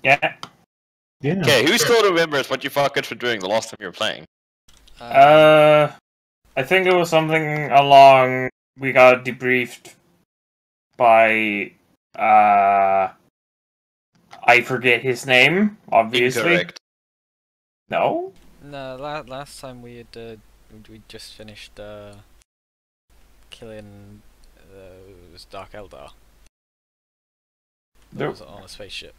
Yeah. Yeah. Okay, who still remembers what you fuckers were doing the last time you were playing? I think it was something along. We got debriefed by. I forget his name. Obviously. Incorrect. No. No, last time we had we just finished killing those Dark Eldar. That was on a spaceship.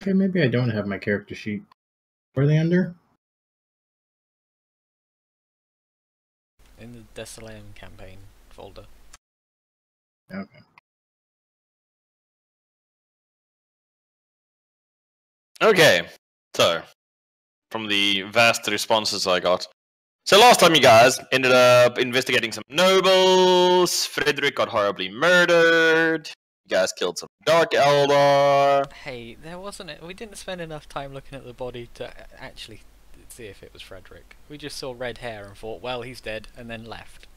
Okay, maybe I don't have my character sheet. Where are they under? In the Desolaeum campaign folder. Okay. Okay, so from the vast responses I got. So last time you guys ended up investigating some nobles. Frederick got horribly murdered. You guys killed some Dark Eldar. Hey, there wasn't it. We didn't spend enough time looking at the body to actually see if it was Frederick. We just saw red hair and thought, well, he's dead, and then left.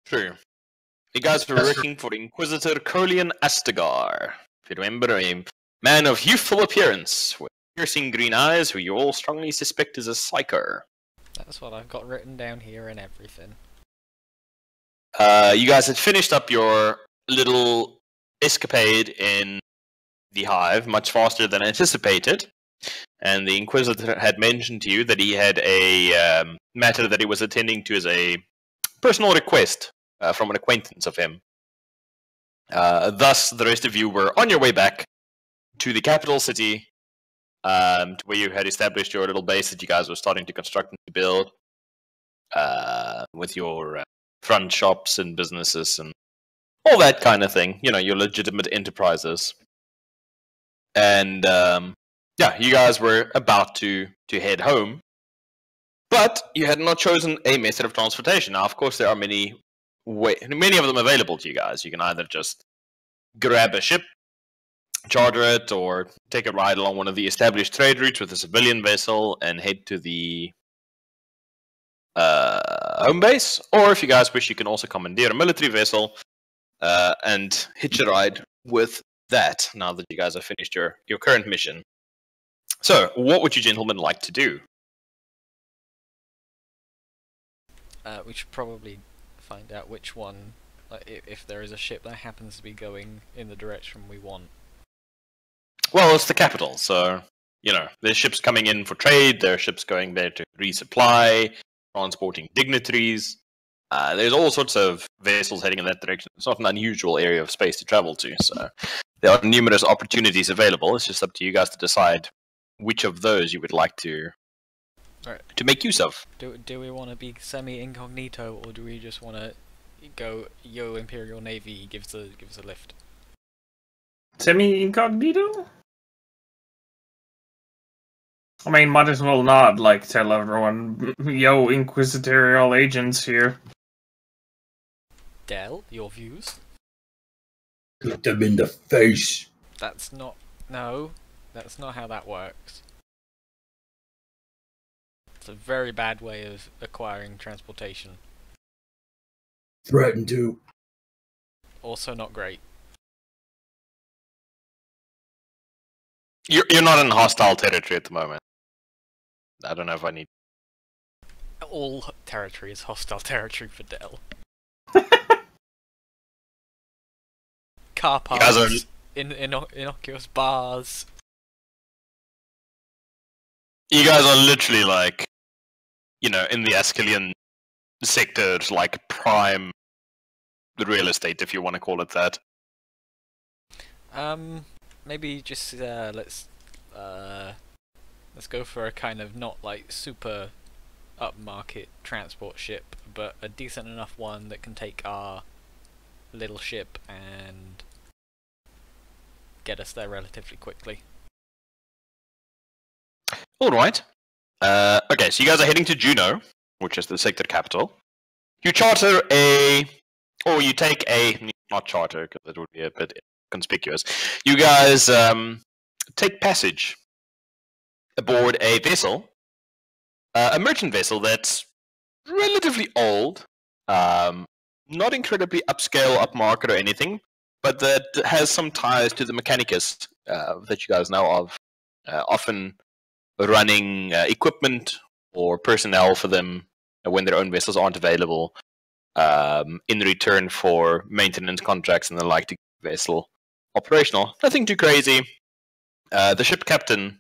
True. You guys were working for Inquisitor Colian Astagar. If you remember, a man of youthful appearance with piercing green eyes who you all strongly suspect is a psyker. That's what I've got written down here and everything. You guys had finished up your little escapade in the Hive much faster than anticipated, and the Inquisitor had mentioned to you that he had a matter that he was attending to as a personal request from an acquaintance of him. Thus, the rest of you were on your way back to the capital city, to where you had established your little base that you guys were starting to construct and build, with your front shops and businesses and all that kind of thing. You know, your legitimate enterprises. And yeah, you guys were about to head home, but you had not chosen a method of transportation. Now, of course, there are many of them available to you guys. You can either just grab a ship, charter it, or take a ride along one of the established trade routes with a civilian vessel and head to the home base. Or if you guys wish, you can also commandeer a military vessel and hitch a ride with that, now that you guys have finished your current mission. So, what would you gentlemen like to do? We should probably find out which one, like, if there is a ship that happens to be going in the direction we want. Well, it's the capital, so, you know, there's ships coming in for trade, there are ships going there to resupply, transporting dignitaries. There's all sorts of vessels heading in that direction. It's not an unusual area of space to travel to, so there are numerous opportunities available. It's just up to you guys to decide which of those you would like to make use of. Do we want to be semi-incognito, or do we just want to go, yo, Imperial Navy, give us a lift? Semi-incognito? I mean, might as well not, like, tell everyone, yo, Inquisitorial agents here. Del, your views? Look them in the face. No, that's not how that works. It's a very bad way of acquiring transportation. Threaten to. Also not great. You're not in hostile territory at the moment. I don't know if I need... All territory is hostile territory for Del. Car parks, innocuous bars. You guys are literally, like, you know, in the Ascalian sectors, like prime real estate, if you want to call it that. Maybe just let's go for a kind of not like super upmarket transport ship, but a decent enough one that can take our little ship and get us there relatively quickly. Alright. Okay, so you guys are heading to Juneau, which is the sector capital. You charter or you take not charter, because it would be a bit conspicuous. You guys take passage aboard a vessel, a merchant vessel that's relatively old, not incredibly upscale, upmarket or anything, but that has some ties to the Mechanicus that you guys know of, often running equipment or personnel for them when their own vessels aren't available, in return for maintenance contracts and the like to keep the vessel operational. Nothing too crazy. The ship captain,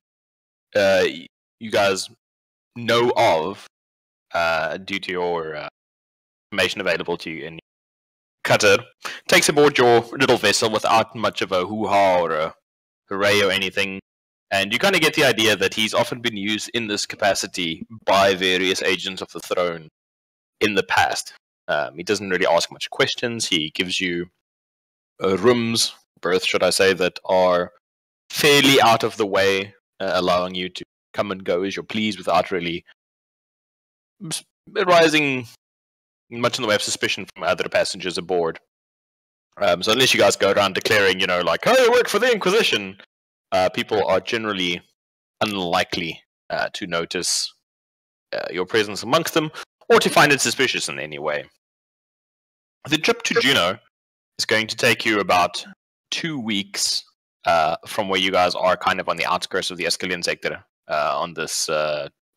you guys know of due to your information available to you in cutter, takes aboard your little vessel without much of a hoo-ha or a hooray or anything. And you kind of get the idea that he's often been used in this capacity by various agents of the throne in the past. He doesn't really ask much questions. He gives you rooms, berths, should I say, that are fairly out of the way, allowing you to come and go as you please without really arising much in the way of suspicion from other passengers aboard. So unless you guys go around declaring, like, "Hey, I work for the Inquisition," people are generally unlikely to notice your presence amongst them or to find it suspicious in any way. The trip to Juno is going to take you about 2 weeks from where you guys are, kind of on the outskirts of the Escalian sector, on this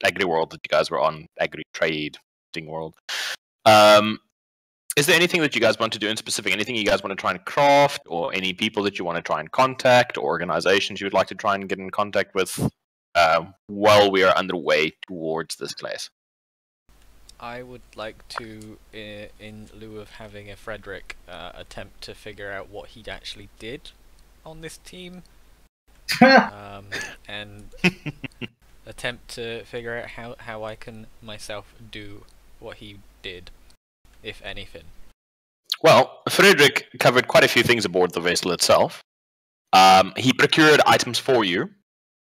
agri-world that you guys were on, agri-trade world. Is there anything that you guys want to do in specific? Anything you guys want to try and craft, or any people that you want to try and contact, or organizations you would like to try and get in contact with while we are underway towards this place? I would like to, in lieu of having a Frederick, attempt to figure out what he actually did on this team, and attempt to figure out how I can myself do what he did, if anything. Well, Frederick covered quite a few things aboard the vessel itself. He procured items for you.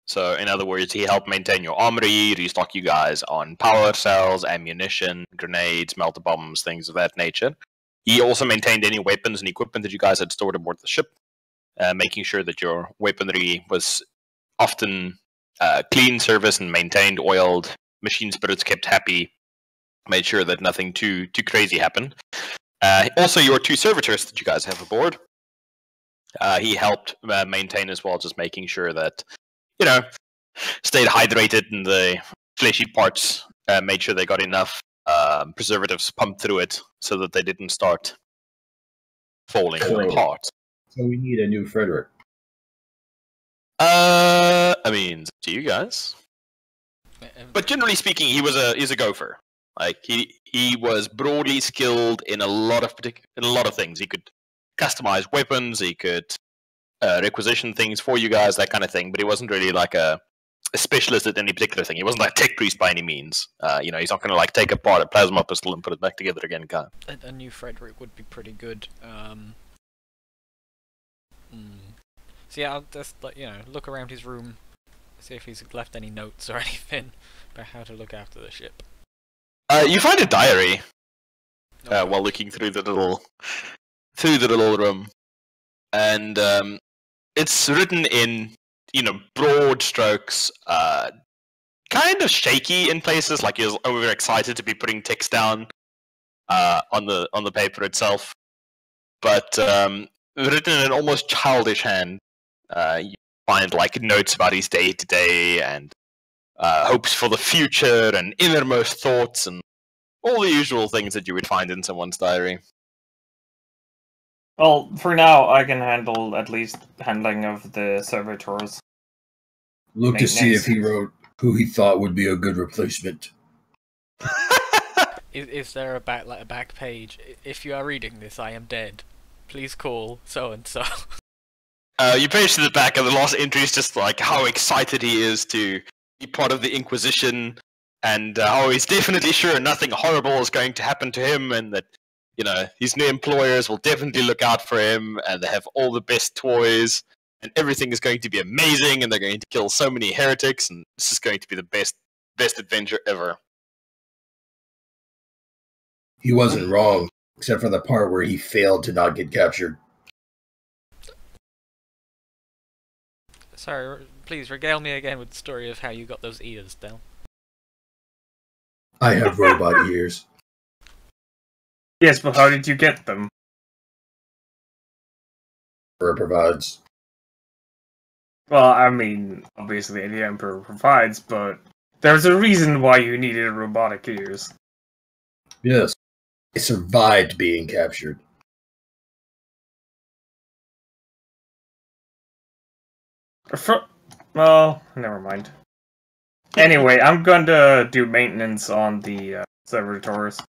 So, in other words, he helped maintain your armory, restock you guys on power cells, ammunition, grenades, melter bombs, things of that nature. He also maintained any weapons and equipment that you guys had stored aboard the ship, making sure that your weaponry was often clean, serviced, and maintained, oiled, machine spirits kept happy, made sure that nothing too crazy happened. Also, your 2 servitors that you guys have aboard, he helped maintain as well, just making sure that, stayed hydrated in the fleshy parts, made sure they got enough preservatives pumped through it so that they didn't start falling apart. So we need a new Frederick. I mean, to you guys. But generally speaking, he's a gopher. Like he was broadly skilled in a lot of things. He could customize weapons. He could requisition things for you guys, that kind of thing. But he wasn't really like a specialist at any particular thing. He wasn't like a tech priest by any means. He's not going to like take apart a plasma pistol and put it back together again. A new Frederick would be pretty good. So yeah, I'll just look around his room, see if he's left any notes or anything about how to look after the ship. You find a diary while looking through the little room, and it's written in broad strokes, kind of shaky in places. Like you're overexcited to be putting text down on the paper itself, but written in an almost childish hand. You find like notes about his day to day and hopes for the future and innermost thoughts and all the usual things that you would find in someone's diary. Well, for now, I can handle at least handling of the servitors. Look to see if he wrote who he thought would be a good replacement. Is there a back page? If you are reading this, I am dead. Please call so and so. You page to the back, and the last entry is just like how excited he is to be part of the Inquisition, and how he's definitely sure nothing horrible is going to happen to him, and that his new employers will definitely look out for him, and they have all the best toys, and everything is going to be amazing, and they're going to kill so many heretics, and this is going to be the best adventure ever. He wasn't wrong, except for the part where he failed to not get captured. Sorry, please regale me again with the story of how you got those ears, Del. I have robot ears. Yes, but how did you get them? Emperor provides. Well, I mean, obviously the Emperor provides, but there's a reason why you needed robotic ears. Yes. It survived being captured. Well, never mind. Anyway, I'm going to do maintenance on the servitors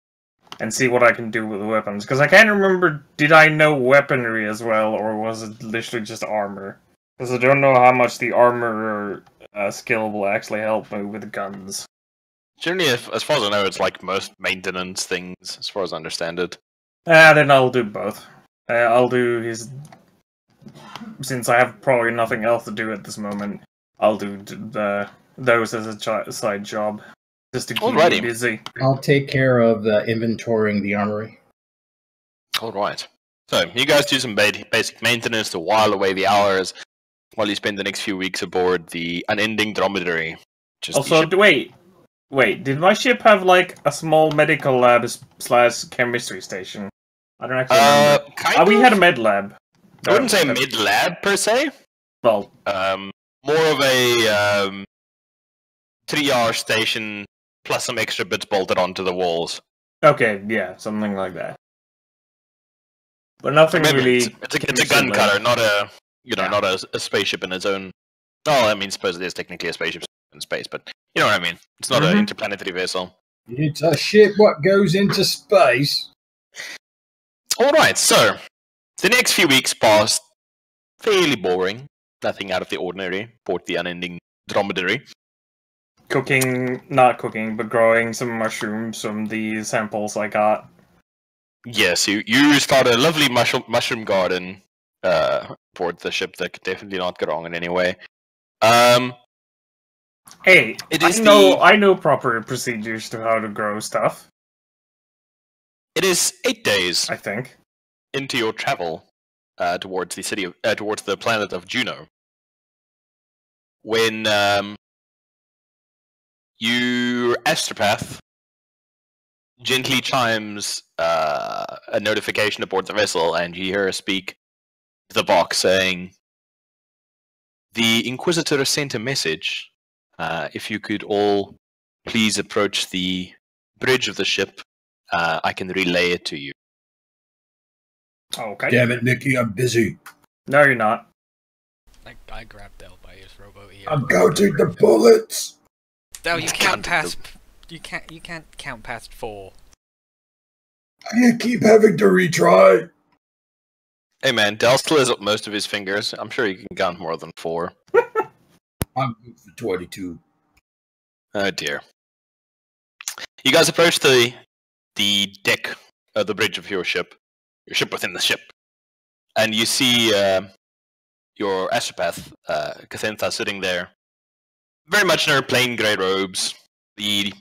and see what I can do with the weapons. Because I can't remember, did I know weaponry as well, or was it literally just armor? Because I don't know how much the armor skill will actually help me with guns. Generally, as far as I know, it's like most maintenance things, as far as I understand it. Then I'll do both. I'll do his... Since I have probably nothing else to do at this moment, I'll do those as a side job. Just to keep me busy. I'll take care of the inventorying the armory. Alright. So, you guys do some basic maintenance to while away the hours, while you spend the next few weeks aboard the unending dromedary. Also, wait, did my ship have like a small medical lab / chemistry station? I don't actually remember. Kind of? We had a med lab. I wouldn't say mid lab per se. Well, more of a 3-hour station plus some extra bits bolted onto the walls. Okay, yeah, something like that. But nothing really. It's a gun cutter, not a not a spaceship in its own. Well, I mean, suppose it is technically a spaceship in space, but you know what I mean. It's not an interplanetary vessel. It's a ship what goes into space. All right, so the next few weeks passed fairly boring. Nothing out of the ordinary. Aboard the unending dromedary. Not cooking, but growing some mushrooms from the samples I got. Yes, you started a lovely mushroom garden aboard the ship that could definitely not go wrong in any way. Hey, I know proper procedures to how to grow stuff. It is 8 days, I think, into your travel towards the city of towards the planet of Juno, when your astropath gently chimes a notification aboard the vessel, and you hear her speak to the box saying, "The Inquisitor sent a message. If you could all please approach the bridge of the ship, I can relay it to you." Okay. Damn it, Nikki, I'm busy. No, you're not. I grabbed Del by his robot ear. I'm counting the bullets. Del, you can't pass. You can't count past 4. I keep having to retry. Hey man, Del still has up most of his fingers. I'm sure he can count more than 4. I'm good for 22. Oh dear. You guys approach the deck of the bridge of your ship within the ship, and you see your astropath, Cathentha, sitting there, very much in her plain grey robes, the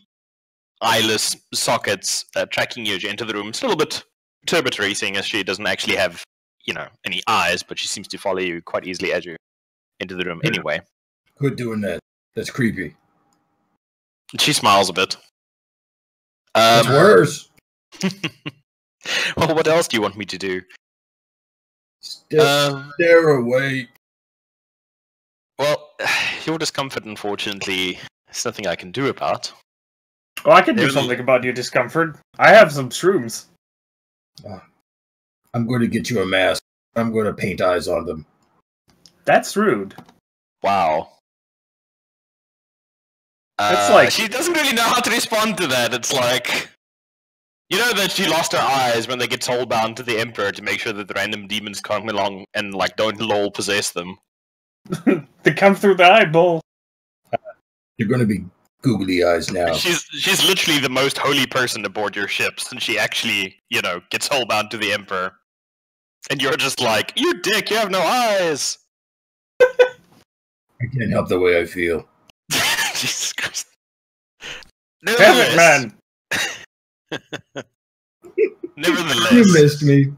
eyeless sockets tracking you as you enter the room. It's a little bit perturbatory, seeing as she doesn't actually have, any eyes, but she seems to follow you quite easily as you enter the room anyway. Quit doing that. That's creepy. She smiles a bit. It's worse. Well, what else do you want me to do? Stare away. Well, your discomfort, unfortunately, is nothing I can do about. Oh, I can do something about your discomfort. I have some shrooms. I'm going to get you a mask. I'm going to paint eyes on them. That's rude. Wow. It's like she doesn't really know how to respond to that. It's like, you know that she lost her eyes when they get soulbound to the Emperor to make sure that the random demons come along and don't lol possess them. They come through the eyeball. You're going to be googly eyes now. She's literally the most holy person aboard your ships, and she actually, gets soulbound to the Emperor. And you're just like, you dick, you have no eyes! I can't help the way I feel. Jesus Christ. Damn it, man! Nevertheless. You missed me.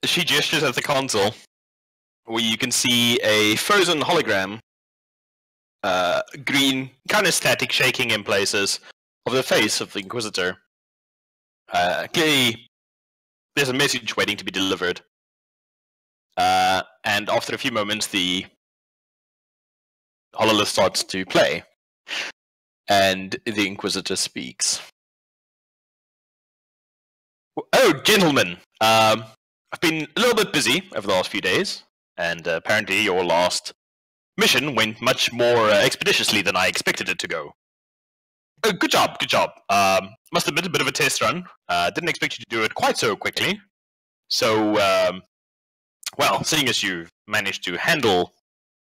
She gestures at the console, where you can see a frozen hologram, green, kind of static, shaking in places, of the face of the Inquisitor. Clearly, there's a message waiting to be delivered. And after a few moments, the hololith starts to play, and the Inquisitor speaks. Oh, gentlemen, I've been a little bit busy over the last few days, and apparently your last mission went much more expeditiously than I expected it to go. Oh, good job, good job. Must admit, a bit of a test run. Didn't expect you to do it quite so quickly. So, well, seeing as you managed to handle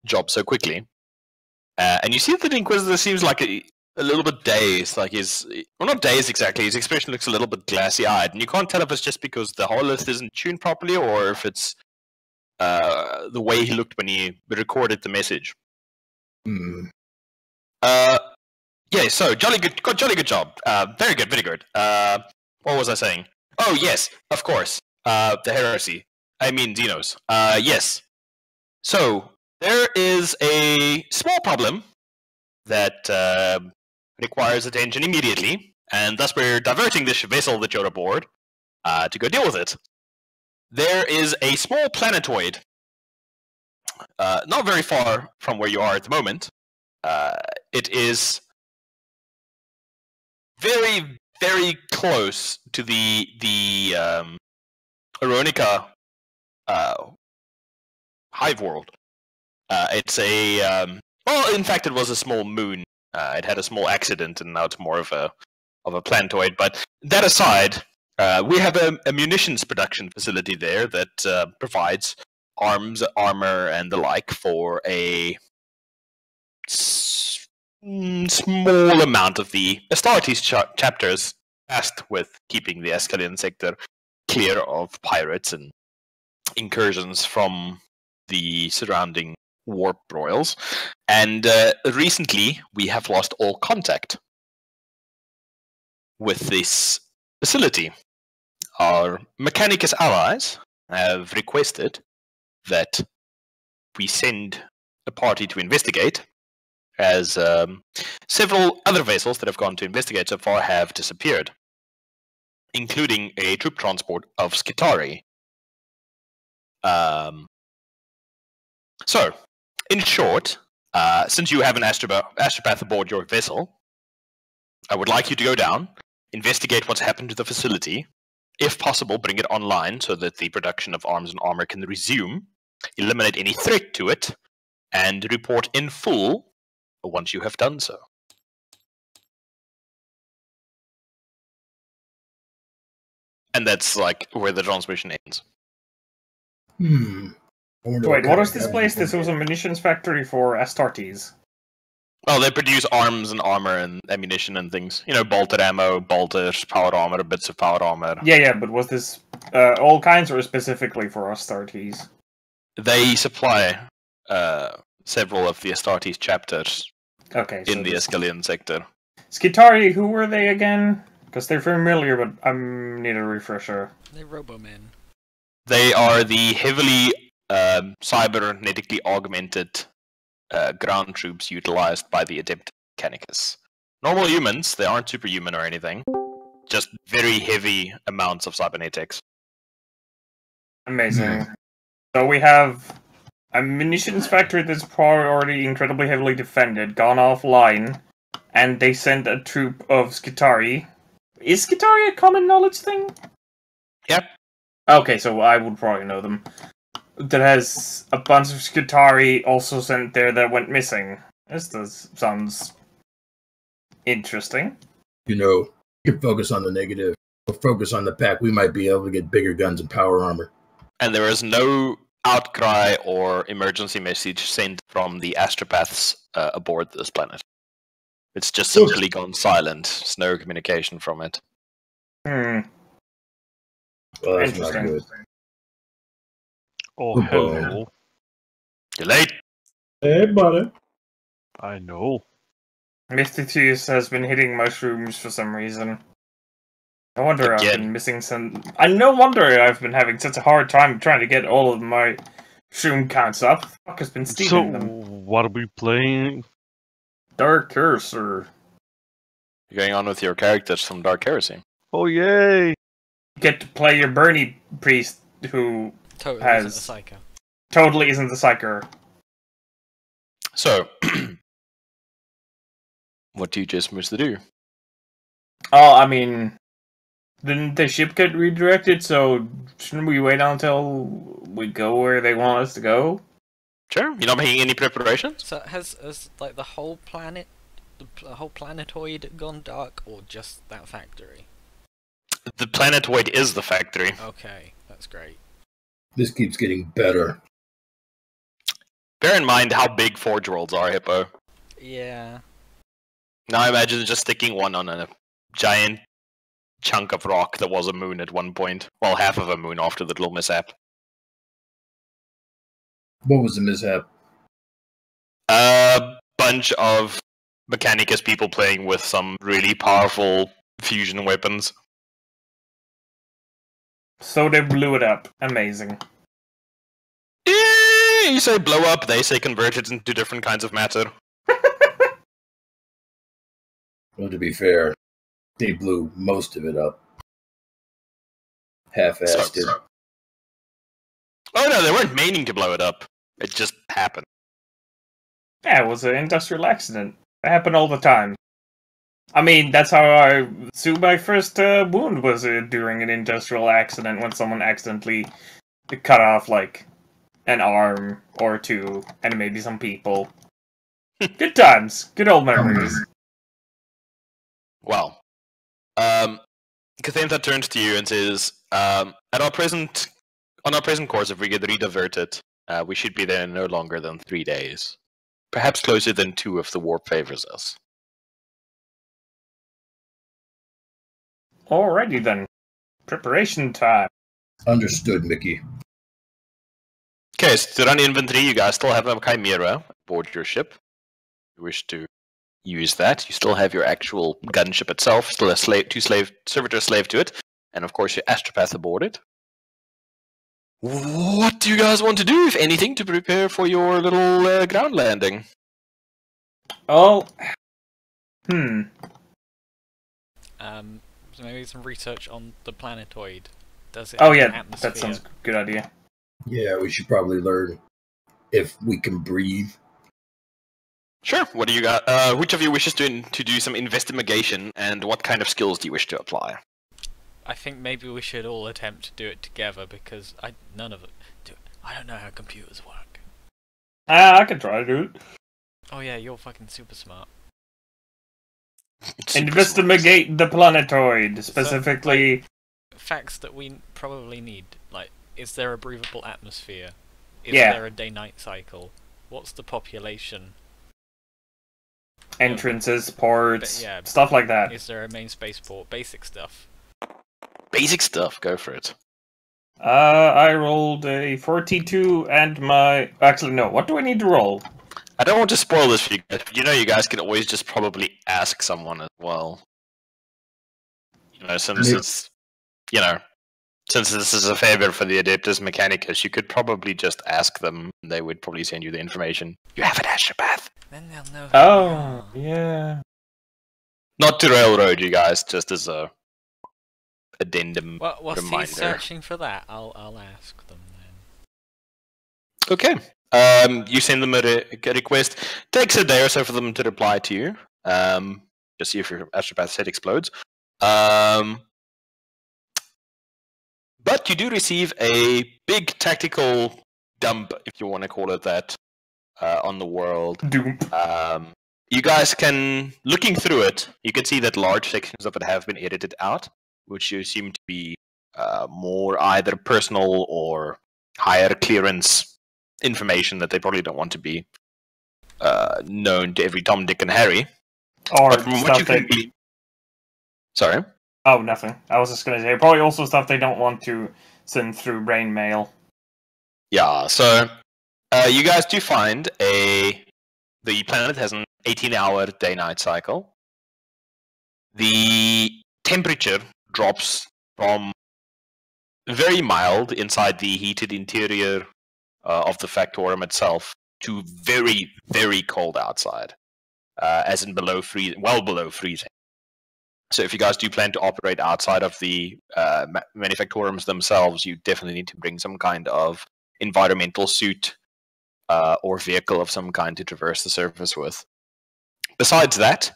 job so quickly, and you see that the Inquisitor seems like a little bit dazed, like well, not dazed exactly, his expression looks a little bit glassy-eyed, and you can't tell if it's just because the hololith isn't tuned properly, or if it's the way he looked when he recorded the message. Yeah, so, jolly good job. Very good, very good. What was I saying? Oh, yes, of course. The Heresy. I mean, Xenos. Yes. So, there is a small problem that requires attention immediately, and thus we're diverting this vessel that you're aboard to go deal with it. There is a small planetoid, not very far from where you are at the moment. It is very, very close to the Aronica hive world. It's a well, in fact, it was a small moon. It had a small accident, and now it's more of a planetoid. But that aside, we have a munitions production facility there that provides arms, armor, and the like for a small amount of the Astartes chapters tasked with keeping the Escalian sector clear of pirates and incursions from the surrounding warp broils. And recently, we have lost all contact with this facility. Our Mechanicus allies have requested that we send a party to investigate, as several other vessels that have gone to investigate so far have disappeared, including a troop transport of Skitari. So, in short, since you have an astropath aboard your vessel, I would like you to go down, investigate what's happened to the facility, if possible, bring it online so that the production of arms and armor can resume, eliminate any threat to it, and report in full once you have done so. And that's like where the transmission ends. Wait, what was this place? This was a munitions factory for Astartes. Well, they produce arms and armor and ammunition and things. You know, bolted ammo, bolters, powered armor, bits of powered armor. Yeah, but was this all kinds or specifically for Astartes? They supply several of the Astartes chapters in the Escalian sector. Skitari, who were they again? Because they're familiar, but I need a refresher. They're Robomen. They are the heavily cybernetically augmented ground troops utilized by the Adept Mechanicus. Normal humans, they aren't superhuman or anything. Just very heavy amounts of cybernetics. Amazing. So we have a munitions factory that's probably already incredibly heavily defended, gone offline, and they sent a troop of Skitari. Is Skitari a common knowledge thing? Yep. Okay, so I would probably know them. That has a bunch of Skitari also sent there that went missing. This sounds interesting. You know, you can focus on the negative, or focus on the pack. We might be able to get bigger guns and power armor. And there is no outcry or emergency message sent from the astropaths aboard this planet. It's just simply gone silent. There's no communication from it. Well, that's not good. Oh, hello. You're late. Hey, buddy. I know. Mr. has been hitting mushrooms for some reason. No wonder I've been missing some... No wonder I've been having such a hard time trying to get all of my shroom counts up. The fuck has been stealing them. What are we playing? Dark Cursor. You're going on with your characters from Dark Heresy. Oh, yay! You get to play your Bernie priest who Totally has... isn't a psycho. totally isn't the Psyker. So, what do you just wish to do? Oh, I mean, didn't the ship get redirected? So shouldn't we wait until we go where they want us to go? Sure. You're not making any preparations? So has like the whole planet, the whole planetoid gone dark, or just that factory? The planetoid is the factory. Okay, that's great. This keeps getting better. Bear in mind how big Forge Worlds are, Hippo. Yeah. Now imagine just sticking one on a giant chunk of rock that was a moon at one point. Well, half of a moon after the little mishap. What was the mishap? A bunch of Mechanicus people playing with some really powerful fusion weapons. So they blew it up. Amazing. You say blow up, they say convert it into different kinds of matter. Well, to be fair, they blew most of it up. Half-assed it. Oh no, they weren't meaning to blow it up. It just happened. Yeah, it was an industrial accident. It happened all the time. I mean, that's how my first wound was during an industrial accident when someone accidentally cut off, like, an arm or two, and maybe some people. Good times. Good old memories. Well, Cathanta turns to you and says, on our present course, if we get rediverted, we should be there in no longer than 3 days. Perhaps closer than 2 if the warp favors us. Alrighty then. Preparation time. Understood, Mickey. Okay, so to run inventory, you guys still have a Chimera aboard your ship. If you wish to use that, you still have your actual gunship itself, still a servitor slave to it, and of course your astropath aboard it. What do you guys want to do, if anything, to prepare for your little ground landing? Oh. So maybe some research on the planetoid. Does it Oh have yeah, an atmosphere? that sounds a good idea. Yeah, we should probably learn if we can breathe. Sure. What do you got? Which of you wishes to do some investigation, and what kind of skills do you wish to apply? I think maybe we should all attempt to do it together because none of it. I don't know how computers work. I can try to do it. Oh yeah, you're fucking super smart. Investigate the planetoid, specifically. Facts that we probably need, like, is there a breathable atmosphere? Is Yeah. there a day-night cycle? What's the population? Entrances, ports, yeah. stuff like that. Is there a main spaceport? Basic stuff. Basic stuff. Go for it. I rolled a 42 and my... Actually, no. What do I need to roll? I don't want to spoil this for you guys, but you know you guys can always just probably ask someone as well. You know, since it's... You know, since this is a favor for the Adeptus Mechanicus, you could probably just ask them, and they would probably send you the information. You have an astropath. Then they'll know. Who we Oh, are. yeah. Not to railroad you guys, just as a addendum Well, whilst reminder. he's searching for that, I'll ask them then. Okay. You send them a request. Takes a day or so for them to reply to you. Just see if your astropath set explodes. But you do receive a big tactical dump, if you want to call it that, on the world. Doom. You guys can, looking through it, you can see that large sections of it have been edited out, which you seem to be more either personal or higher clearance information that they probably don't want to be known to every Tom, Dick, and Harry. Or But from what you stuff can glean... Sorry? Oh, nothing. I was just gonna say, probably also stuff they don't want to send through brain mail. Yeah, so you guys do find the planet has an 18-hour day-night cycle. The temperature drops from very mild inside the heated interior of the Factorum itself to very, very cold outside, as in well below freezing. So if you guys do plan to operate outside of the manufactorums themselves, you definitely need to bring some kind of environmental suit or vehicle of some kind to traverse the surface with. Besides that,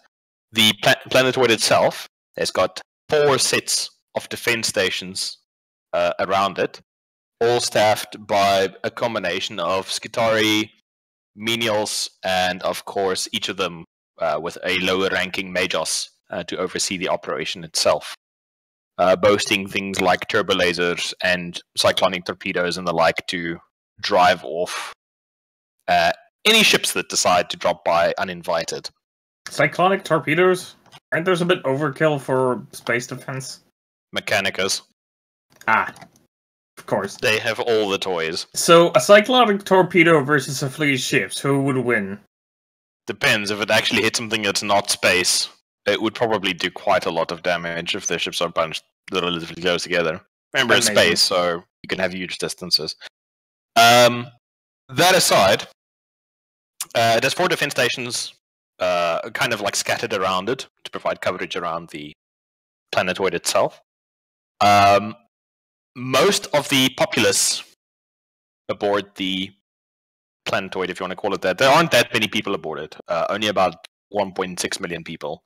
the planetoid itself has got 4 sets of defense stations around it, all staffed by a combination of Skitarii, menials, and of course each of them with a lower ranking Magos to oversee the operation itself, boasting things like turbo lasers and cyclonic torpedoes and the like to drive off any ships that decide to drop by uninvited. Cyclonic torpedoes? Aren't those a bit overkill for space defense? Mechanicus. Ah, of course. They have all the toys. So, a cyclonic torpedo versus a fleet of ships, who would win? Depends. If it actually hit something that's not space, it would probably do quite a lot of damage if the ships are bunched relatively close together. Remember, it's space, so you can have huge distances. That aside, there's 4 defense stations kind of like scattered around it to provide coverage around the planetoid itself. Most of the populace aboard the planetoid, if you want to call it that, there aren't that many people aboard it. Only about 1.6 million people.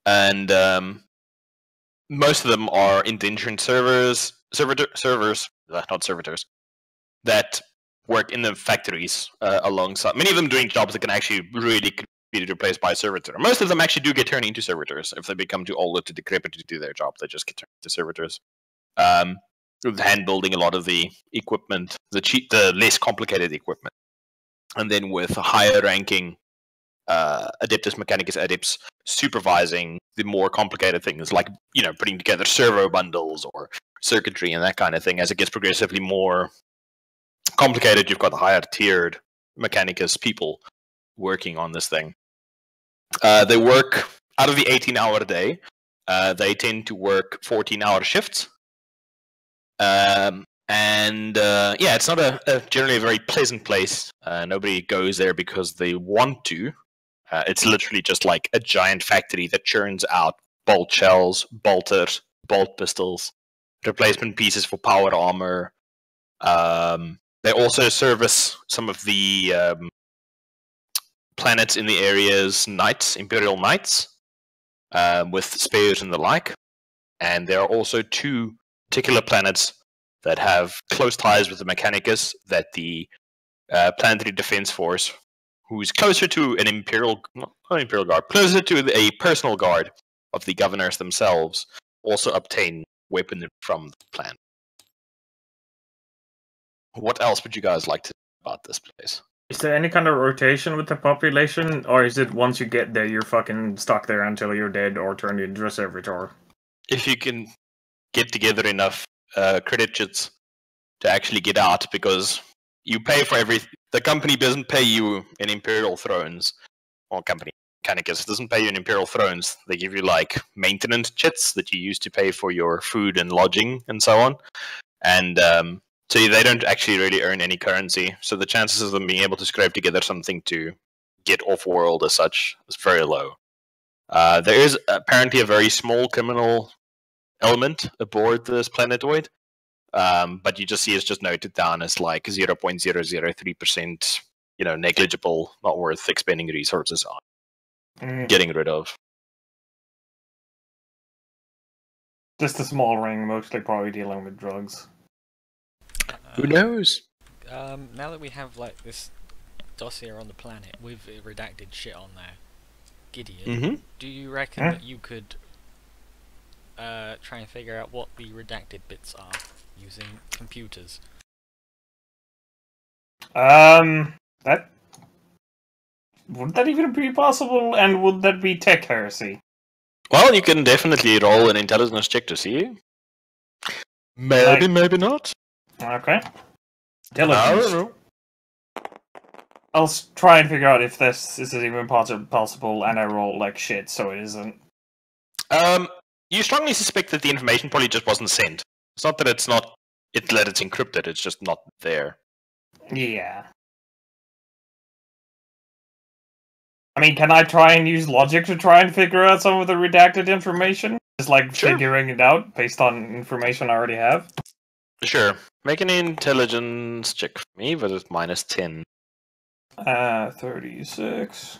And most of them are indentured servers, not servitors, that work in the factories alongside. Many of them doing jobs that can actually really be replaced by a servitor. Most of them actually do get turned into servitors if they become too old or too decrepit to do their job. They just get turned into servitors. Hand building a lot of the equipment, the less complicated equipment, and then with higher ranking Adeptus Mechanicus adepts supervising the more complicated things, like putting together servo bundles or circuitry and that kind of thing. As it gets progressively more complicated, you've got the higher tiered Mechanicus people working on this thing. They work out of the 18-hour day. They tend to work 14-hour shifts. It's not a generally a very pleasant place. Nobody goes there because they want to. It's literally just like a giant factory that churns out bolt shells, bolters, bolt pistols, replacement pieces for power armor. They also service some of the planets in the area's knights, Imperial Knights, with spares and the like. And there are also 2 particular planets that have close ties with the Mechanicus that the Planetary Defense Force, who's closer to an Imperial Guard, closer to a personal guard of the governors themselves, also obtain weaponry from the planet. What else would you guys like to know about this place? Is there any kind of rotation with the population, or is it once you get there, you're fucking stuck there until you're dead or turned into a servitor? If you can get together enough credit chits to actually get out, because you pay for everything. The company doesn't pay you in Imperial Thrones, or company Mechanicus doesn't pay you in Imperial Thrones. They give you like maintenance chits that you use to pay for your food and lodging and so on. And so they don't actually really earn any currency. So the chances of them being able to scrape together something to get off world as such is very low. There is apparently a very small criminal element aboard this planetoid, but you just see it's just noted down as like 0.003%, negligible, not worth expending resources on getting rid of. Just a small ring, mostly probably dealing with drugs. Who knows? Now that we have like this dossier on the planet with redacted shit on there, Gideon, do you reckon that you could try and figure out what the redacted bits are using computers? That would that even be possible, and would that be tech heresy? Well, you can definitely roll an intelligence check to see. Maybe, maybe not. Okay. I don't know. I'll try and figure out if this is even possible, and I roll like shit, so it isn't. You strongly suspect that the information probably just wasn't sent. It's not that it's encrypted, it's just not there. Yeah. I mean, can I try and use logic to try and figure out some of the redacted information? Just like figuring it out based on information I already have? Sure. Make an intelligence check for me, but it's -10. 36.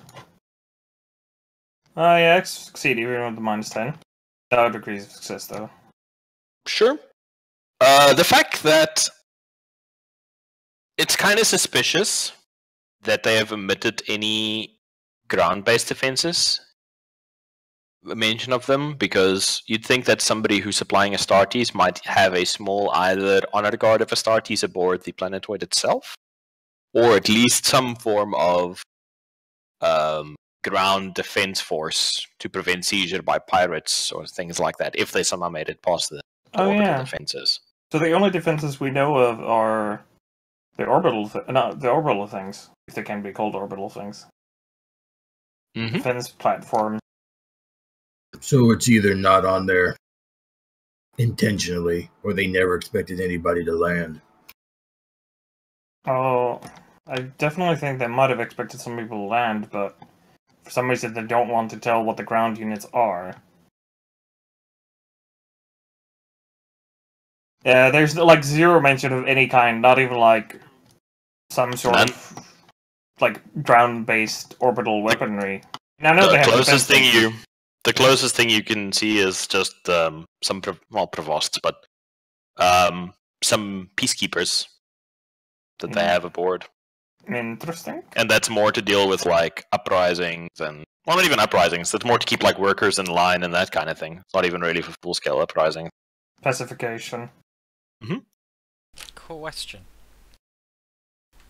Yeah, succeed even with the -10. No degrees of success, though. Sure. The fact that it's kind of suspicious that they have omitted any ground-based defenses, a mention of them, because you'd think that somebody who's supplying Astartes might have a small either honor guard of Astartes aboard the planetoid itself, or at least some form of ground defense force to prevent seizure by pirates or things like that, if they somehow made it past the orbital defenses. So the only defenses we know of are the orbital things, if they can be called orbital things. Mm-hmm. Defense platforms. So it's either not on there intentionally, or they never expected anybody to land. Oh, I definitely think they might have expected some people to land, but for some reason they don't want to tell what the ground units are. Yeah, there's like zero mention of any kind, not even like some sort of like ground-based orbital weaponry. Now, I know they have the closest thing you can see is just some provosts, but some peacekeepers that they have aboard. Interesting. And that's more to deal with like uprisings and not even uprisings. That's more to keep like workers in line and that kind of thing. It's not even really for full-scale uprising. Pacification. Question.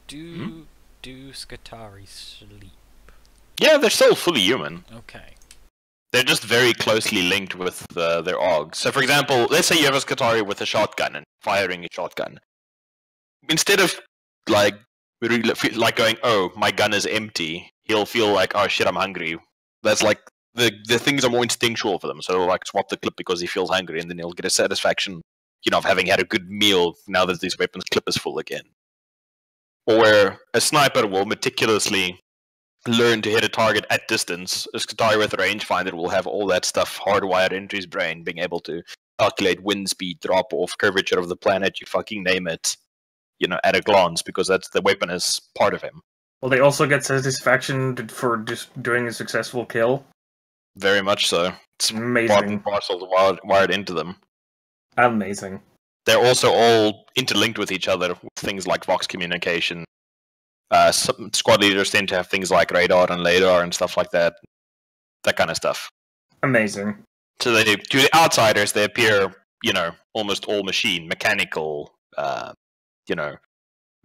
Do Skitarii sleep? Yeah, they're still fully human. Okay. They're just very closely linked with their augs. So, for example, let's say you have a Skitarii with a shotgun and firing a shotgun. Instead of like going, oh, my gun is empty, he'll feel like, oh shit, I'm hungry. That's like the things are more instinctual for them. So, like swap the clip because he feels hungry, and then he'll get a satisfaction, of having had a good meal now that this weapon's clip is full again. Or where a sniper will meticulously learn to hit a target at distance, a Skitarii with a rangefinder will have all that stuff hardwired into his brain, being able to calculate wind speed, drop off, curvature of the planet, you fucking name it, at a glance, because that's the weapon is part of him. Will they also get satisfaction for just doing a successful kill? Very much so. It's amazing. Part and parcel wired into them. Amazing. They're also all interlinked with each other with things like Vox communication. Some squad leaders tend to have things like radar and LADAR and stuff like that. That kind of stuff. Amazing. So to the outsiders, they appear, almost all machine, mechanical,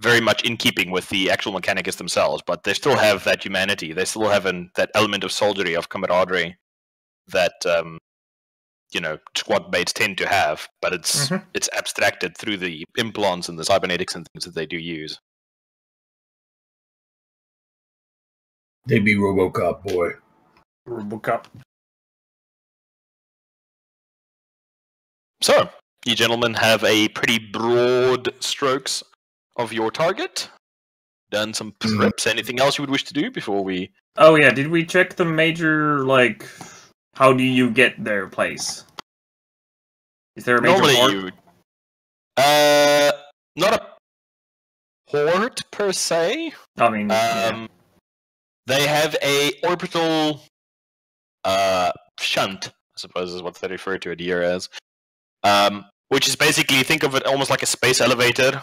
very much in keeping with the actual mechanics themselves, but they still have that humanity. They still have that element of soldiery, of camaraderie that, squad mates tend to have, but it's abstracted through the implants and the cybernetics and things that they do use. They be RoboCop, boy. RoboCop. So, you gentlemen have a pretty broad strokes of your target. Done some preps. Anything else you would wish to do before we... Oh yeah, did we check the major, how do you get their place? Is there a major port? Not a port, per se. I mean, yeah. They have a orbital shunt, I suppose is what they refer to it here as. Which is basically, think of it almost like a space elevator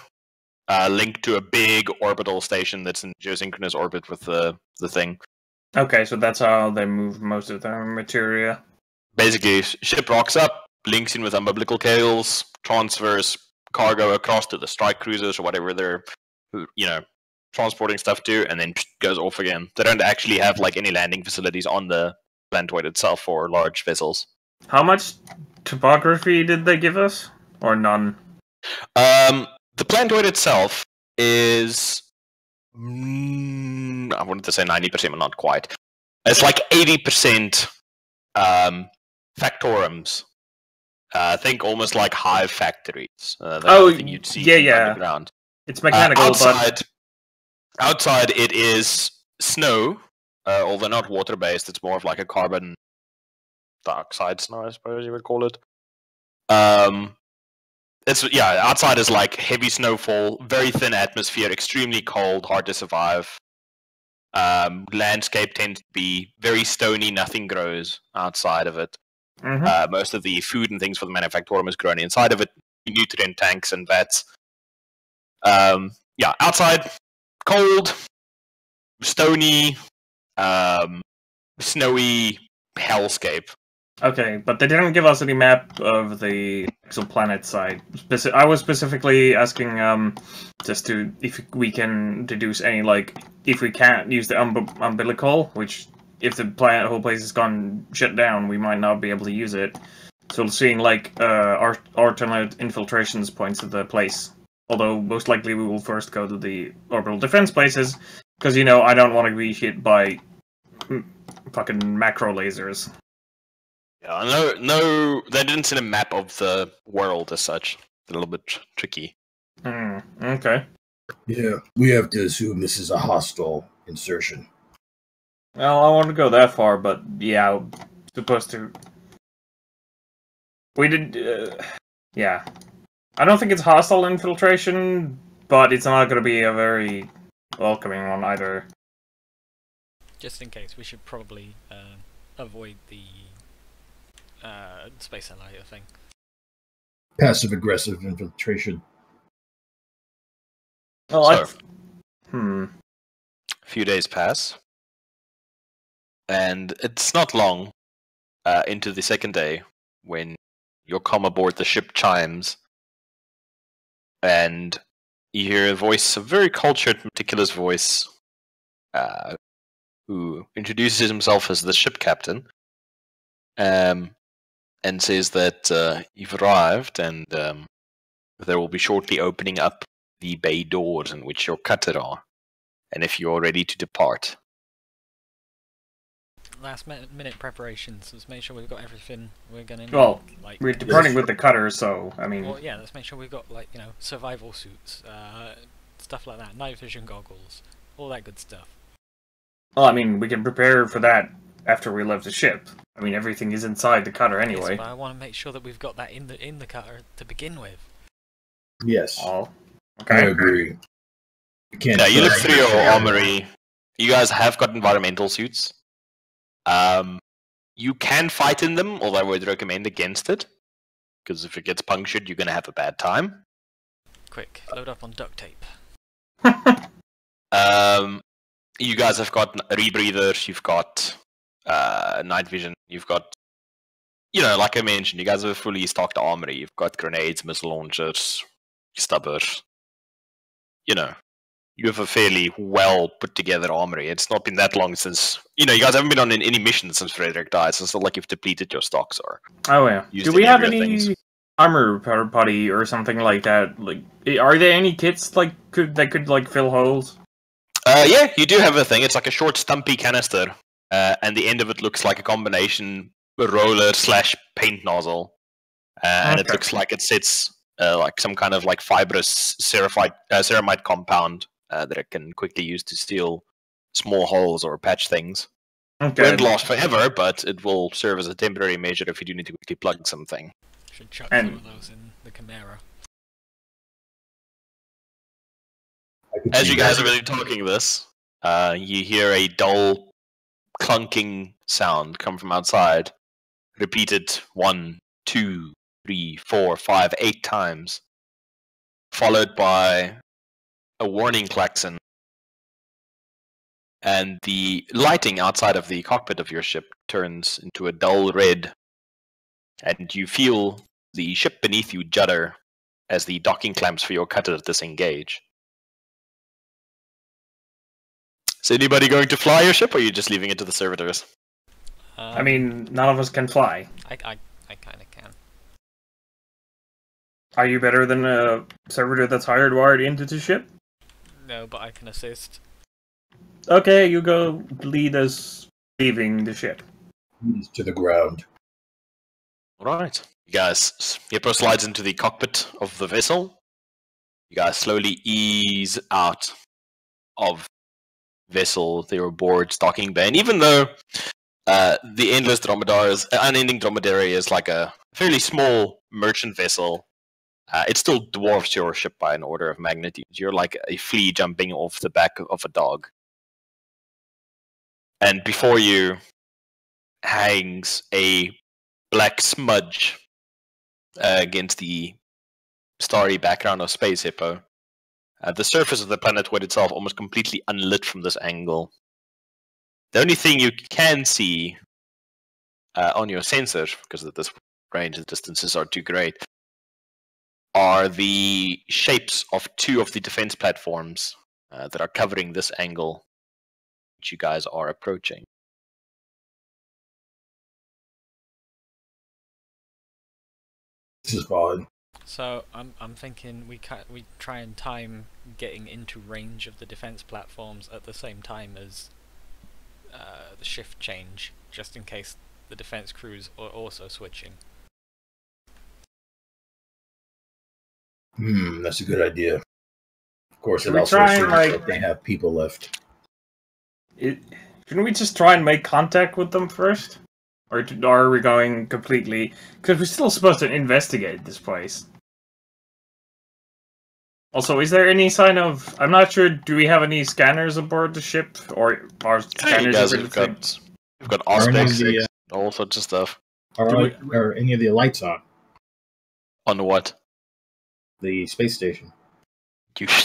linked to a big orbital station that's in geosynchronous orbit with the thing. Okay, so that's how they move most of their materia. Basically, ship rocks up, links in with umbilical cables, transfers cargo across to the strike cruisers or whatever they're, transporting stuff to, and then goes off again. They don't actually have any landing facilities on the planetoid itself for large vessels. How much topography did they give us? Or none? The planetoid itself is... I wanted to say 90%, but not quite. It's like 80% factorums. I think almost like hive factories. Thing you'd see underground. It's mechanical, Outside it is snow, although not water-based. It's more of like a carbon dioxide snow, I suppose you would call it. outside is like heavy snowfall, very thin atmosphere, extremely cold, hard to survive. Landscape tends to be very stony, nothing grows outside of it. Mm-hmm. Most of the food and things for the manufactorum is grown inside of it, nutrient tanks and vats. Outside, cold, stony, snowy hellscape. Okay, but they didn't give us any map of the exoplanet side. I was specifically asking just to if we can deduce any, like, if we can't use the umbilical, which if the whole place has gone shut down, we might not be able to use it. So seeing like alternate infiltrations points to the place. Although most likely we will first go to the orbital defense places, because I don't want to be hit by fucking macro lasers. Yeah, no, they didn't send a map of the world as such. A little bit tricky. Okay. Yeah, we have to assume this is a hostile insertion. Well, I want to go that far, but yeah, supposed to. We did. Yeah, I don't think it's hostile infiltration, but it's not going to be a very welcoming one either. Just in case, we should probably avoid the space annihilator thing. Passive aggressive infiltration. Well, So, a few days pass, and it's not long into the second day when your comm aboard the ship chimes, and you hear a voice, a very cultured, meticulous voice, who introduces himself as the ship captain, and says that you've arrived, and there will be shortly opening up the bay doors in which your cutter are, and if you're ready to depart. Last minute preparations. Let's make sure we've got everything we're gonna need. Well, like, we're departing with the cutter, so I mean. well, yeah. Let's make sure we've got survival suits, stuff like that, night vision goggles, all that good stuff. Well, I mean, we can prepare for that after we left the ship. I mean, everything is inside the cutter anyway. Yes, but I want to make sure that we've got that in the cutter to begin with. Yes, Oh, I okay. agree. Yeah, you look through your armory. You guys have got environmental suits. You can fight in them, although I would recommend against it, because if it gets punctured, you're going to have a bad time. Quick, load up on duct tape. You guys have got rebreathers, you've got night vision, you've got, like I mentioned, you guys have a fully stocked armory. You've got grenades, missile launchers, stubbers. You have a fairly well put together armory. It's not been that long since, you guys haven't been on any missions since Frederick died, so it's not like you've depleted your stocks or. Oh yeah. used Do we any have real any things. armor putty or something like that? Like, are there any kits that could fill holes? Yeah, you do have a thing. It's like a short, stumpy canister, and the end of it looks like a combination roller/paint nozzle, and it Okay. looks like it sits like some kind of like fibrous ceramide compound that it can quickly use to seal small holes or patch things. Okay. Won't last forever, but it will serve as a temporary measure if you do need to quickly plug something. Should chuck And- some of those in the Chimera. As you guys are really talking this, you hear a dull, clunking sound come from outside, repeated 1, 2, 3, 4, 5, 8 times, followed by a warning klaxon, and the lighting outside of the cockpit of your ship turns into a dull red, and you feel the ship beneath you judder as the docking clamps for your cutter disengage. Is anybody going to fly your ship, or are you just leaving it to the servitors? I mean, none of us can fly. I kind of can. Are you better than a servitor that's hardwired into the ship? No, but I can assist. Okay, you go lead us leaving the ship. To the ground. Alright. You guys, Hippo slides into the cockpit of the vessel. You guys slowly ease out of vessel, they were aboard docking bay. And even though the Unending Dromedary is like a fairly small merchant vessel, it still dwarfs your ship by an order of magnitude. You're like a flea jumping off the back of a dog. And before you hangs a black smudge against the starry background of Space Hippo. The surface of the planetoid itself almost completely unlit from this angle. The only thing you can see on your sensors, because at this range the distances are too great, are the shapes of two of the defense platforms that are covering this angle which you guys are approaching. This is fine. So I'm thinking we try and time getting into range of the defense platforms at the same time as the shift change, just in case the defense crews are also switching. That's a good idea. Of course, Should it we also try and, assumes like- that they have people left. Shouldn't we just try and make contact with them first? Or are we going completely... Because we're still supposed to investigate this place. Also, is there any sign of... I'm not sure, do we have any scanners aboard the ship? Or are You scanners guys over have the thing? got Are any of Auspex, the, all sorts of stuff. are any of the lights on On what? the space station?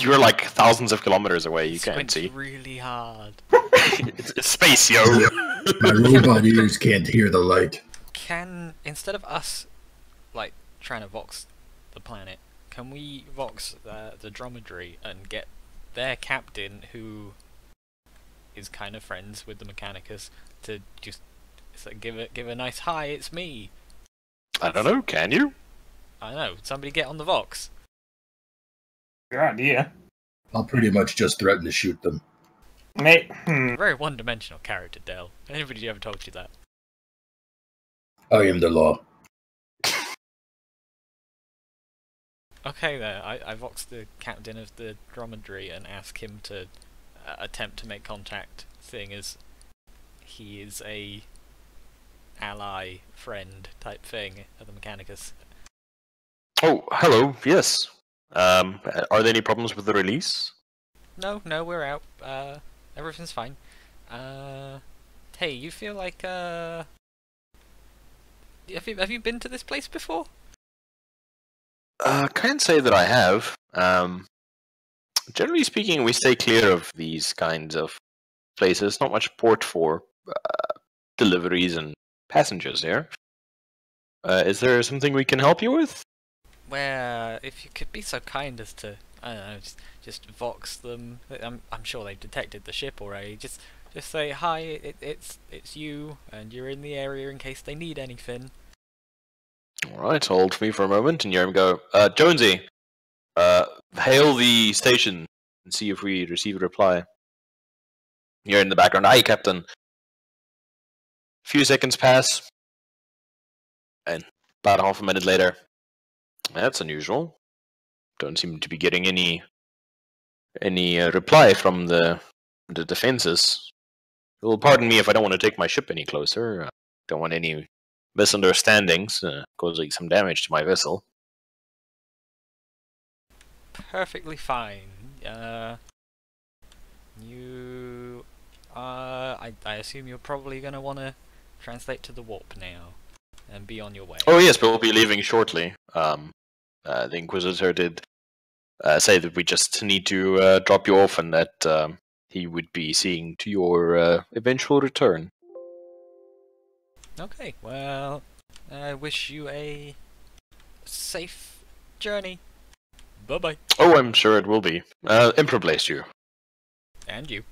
You're like thousands of kilometers away. You can't Squints see. really hard. It's space, yo. My robot ears can't hear the light. Can, instead of us like trying to vox the planet, can we vox the dromedary and get their captain, who is kind of friends with the Mechanicus, to just give a nice hi, it's me. I don't know. Can you? I know. Somebody get on the vox. Good idea. I'll pretty much just threaten to shoot them. Mate, Very one-dimensional character, Dell. Anybody ever told you that? I am the law. Okay, there. I vox the captain of the dromedary and ask him to attempt to make contact, seeing as he is a ally, friend type thing of the Mechanicus. Oh, hello. Yes. Are there any problems with the release? No, we're out. Everything's fine. Hey, you feel like have you been to this place before? Can't say that I have. Generally speaking, we stay clear of these kinds of places. Not much port for deliveries and passengers here. Is there something we can help you with? Well, if you could be so kind as to, I don't know, just vox them. I'm sure they've detected the ship already. Just say hi. It's you, and you're in the area in case they need anything. Alright, hold me for a moment, and you go, Jonesy, hail the station and see if we receive a reply. You're in the background. Aye, Captain. Few seconds pass, and about half a minute later, that's unusual. Don't seem to be getting any reply from the defenses. Well, pardon me if I don't want to take my ship any closer. Don't want any misunderstandings causing some damage to my vessel. Perfectly fine. I assume you're probably gonna want to translate to the warp now and be on your way. Oh yes, but we'll be leaving shortly. The Inquisitor did say that we just need to drop you off and that he would be seeing to your eventual return. Okay, well, I wish you a safe journey. Bye-bye. Oh, I'm sure it will be. Emperor bless you. And you.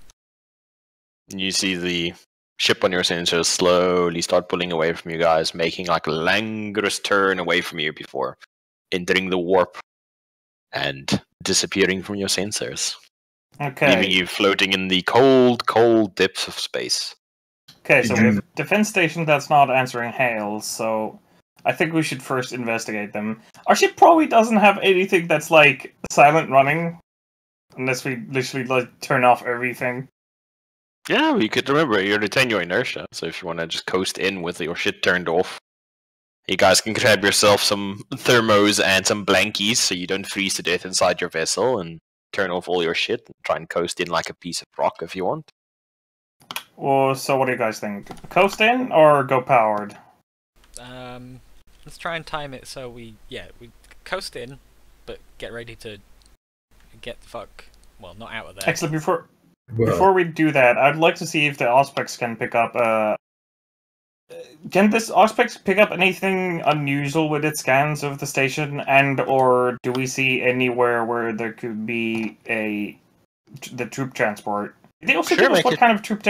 You see the ship on your sensors slowly start pulling away from you guys, making like a languorous turn away from you before entering the warp and disappearing from your sensors, okay. leaving you floating in the cold, cold depths of space. Okay, so we have a defense station that's not answering hails, so I think we should first investigate them. Our ship probably doesn't have anything that's like silent running, unless we literally like turn off everything. Yeah, you could remember you retain your inertia, so if you want to just coast in with your shit turned off, You guys can grab yourself some thermos and some blankies so you don't freeze to death inside your vessel, and turn off all your shit and try and coast in like a piece of rock if you want. Well, so what do you guys think? Coast in or go powered? Let's try and time it so we coast in, but get ready to get the fuck, well, not out of there. Actually, before we do that, I'd like to see if the Auspex can pick up. Can this Auspex pick up anything unusual with its scans of the station, or do we see anywhere where there could be the troop transport? Did they also tell us what kind of troop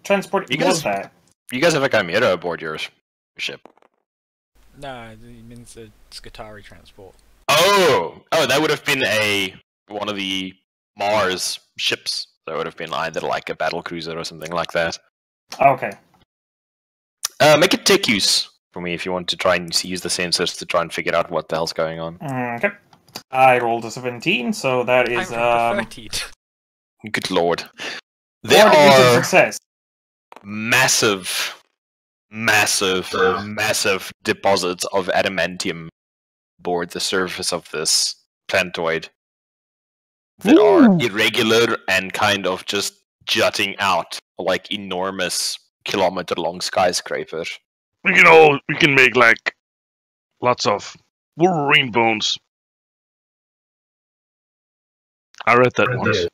transport was that? You guys have a Chimera aboard your ship. No, it means the Skitarii transport. Oh, that would have been one of the Mars ships. That would have been either like a battle cruiser or something like that. Okay. Make a tech use for me if you want to try and use the sensors to try and figure out what the hell's going on. Okay. I rolled a 17, so that is 13. Good lord. There are success. massive deposits of adamantium aboard the surface of this planetoid that are irregular and kind of just jutting out like enormous kilometer-long skyscrapers. We can make like lots of Wolverine bones. I read that once.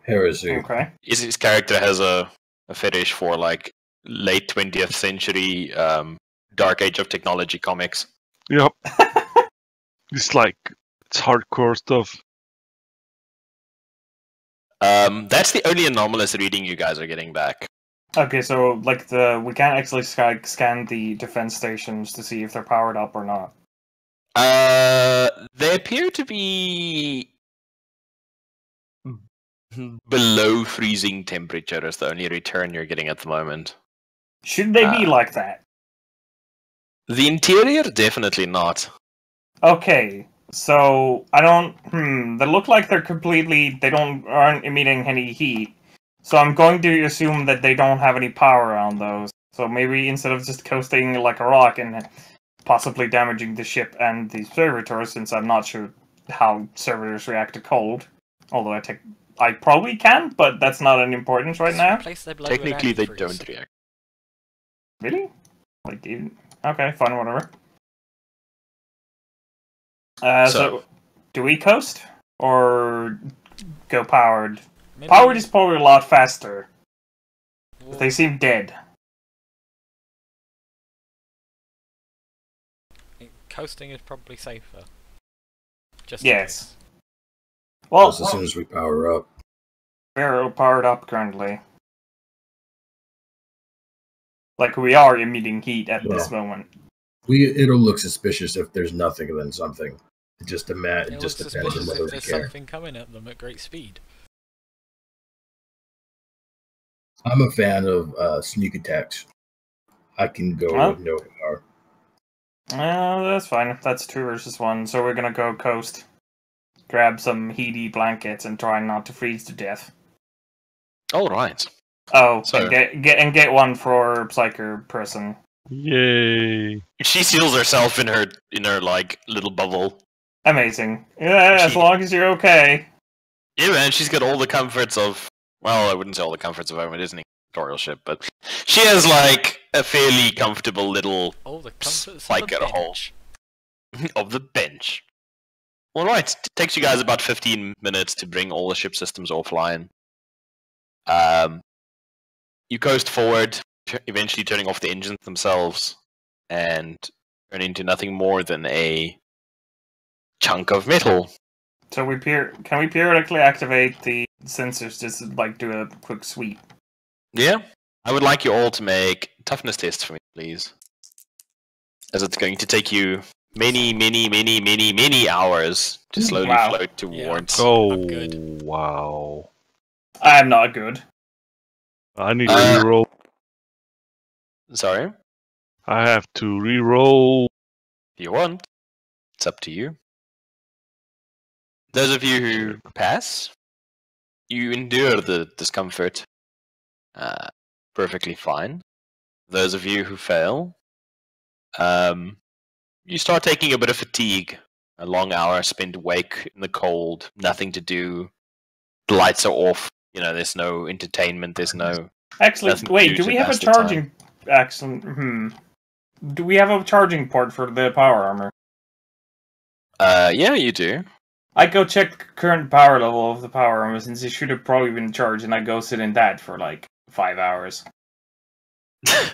Heresy. Okay. His character has a fetish for like late 20th century Dark Age of Technology comics. Yep. It's hardcore stuff. That's the only anomalous reading you guys are getting back. Okay, so like we can't actually scan the defense stations to see if they're powered up or not. They appear to be below freezing temperature is the only return you're getting at the moment. Should they be like that? The interior, definitely not. Okay, so I don't. They look like they're aren't emitting any heat. So I'm going to assume that they don't have any power on those. So maybe instead of just coasting like a rock and possibly damaging the ship and the servitors, since I'm not sure how servitors react to cold, although I probably can, but that's not an importance right now. Technically, they don't react. Really? Okay, fine, whatever. So, do we coast or go powered? Maybe. Powered is probably a lot faster. Well, they seem dead. Coasting is probably safer. Yes. Well, as soon as we power up. We're powered up currently. Like we are emitting heat at this moment. It'll look suspicious if there's nothing than something. It just depends on whether we there's care. something coming at them at great speed. I'm a fan of sneak attacks. I can go with no power. That's fine. That's 2 versus 1. So we're gonna go coast, grab some heaty blankets, and try not to freeze to death. All right. Oh, so and get one for Psyker person. Yay! She seals herself in her like little bubble. Amazing. Yeah, as long as you're okay. Yeah, man. She's got all the comforts of. Well, I wouldn't say all the comforts of a Disney tutorial ship, but she has like a fairly comfortable little spike at a hole of the bench. All right, it takes you guys about 15 minutes to bring all the ship systems offline. You coast forward, eventually turning off the engines themselves, and turn into nothing more than a chunk of metal. So can we periodically activate the sensors just to, like, do a quick sweep? Yeah. I would like you all to make toughness tests for me, please. As it's going to take you many hours to slowly float towards. Wow. I'm not good. I need to reroll. Sorry? I have to reroll. If you want. It's up to you. Those of you who pass, you endure the discomfort perfectly fine. Those of you who fail, You start taking a bit of fatigue. A long hour spent awake in the cold, nothing to do. The lights are off. You know, there's no entertainment. There's no. Actually, Nothing to wait. do Do to we have a pass the time. charging? Excellent. Do we have a charging port for the power armor? Yeah, you do. I go check the current power level of the power armor since it should have probably been charged, and I go sit in that for like 5 hours. Wow.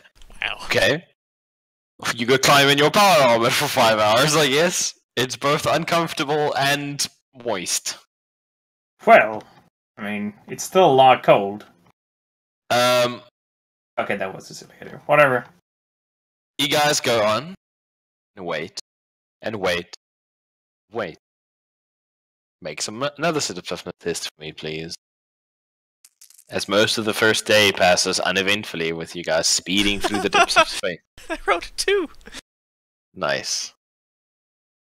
Okay. You go climb in your power armor for 5 hours, I guess. It's both uncomfortable and moist. Well, I mean, it's still a lot cold. Um, Okay, that was a silly idea. Whatever. you guys go on and wait and wait. Wait. Make another set of toughness test for me, please. As most of the first day passes uneventfully with you guys speeding through the depths of space. I rolled a 2. Nice.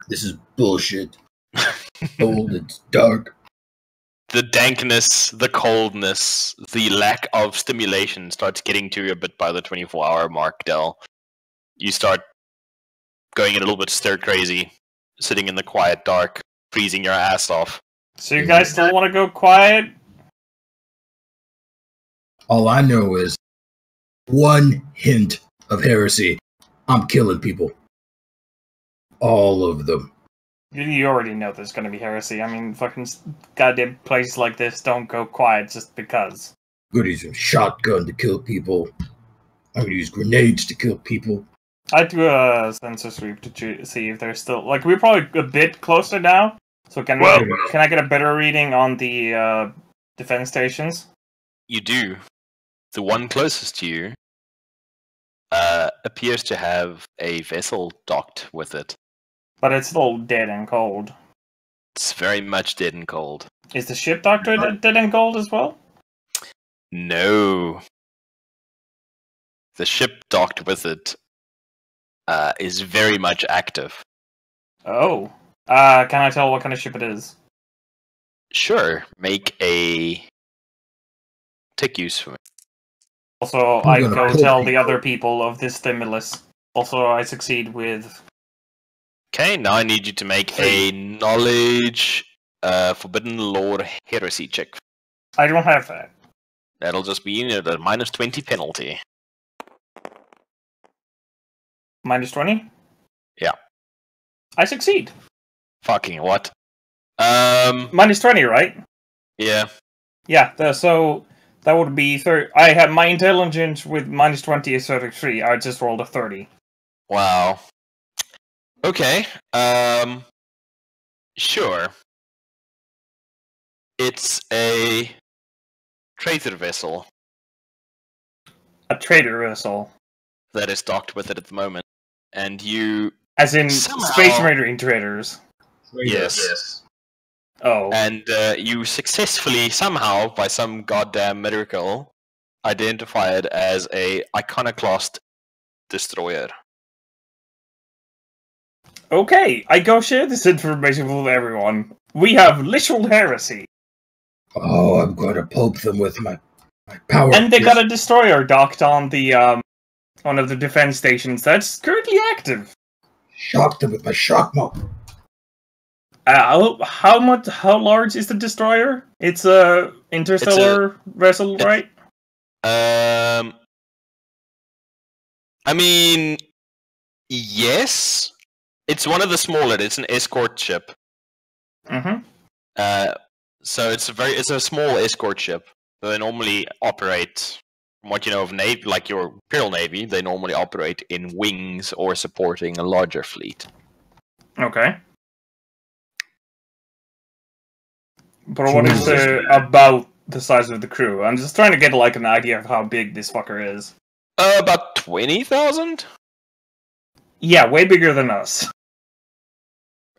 This is bullshit. Cold, it's dark. The dankness, the coldness, the lack of stimulation starts getting to you a bit by the 24-hour mark, Del. You start going a little bit stir crazy, sitting in the quiet dark, freezing your ass off. So you guys still want to go quiet? All I know is one hint of heresy. I'm killing people. All of them. You already know there's gonna be heresy. I mean, fucking goddamn places like this don't go quiet just because. I'm gonna use a shotgun to kill people. I'm gonna use grenades to kill people. I do a sensor sweep to see if they're still like we're probably a bit closer now. So can I get a better reading on the defense stations? You do. The one closest to you appears to have a vessel docked with it. But it's still dead and cold. It's very much dead and cold. Is the ship doctor dead and cold as well? No. The ship docked with it is very much active. Oh. Can I tell what kind of ship it is? Sure, make a take use for me. Also, I go tell the other people of this stimulus. Also, I succeed with... Okay, now I need you to make a knowledge forbidden lore heresy check. I don't have that. That'll just be a -20 penalty. -20? Yeah. I succeed. Fucking what? -20, right? Yeah. Yeah, so that would be... I have my intelligence with -20 is 33. I just rolled a 30. Wow. Okay. Sure. It's a trader vessel A trader vessel. that is docked with it at the moment, and you As in Somehow- Space Marine traders. yes, Oh. and you successfully somehow, by some goddamn miracle, identify it as a iconoclast destroyer. Okay, I go share this information with everyone. We have literal heresy. Oh, I'm gonna poke them with my power. And they fist. got a destroyer docked on the one of the defense stations that's currently active. Shock them with my shock mode. How large is the destroyer? It's a interstellar vessel, right? I mean, yes. It's one of the smaller. It's an escort ship. Mm-hmm. So it's a small escort ship. They normally operate, from what you know of Navy, like your Imperial Navy, they normally operate in wings or supporting a larger fleet. Okay. But what is about the size of the crew? I'm just trying to get like an idea of how big this fucker is. About 20,000. Yeah, way bigger than us.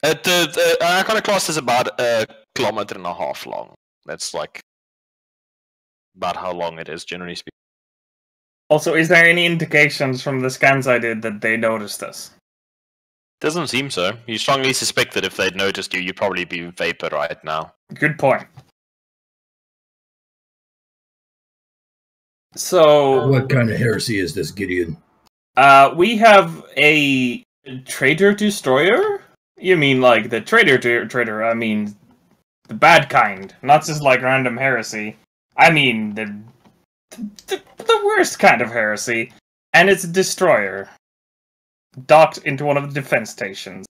The Iconoclast is about 1.5 kilometers long. That's like about how long it is, generally speaking. Also, is there any indications from the scans I did that they noticed us? Doesn't seem so. You strongly suspect that if they'd noticed you, you'd probably be vapor right now. Good point. So, What kind of heresy is this, Gideon? We have a trader destroyer? You mean like the trader? I mean the bad kind, not just like random heresy. I mean the worst kind of heresy, and it's a destroyer docked into one of the defense stations.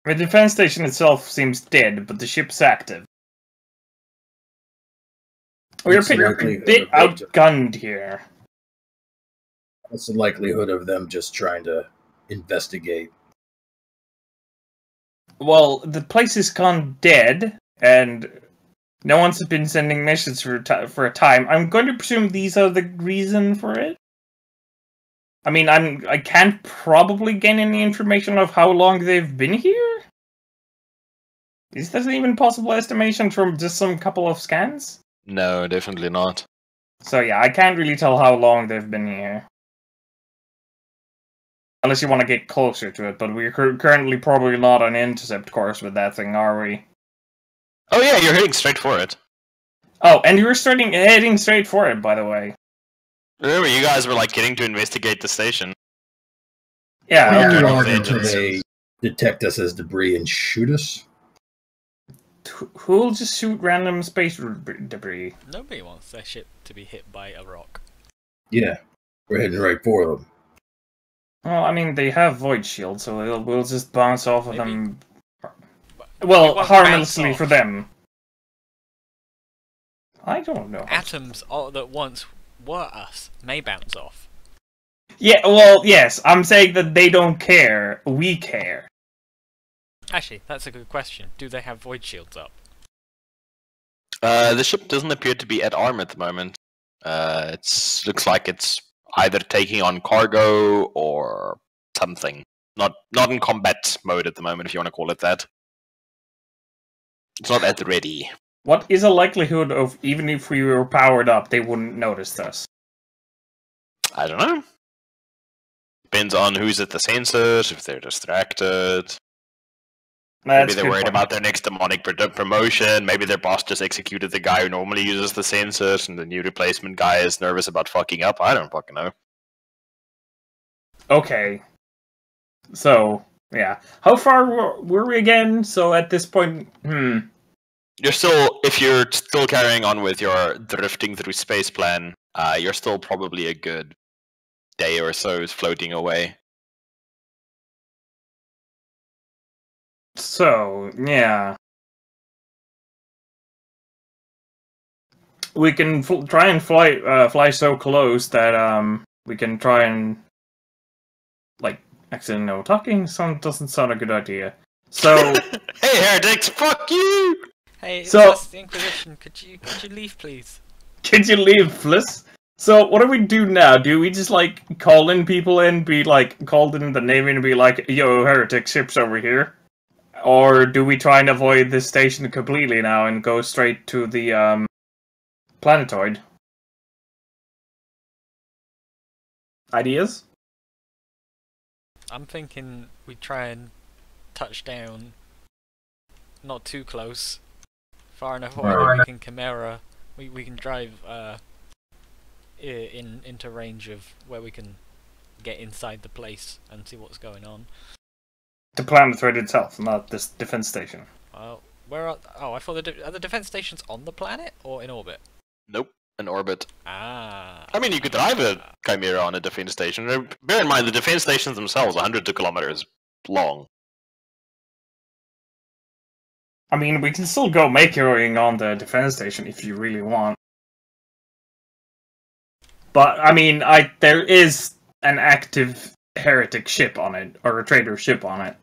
The defense station itself seems dead, but the ship's active. We're a bit outgunned here. What's the likelihood of them just trying to investigate? Well, the place has gone dead, and no one's been sending messages for a time. I'm going to presume these are the reason for it. I mean, I can't probably gain any information of how long they've been here. Is that even possible estimation from just some couple of scans? No, definitely not. So yeah, I can't really tell how long they've been here. Unless you want to get closer to it, but we're currently probably not on intercept course with that thing, are we? Oh yeah, you're heading straight for it. Oh, and you were heading straight for it, by the way. Remember, you guys were like getting to investigate the station. Yeah. How long until they detect us as debris and shoot us? Who'll just shoot random space debris? Nobody wants their ship to be hit by a rock. Yeah, we're heading right for them. Well, I mean, they have void shields, so we'll just bounce off of them. Well, harmlessly for them. I don't know. Atoms that once were us may bounce off. Yeah, well, yes. I'm saying that they don't care. We care. Actually, that's a good question. Do they have void shields up? The ship doesn't appear to be at arm at the moment. It looks like it's either taking on cargo or something. Not in combat mode at the moment, if you want to call it that. It's not at the ready. What is a likelihood of, even if we were powered up, they wouldn't notice us? I don't know. Depends on who's at the sensors, if they're distracted. Maybe they're worried about their next demonic promotion. Maybe their boss just executed the guy who normally uses the sensors, and the new replacement guy is nervous about fucking up. I don't fucking know. Okay. So, yeah. How far were we again? So at this point, If you're still carrying on with your drifting through space plan, you're still probably a good day or so floating away. So, yeah. We can try and fly so close that we can try and actually no, talking doesn't sound a good idea. So hey heretics, fuck you! Hey, so that's the Inquisition. Could you leave, please? Could you leave, please? So what do we do now? Do we just call in people and be called in the Navy and be like, "Yo, heretic ships over here"? Or do we try and avoid this station completely now and go straight to the planetoid? Ideas? I'm thinking we try and touch down not too close, far enough away that we can Chimera. We can drive into range of where we can get inside the place and see what's going on. The planetoid itself, not this defense station. Well, where are? Oh, I thought are the defense stations on the planet or in orbit? Nope, in orbit. Ah. I mean, you could drive a Chimera on a defense station. Bear in mind, the defense stations themselves are 100 kilometers long. I mean, we can still go making on the defense station if you really want. But, I mean, there is an active heretic ship on it, or a trader ship on it.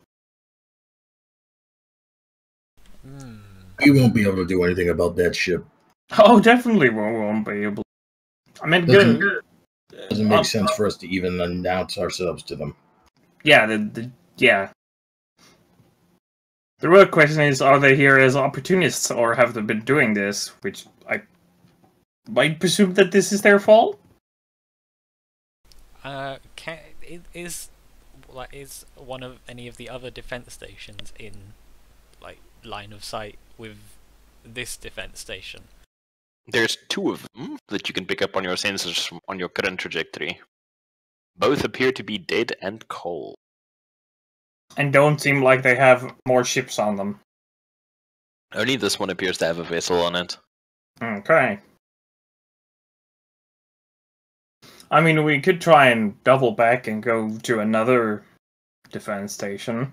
We won't be able to do anything about that ship. Oh, definitely we won't be able. I mean, good. Doesn't make sense for us to even announce ourselves to them. Yeah, yeah. The real question is, are they here as opportunists, or have they been doing this? Which I might presume that this is their fault. Is one of any of the other defense stations in line of sight with this defense station? There's two of them that you can pick up on your sensors on your current trajectory. Both appear to be dead and cold. And don't seem like they have more ships on them. Only this one appears to have a vessel on it. Okay. I mean, we could try and double back and go to another defense station.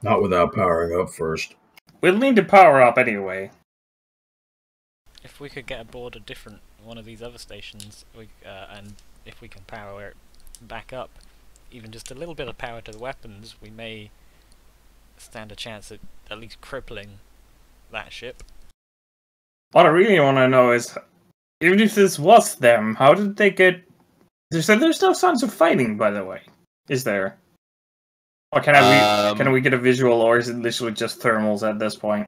Not without powering up first. We'll need to power up anyway. If we could get aboard a different one of these other stations, and if we can power it back up, even just a little bit of power to the weapons, we may stand a chance at least crippling that ship. What I really want to know is, even if this was them, how did they get... There's no signs of fighting, by the way. Is there? Or can we get a visual, or is it literally just thermals at this point?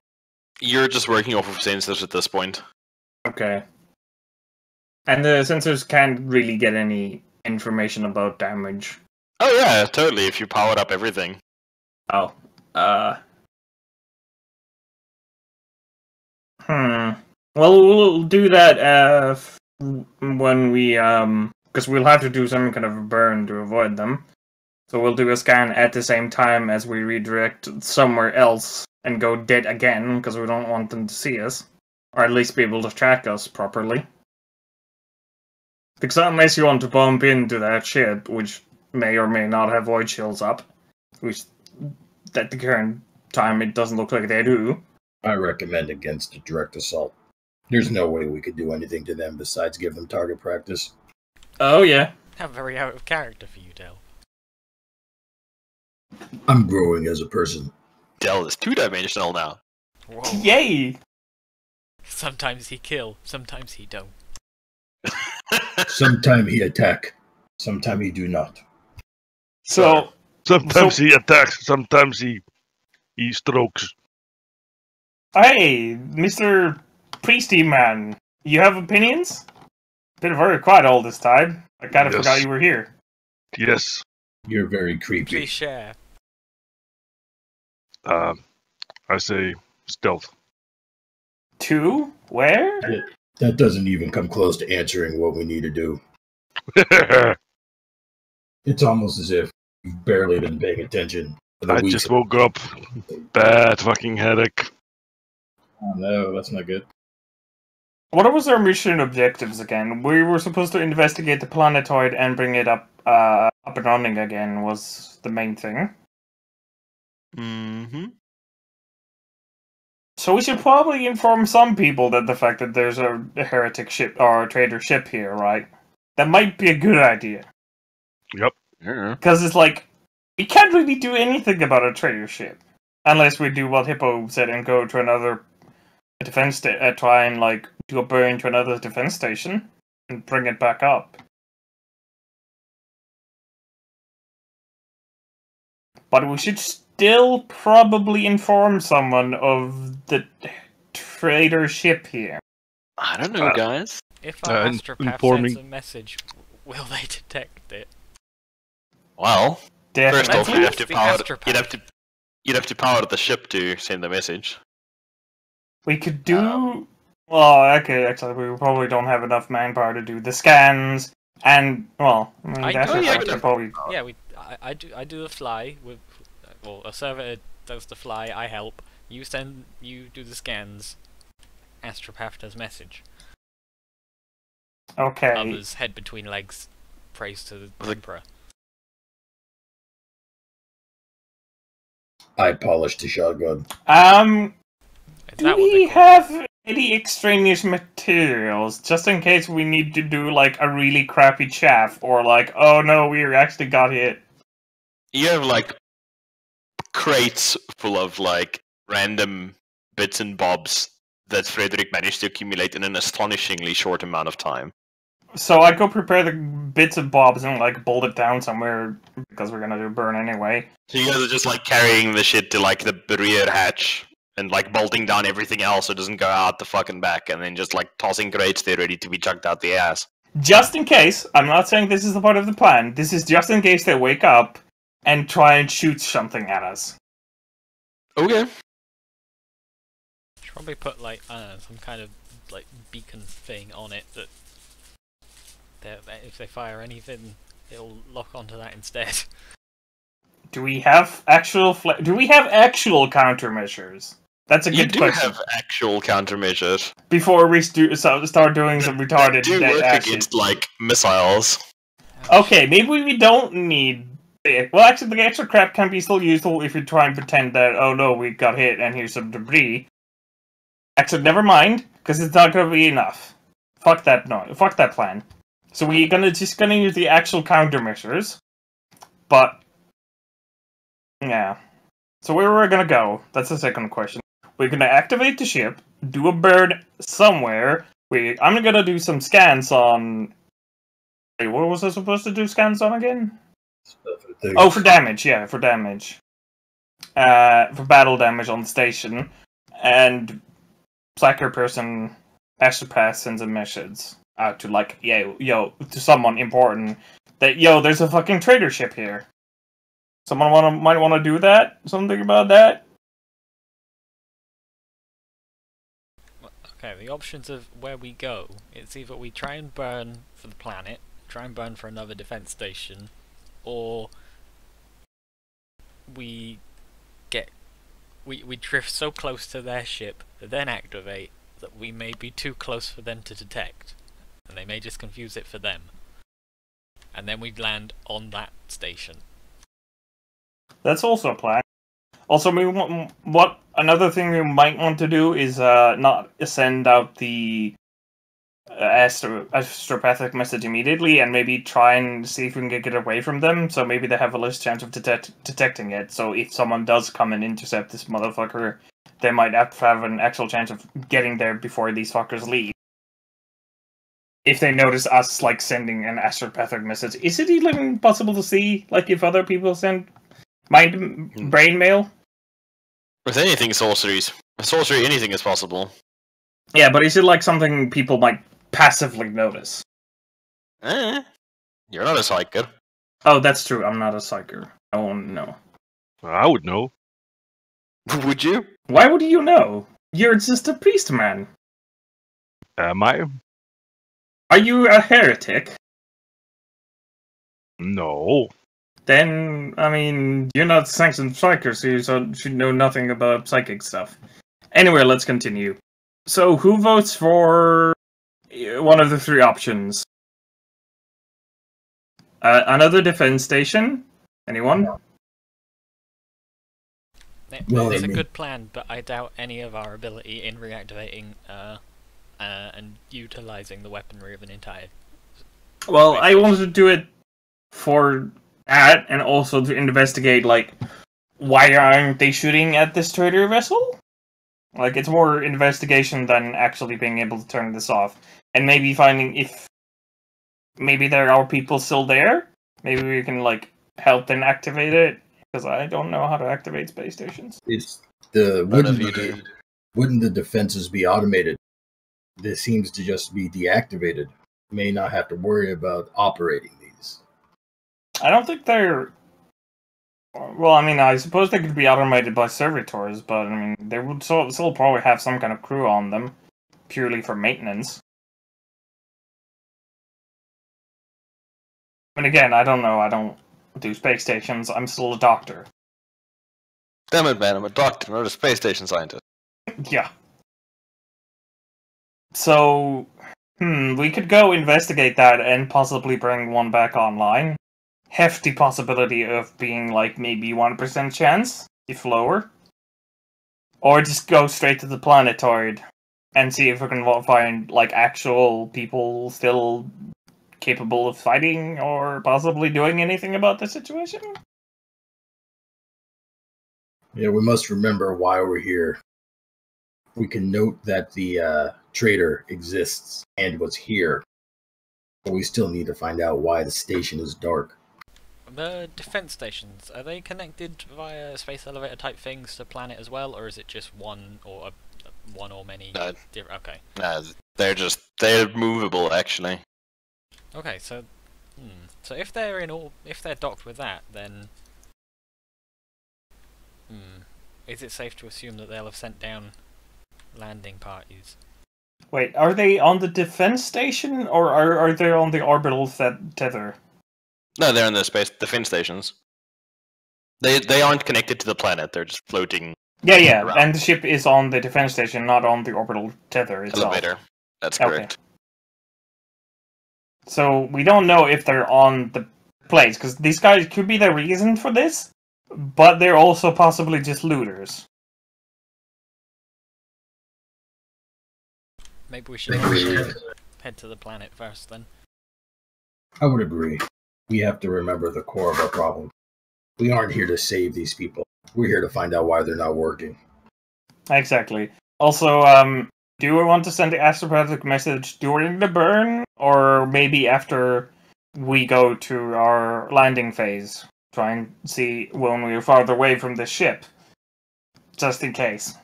You're just working off of sensors at this point. Okay. And the sensors can't really get any information about damage. Oh yeah, totally, if you powered up everything. Oh. Well, we'll do that when we because we'll have to do some kind of a burn to avoid them. So we'll do a scan at the same time as we redirect somewhere else and go dead again, because we don't want them to see us. Or at least be able to track us properly. Because unless you want to bump into that ship, which may or may not have void shields up, which at the current time it doesn't look like they do. I recommend against a direct assault. There's no way we could do anything to them besides give them target practice. Oh yeah. How very out of character for you, Del. I'm growing as a person. Del is two-dimensional now. Whoa. Yay! Sometimes he kill, sometimes he don't. Sometime he attack, sometime he do not. So Sometimes he attacks, sometimes he strokes. hey, Mr. Priesty Man, you have opinions? Been very quiet all this time. I kind of Yes. forgot you were here. Yes. You're very creepy. Please share. I say stealth. 2? Where? That doesn't even come close to answering what we need to do. It's almost as if you've barely been paying attention. For the I weeks. just woke up. Bad fucking headache. Oh no, that's not good. What was our mission objectives again? We were supposed to investigate the planetoid and bring it up and running again was the main thing. Mm-hmm. So we should probably inform some people that the fact that there's a heretic ship or a traitor ship here, right? That might be a good idea. Yep. Yeah. Because it's like, we can't really do anything about a traitor ship. Unless we do what Hippo said and go to another defense try and like do a burn to another defense station and bring it back up. But we should still probably inform someone of the traitor ship here. I don't know, guys. If our astropath informing- sends a message, will they detect it? Well, first Definitely. off, you'd have to The power. astropath. You'd have to power the ship to send the message. We could do... well, okay, actually, we probably don't have enough manpower to do the scans, and, well, I mean, I that's do- a yeah, factor, probably... Yeah, I do the fly with, well, a servitor does the fly. I help. You do the scans. Astropath does message. Okay. Others head between legs. Praise to the Emperor. I polished the shotgun. Is Do that what we they call it? have any extraneous materials, just in case we need to do, like, a really crappy chaff, or like, oh no, we actually got hit. You have like crates full of like random bits and bobs that Frederick managed to accumulate in an astonishingly short amount of time. So I go prepare the bits and bobs and, like, bolt it down somewhere, because we're gonna do a burn anyway. So you guys are just like carrying the shit to like the rear hatch and like bolting down everything else so it doesn't go out the fucking back, and then just like tossing crates there ready to be chucked out the ass. Just in case, I'm not saying this is a part of the plan, this is just in case they wake up and try and shoot something at us. Okay. Should probably put like I don't know, some kind of like beacon thing on it that If they fire anything, it'll lock onto that instead. Do we have actual countermeasures? That's a You good do question. have actual countermeasures. Before we start doing some retarded Do work shit. against like missiles. Okay, maybe we don't need it. Well, actually, the extra crap can be still useful if you try and pretend that, oh no, we got hit and here's some debris. Actually, never mind, because it's not going to be enough. Fuck that, no. Fuck that plan. So we're just gonna use the actual countermeasures. But, yeah. So where we're gonna go, that's the second question. We're gonna activate the ship, do a burn somewhere. I'm gonna do some scans on... Wait, what was I supposed to do scans on again? Oh, for damage, yeah, for damage. For battle damage on the station. And Slacker person, Astropath sends a message out to, like, yo, to someone important, that, yo, there's a fucking trader ship here. Someone might want to do that? Something about that? Okay, the options of where we go, it's either we try and burn for the planet, try and burn for another defense station, or we drift so close to their ship, then activate, that we may be too close for them to detect, and they may just confuse it for them. And then we'd land on that station. That's also a plan. Also, another thing we might want to do is not send out the astropathic message immediately, and maybe try and see if we can get away from them, so maybe they have a less chance of detecting it. So if someone does come and intercept this motherfucker, they might have an actual chance of getting there before these fuckers leave. If they notice us, like, sending an astropathic message. Is it even possible to see, like, if other people send brain mail? With anything sorcery, anything is possible. Yeah, but is it, like, something people might passively notice? You're not a psyker. Oh, that's true. I'm not a psyker. I won't know. I would know. Would you? Why would you know? You're just a priest man. Am I? Are you a heretic? No. Then, I mean, you're not sanctioned psyker, so you should know nothing about psychic stuff. Anyway, let's continue. So, who votes for one of the three options? Another defense station? Anyone? Well, It's I a mean- good plan, but I doubt any of our ability in reactivating and utilizing the weaponry of an entire... Well, I wanted to do it for that, and also to investigate, like, why aren't they shooting at this trader vessel? Like, it's more investigation than actually being able to turn this off. And maybe finding if maybe there are people still there. Maybe we can, like, help them activate it, because I don't know how to activate space stations. It's the Whatever you do. wouldn't the defenses be automated? This seems to just be deactivated. May not have to worry about operating these. I don't think they're... Well, I mean, I suppose they could be automated by servitors, but, I mean, they would still probably have some kind of crew on them, purely for maintenance. And again, I don't know, I don't do space stations, I'm still a doctor. Damn it, man! I'm a doctor, not a space station scientist. Yeah. So, we could go investigate that and possibly bring one back online. Hefty possibility of being, like, maybe 1% chance, if lower. Or just go straight to the planetoid and see if we can find, like, actual people still capable of fighting or possibly doing anything about the situation. Yeah, we must remember why we're here. We can note that the trader exists and was here, but we still need to find out why the station is dark. The defense stations, are they connected via space elevator type things to planet as well, or is it just one or many? No. Okay. Nah, they're movable actually. Okay, so so if they're docked with that, then is it safe to assume that they'll have sent down landing parties? Wait, are they on the defense station, or are they on the orbital tether? No, they're in the space defense stations. They aren't connected to the planet. They're just floating. Yeah, around. and the ship is on the defense station, not on the orbital tether itself. Elevator. That's Okay. correct. So we don't know if they're on the place, because these guys could be the reason for this, but they're also possibly just looters. Maybe we should head to the planet first then. I would agree. We have to remember the core of our problem. We aren't here to save these people. We're here to find out why they're not working. Exactly. Also, do we want to send the astropathic message during the burn, or maybe after we go to our landing phase? Try and see when we're farther away from the ship. Just in case.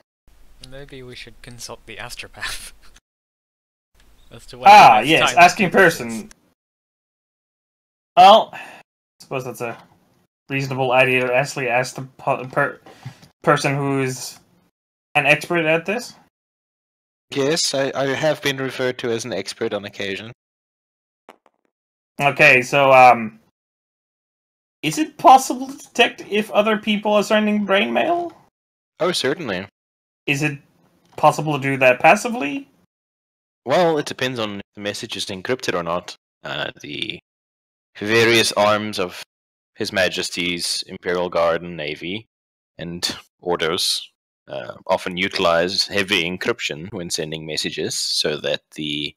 Maybe we should consult the astropath. As to whether it's yes, time to asking do this. person. Well, I suppose that's a reasonable idea to actually ask the person who is an expert at this. Yes, I have been referred to as an expert on occasion. Okay, so, is it possible to detect if other people are sending brain mail? Oh, certainly. Is it possible to do that passively? Well, it depends on if the message is encrypted or not. The various arms of His Majesty's Imperial Guard and Navy and orders often utilize heavy encryption when sending messages so that the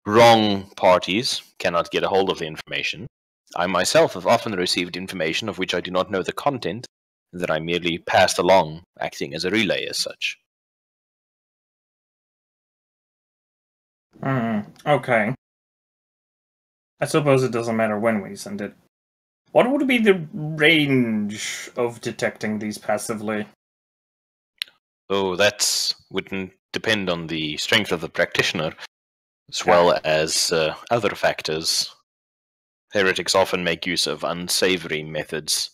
wrong parties cannot get a hold of the information. I myself have often received information of which I do not know the content, that I merely passed along, acting as a relay as such. Okay. I suppose it doesn't matter when we send it. What would be the range of detecting these passively? Oh, that wouldn't depend on the strength of the practitioner, as well as other factors. Heretics often make use of unsavory methods.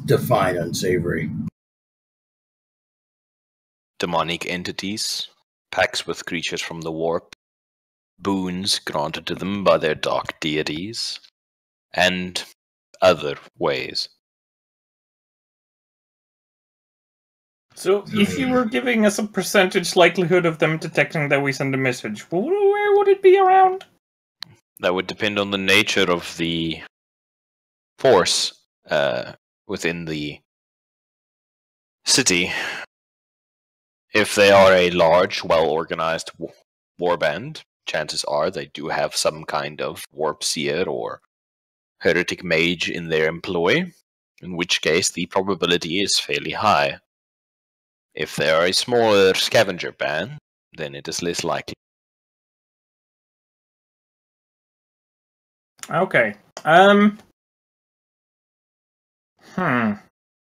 Define unsavory. Demonic entities, pacts with creatures from the warp, boons granted to them by their dark deities, and other ways. So, if you were giving us a percentage likelihood of them detecting that we send a message, where would it be around? That would depend on the nature of the force within the city. If they are a large, well-organized warband, chances are they do have some kind of warp seer or heretic mage in their employ, in which case the probability is fairly high. If they are a smaller scavenger band, then it is less likely. Okay.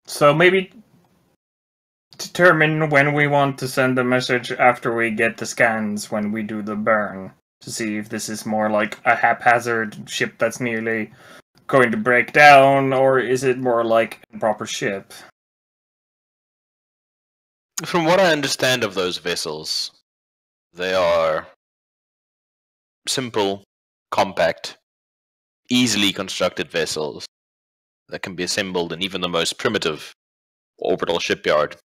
So maybe determine when we want to send the message after we get the scans when we do the burn, to see if this is more like a haphazard ship that's nearly going to break down, or is it more like a proper ship? From what I understand of those vessels, they are simple, compact, easily constructed vessels that can be assembled in even the most primitive orbital shipyard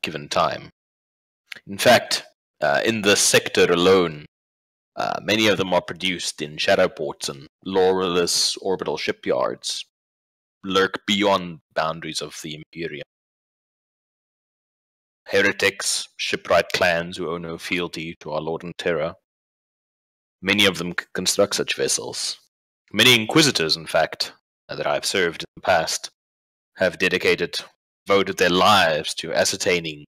given time. In fact, in the sector alone, many of them are produced in shadow ports and loreless orbital shipyards, lurk beyond boundaries of the Imperium. Heretics, shipwright clans who owe no fealty to our Lord and Terra, many of them construct such vessels. Many inquisitors, in fact, that I've served in the past, have devoted their lives to ascertaining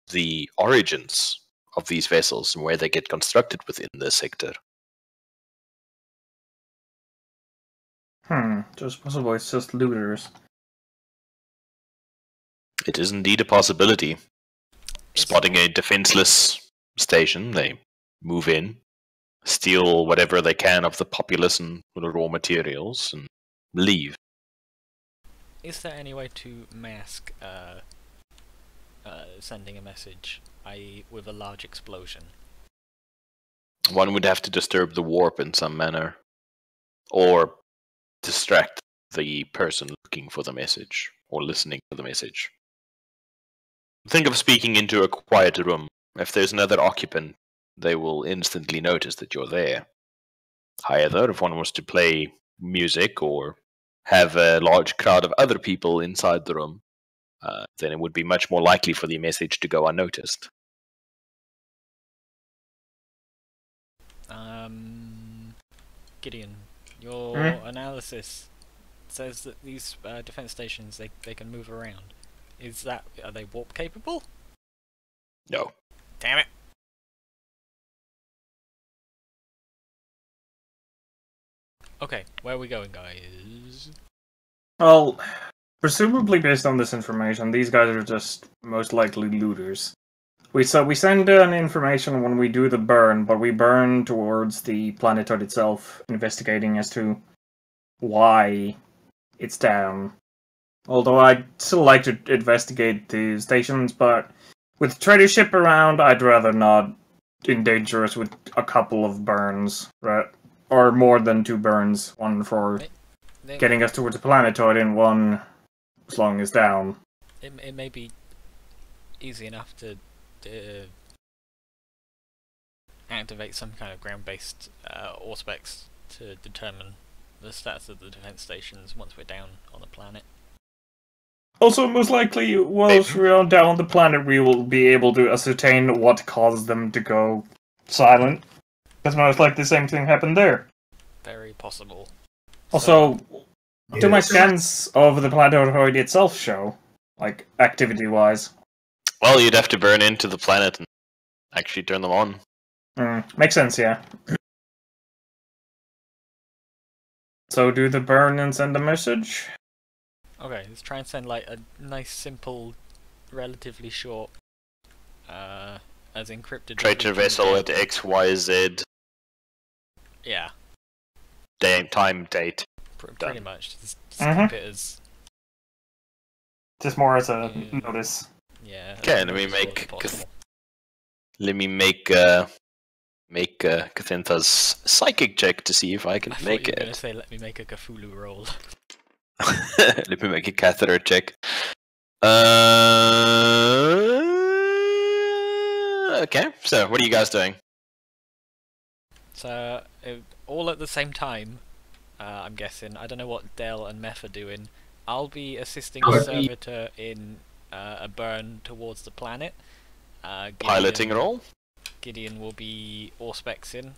the origins of these vessels and where they get constructed within the sector. So it's possible it's just looters. It is indeed a possibility. Spotting a defenseless station, they move in, steal whatever they can of the populace and raw materials, and leave. Is there any way to mask sending a message, i.e. with a large explosion? One would have to disturb the warp in some manner, or distract the person looking for the message or listening to the message. Think of speaking into a quiet room. If there's another occupant, they will instantly notice that you're there. However, if one was to play music or have a large crowd of other people inside the room, then it would be much more likely for the message to go unnoticed. Gideon, your analysis says that these defense stations, they can move around. Are they warp capable? No. Damn it! Okay, where are we going, guys? Well, presumably based on this information, these guys are just most likely looters. We send an information when we do the burn, but we burn towards the planetoid itself, investigating as to why it's down. Although I'd still like to investigate the stations, but with trader ship around, I'd rather not endanger us with a couple of burns, right? Or more than 2 burns, one for getting us towards the planetoid and one slowing us down. It may be easy enough to activate some kind of ground-based auspex to determine the status of the defense stations once we're down on the planet. Also, most likely, whilst we're down on the planet, we will be able to ascertain what caused them to go silent. Because most likely the same thing happened there. Very possible. Also, do my scans of the planetoid itself show? Like, activity-wise? Well, you'd have to burn into the planet and actually turn them on. Makes sense, yeah. So do the burn and send a message? Okay, let's try and send like a nice, simple, relatively short, as encrypted. Traitor vessel at XYZ. Yeah. Time, date. Pretty much. Just keep it as. Just more as a notice. Yeah. Okay, let me make Cathintha's psychic check to see if I can make it. I thought you were going to say, let me make a Cthulhu roll. Let me make a catheter check. Okay, so what are you guys doing? So, all at the same time, I'm guessing. I don't know what Dell and Meth are doing. I'll be assisting the servitor in a burn towards the planet. Piloting roll? Gideon will be auspexing.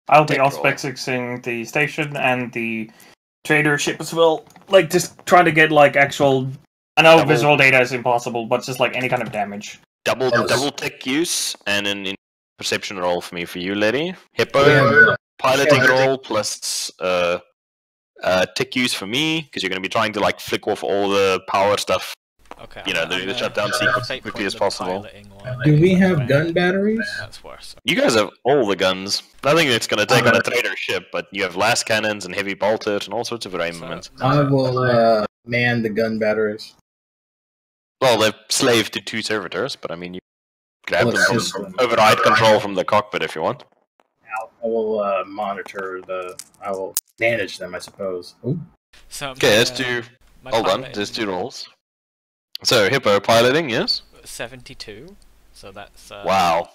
I'll be auspexing the station and the trader ship as well. Like, just trying to get, like, actual... I know visual data is impossible, but just, like, any kind of damage. Double tech use, and an perception roll for me for you, Letty. Hippo, piloting roll, plus tech use for me, because you're going to be trying to, like, flick off all the power stuff. Okay. You know, the shutdown sequence as quickly as possible. Do we have gun batteries? That's worse. You guys have all the guns. Nothing that's going to take on a trader ship, but you have blast cannons and heavy bolters and all sorts of armaments. I will man the gun batteries. Well, they're slave to 2 servitors, but I mean, you grab them from override control from the cockpit if you want. I will monitor I will manage them, I suppose. Ooh. So okay, there's 2. Hold on, there's 2 rolls. So, Hippo piloting, yes? 72. So that's... wow.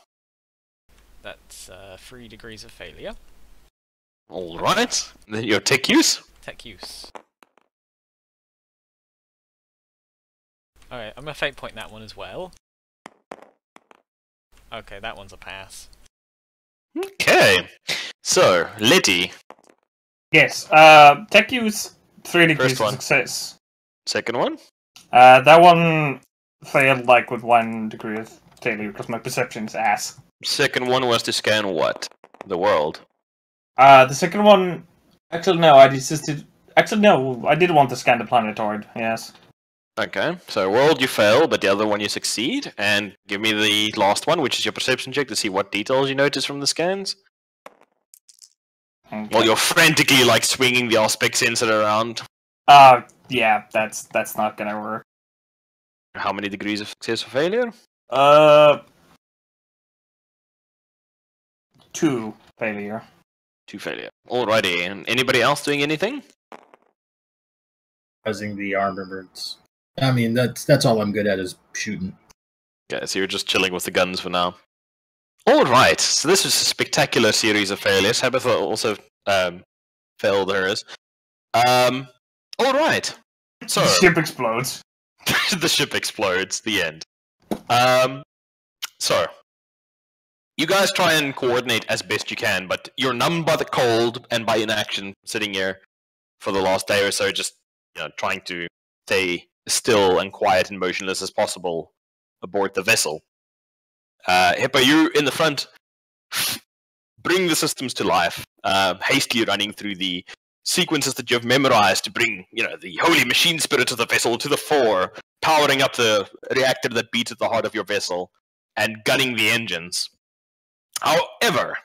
That's 3 degrees of failure. Alright. Your tech use? Tech use. Alright, I'm gonna fate point that one as well. Okay, that one's a pass. Okay. So, Letty. Yes, tech use, 3 degrees of success. Second one? That one failed, like, with 1 degree of failure, because my perception's ass. Second one was to scan what? The world. The second one... Actually, no, I did want to scan the planetoid, yes. Okay, so world you fail, but the other one you succeed. And give me the last one, which is your perception check, to see what details you notice from the scans. Okay. Well, you're frantically, like, swinging the auspex sensor around. Yeah, that's not gonna work. How many degrees of success or failure? 2 failure. 2 failure. Alrighty, and anybody else doing anything? Using the armaments. I mean, that's all I'm good at is shooting. Okay, so you're just chilling with the guns for now. Alright, so this was a spectacular series of failures. Tabitha also failed hers. Alright. So The ship explodes. the ship explodes, the end. So you guys try and coordinate as best you can, but you're numbed by the cold and by inaction, sitting here for the last day or so, just trying to stay still and quiet and motionless as possible aboard the vessel. Hippo, you in the front, bring the systems to life, hastily running through the sequences that you've memorized to bring, the holy machine spirit of the vessel to the fore, powering up the reactor that beats at the heart of your vessel, and gunning the engines. However,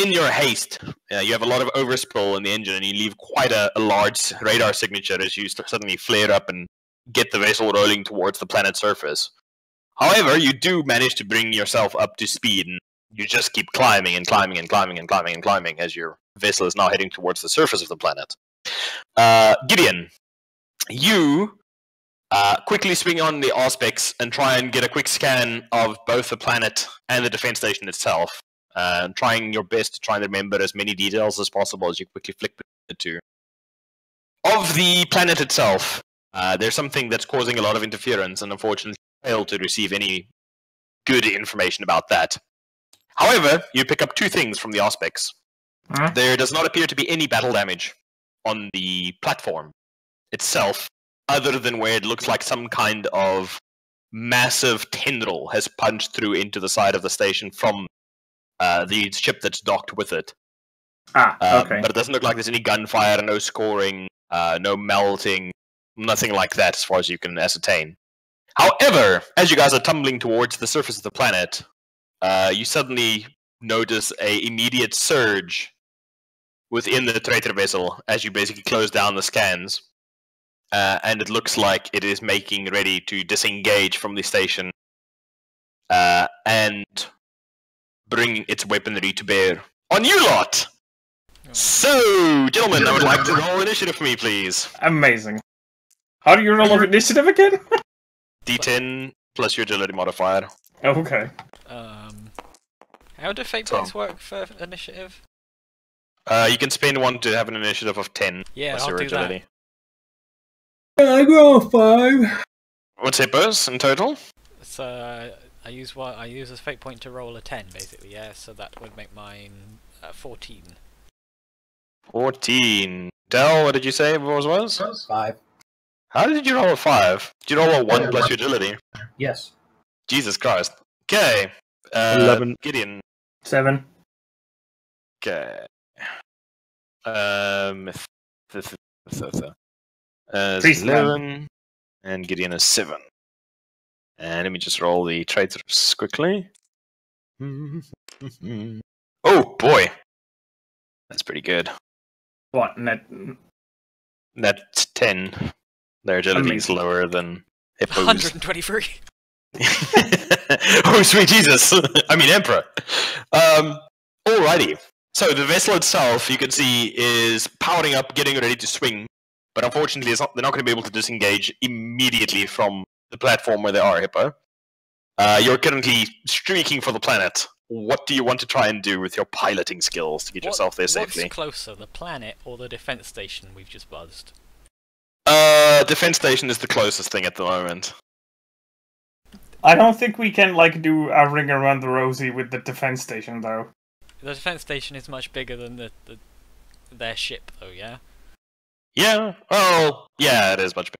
in your haste, you have a lot of overspill in the engine, and you leave quite a large radar signature as you suddenly flare up and get the vessel rolling towards the planet's surface. However, you do manage to bring yourself up to speed, and you just keep climbing and climbing and climbing and climbing and climbing as your vessel is now heading towards the surface of the planet. Gideon, you quickly swing on the aspects and try and get a quick scan of both the planet and the defense station itself, trying your best to try and remember as many details as possible as you quickly flick between the two. Of the planet itself, there's something that's causing a lot of interference, and unfortunately failed to receive any good information about that. However, you pick up 2 things from the aspects. There does not appear to be any battle damage on the platform itself, other than where it looks like some kind of massive tendril has punched through into the side of the station from the ship that's docked with it. Okay. But it doesn't look like there's any gunfire, no scoring, no melting, nothing like that as far as you can ascertain. However, as you guys are tumbling towards the surface of the planet, you suddenly notice an immediate surge within the traitor vessel as you basically close down the scans. And it looks like it is making ready to disengage from the station and bring its weaponry to bear on you lot! So, gentlemen, I would like to roll initiative for me, please. Amazing. How do you roll of initiative again? D10 plus your agility modifier. Okay. How do fate points work for initiative? You can spend 1 to have an initiative of 10 Yeah, plus I'll your do agility. Can I grow a 5? What's Hippo's in total? So I use a fate point to roll a 10, basically. Yeah, so that would make mine 14. 14. Del, what did you say yours was? 5. How did you roll a 5? Did you roll a 1 plus your agility? Yes. Jesus Christ. Okay. 11. Gideon. 7. Okay. Priest 11. And Gideon is 7. And let me just roll the traitors quickly. Oh boy. That's pretty good. What? Net? That's 10. Their agility is lower than Hippo's. 123. Oh, sweet Jesus! I mean, Emperor. Alrighty. So the vessel itself, you can see, is powering up, getting ready to swing. But unfortunately, they're not going to be able to disengage immediately from the platform where they are, Hippo. You're currently streaking for the planet. What do you want to try and do with your piloting skills to get yourself there safely? What's closer, the planet or the defense station we've just buzzed? Defense station is the closest thing at the moment. I don't think we can do a ring around the rosy with the defense station, though. The defense station is much bigger than their ship, though. Yeah. Yeah. Well, yeah, it is much bigger.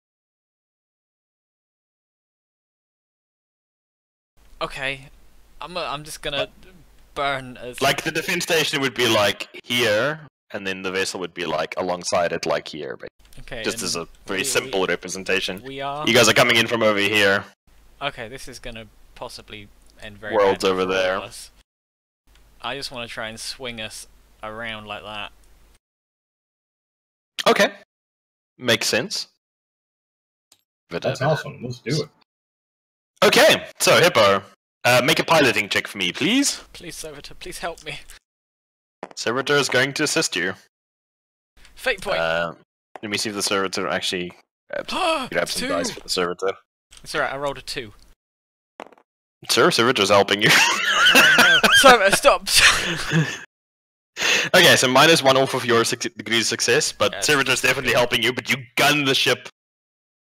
Okay, I'm just gonna burn as Like the defense station would be here, and then the vessel would be alongside it, here. But okay. just as a very simple representation. We are. You guys are coming in from over here. Okay, this is gonna possibly end very World's badly over for all there. of us. I just want to try and swing us around like that. Okay. Makes sense. That's awesome. Let's do it. Okay, so Hippo, make a piloting check for me, please. Please, Servitor, please help me. Servitor is going to assist you. Fate point. Let me see if the Servitor actually grabs some 2. dice for the Servitor. It's alright, I rolled a 2. Sir, Servitor's helping you. Oh, no. Servitor, stop! Okay, so -1 off of your degrees of success, but Yes. Servitor's definitely helping you, but you gun the ship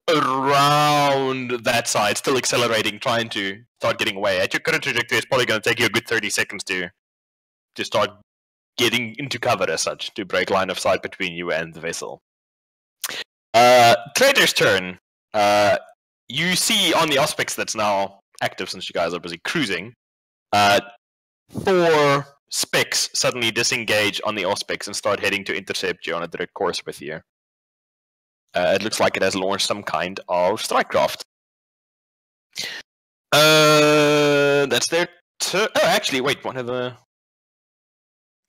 around that side, still accelerating, trying to start getting away. At your current trajectory, it's probably going to take you a good 30 seconds to start getting into cover as such, to break line of sight between you and the vessel. Trader's turn. You see on the Auspex that's now active since you guys are busy cruising, 4 specs suddenly disengage on the Auspex and start heading to intercept you on a direct course with you. It looks like it has launched some kind of strike craft. That's their turn. Oh, actually, wait, one of the...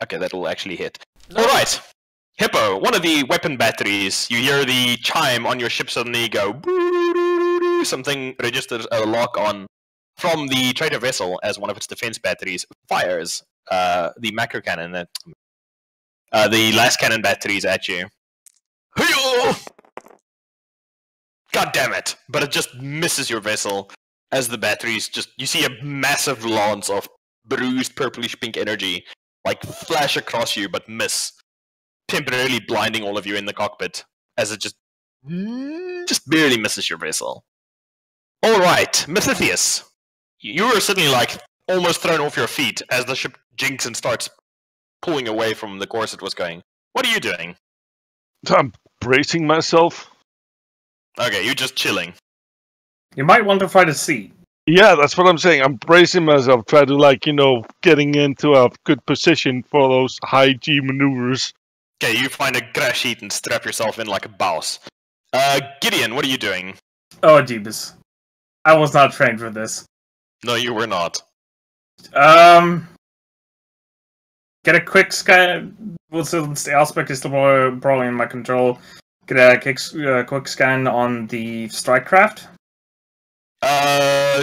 Okay, that'll actually hit. No. Alright, Hippo, one of the weapon batteries, you hear the chime on your ship suddenly go... Something registers a lock on from the trader vessel as one of its defense batteries fires the macro cannon, the last cannon batteries at you. God damn it! But it just misses your vessel as the batteries just... You see a massive lance of bruised purplish pink energy like flash across you but miss, temporarily blinding all of you in the cockpit as it just barely misses your vessel. Alright, Mephitheus. You were suddenly like almost thrown off your feet as the ship jinks and starts pulling away from the course it was going. What are you doing? I'm bracing myself. Okay, you're just chilling. You might want to find a seat. Yeah, that's what I'm saying. I'm bracing myself, try to, getting into a good position for those high G maneuvers. Okay, you find a crash sheet and strap yourself in like a boss. Gideon, what are you doing? Oh, Jeebus. I was not trained for this. No, you were not. Get a quick scan. Well, since the aspect is still probably in my control, get a quick scan on the strike craft.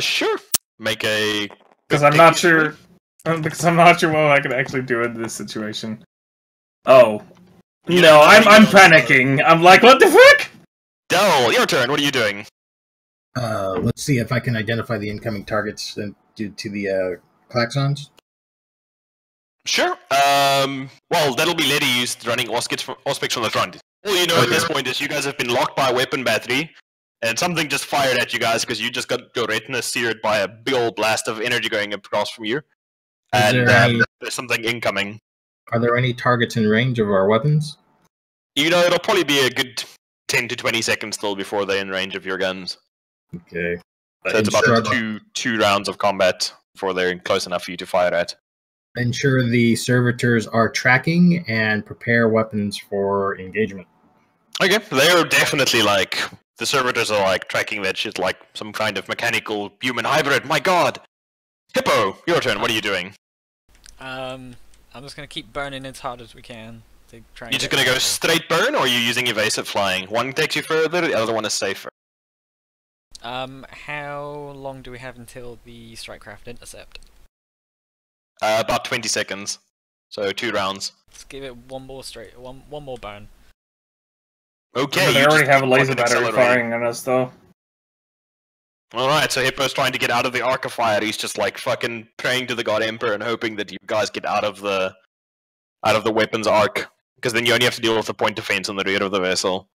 Sure. Make a... Because I'm not sure. Because I'm not sure what I can actually do in this situation. Oh. No, I'm panicking. I'm like, what the fuck? Del, your turn. What are you doing? Let's see if I can identify the incoming targets due to the klaxons. Sure. Well, that'll be later used running Auspex from the front. All you know at this point is you guys have been locked by a weapon battery, and something just fired at you guys because you just got your retina seared by a big old blast of energy going across from you. And there's something incoming. Are there any targets in range of our weapons? It'll probably be a good 10 to 20 seconds still before they're in range of your guns. Okay. So it's about two rounds of combat before they're close enough for you to fire at. Ensure the servitors are tracking and prepare weapons for engagement. Okay, they're definitely the servitors are tracking that shit like some kind of mechanical human hybrid. My god! Hippo, your turn, what are you doing? I'm just gonna keep burning as hard as we can. To try and You're just gonna go straight burn, or are you using evasive flying? One takes you further, the other one is safer. How long do we have until the strike craft intercept? About 20 seconds. So 2 rounds. Let's give it one more burn. Okay, They already have a laser battery firing on us, though. Alright, so Hippo's trying to get out of the arc of fire. He's just fucking praying to the God Emperor and hoping that you guys get out of the weapons arc. Because then you only have to deal with the point defense on the rear of the vessel.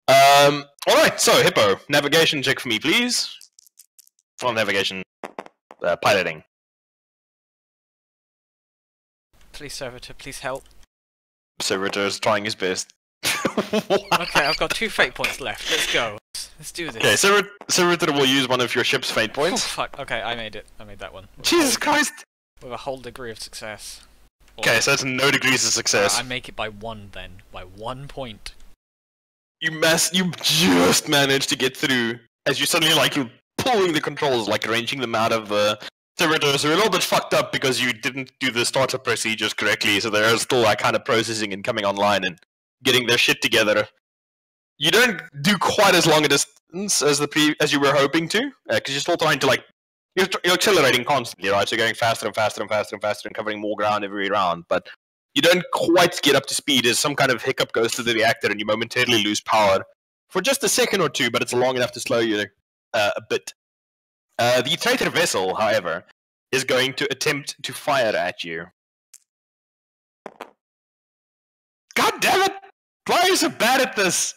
Alright, so Hippo, navigation check for me, please. Well, navigation, piloting. Please, Servitor, please help. Servitor is trying his best. Okay, I've got 2 fate points left. Let's go. Let's do this. Okay, Servitor will use one of your ship's fate Oh, points. fuck. Okay, I made it. I made that one. Jesus Christ! With a whole degree of success. Okay, so that's no degrees of success. I make it by 1 then. By 1 point. You just managed to get through as you suddenly you're pulling the controls, arranging them out of the servitors are a little bit fucked up because you didn't do the startup procedures correctly, so they're still kind of processing and coming online and getting their shit together. You don't do quite as long as you were hoping to, because you're still trying to like you're accelerating constantly, right? So you're going faster and faster and faster and faster and covering more ground every round, but you don't quite get up to speed as some kind of hiccup goes to the reactor and you momentarily lose power for just a second or two, but it's long enough to slow you a bit. The traitor vessel, however, is going to attempt to fire at you. God damn it! Why are you so bad at this?